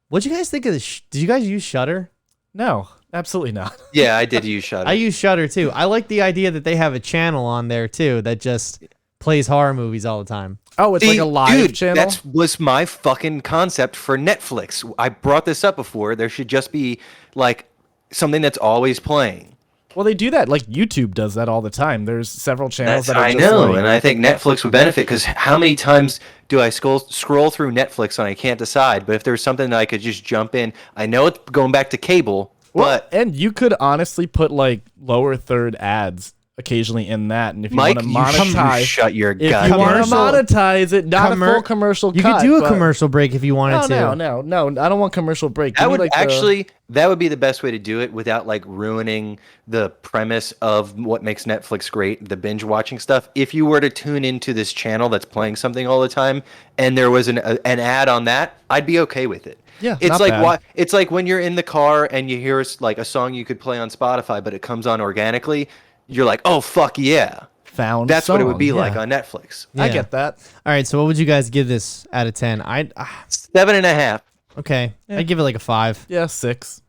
What'd you guys think of this? Did you guys use Shudder? No, absolutely not. Yeah, I did use Shudder. I use Shudder too. I like the idea that they have a channel on there too that just plays horror movies all the time. Oh, it's like a live channel? That was my fucking concept for Netflix. I brought this up before. There should just be like something that's always playing. Well, they do that. Like YouTube does that all the time. There's several channels that are I just know, like, and I think Netflix would benefit because how many times do I scroll through Netflix and I can't decide? But if there's something that I could just jump in, I know it's going back to cable, but and you could honestly put like lower third ads occasionally in that, and if you Mike, want to you monetize, shut your if you goddamn want to mouth. monetize it, not a full commercial You cut. could do a but- commercial break if you wanted to. No, I don't want commercial break. That Give me, would like, that would be the best way to do it without like ruining the premise of what makes Netflix great, the binge watching stuff. If you were to tune into this channel that's playing something all the time and there was an ad on that, I'd be okay with it. Yeah, it's not like bad. it's like when you're in the car and you hear like a song you could play on Spotify, but it comes on organically. You're like, oh fuck yeah, found. that's what it would be song. like on Netflix. I Yeah. get that. All right, so what would you guys give this out of 10? 7.5. Okay, I'd give it like a 5. Yeah, 6,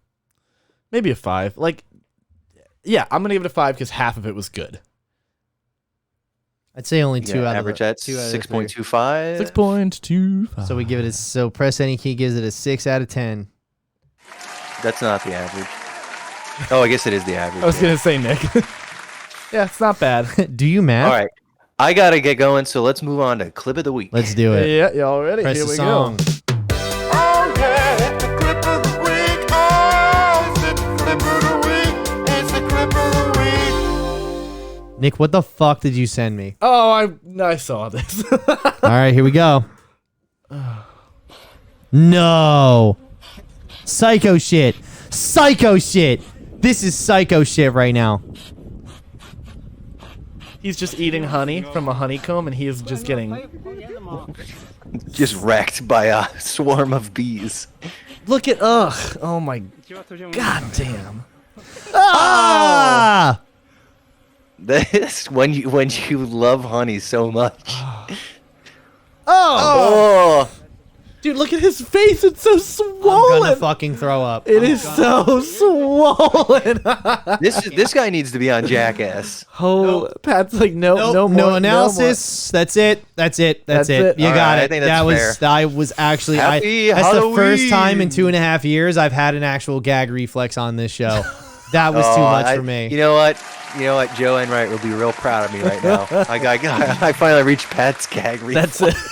maybe a 5. Like, yeah, I'm gonna give it a 5 because half of it was good. I'd say only 2 out Average of at 6.25. 6.25. So we give it a Press Any Key gives it a 6 out of 10. That's not the average. Oh, I guess it is the average. I was gonna say, Nick. Yeah, it's not bad. Do you math? All right. I got to get going, so let's move on to Clip of the Week. Let's do it. Yeah, y'all ready? Press Here the we song. go. Oh yeah, it's the clip of the week. Oh, it's the clip of the week. It's the clip of the week. Nick, what the fuck did you send me? Oh, I saw this. All right, here we go. No. Psycho shit. Psycho shit. This is psycho shit right now. He's just eating honey from a honeycomb, and he is just getting. Just wrecked by a swarm of bees. Look at oh my god damn. Ah! This when you love honey so much. Oh, Oh, dude, look at his face. It's so I'm gonna swollen. fucking throw up. It is so swollen. this guy needs to be on Jackass. Oh, Pat's like, no, Nope, no more, no analysis. That's it. That's it. That's it. You All got right, it. I think that's fair. I was actually. Happy that's the first time in Halloween. 2.5 years I've had an actual gag reflex on this show. That was too much for me. You know what? Joe Enright will be real proud of me right now. I finally reached Pat's gag reflex. That's it.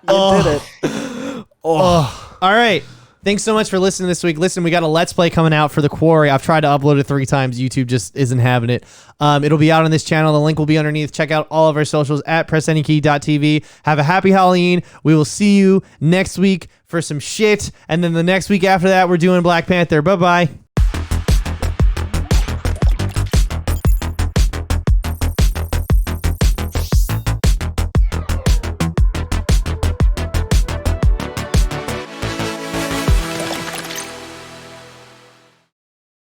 You did it. Oh. All right. Thanks so much for listening this week. Listen, we got a Let's Play coming out for The Quarry. I've tried to upload it 3 times. YouTube just isn't having it. It'll be out on this channel. The link will be underneath. Check out all of our socials at pressanykey.tv. Have a happy Halloween. We will see you next week for some shit. And then the next week after that, we're doing Black Panther. Bye-bye.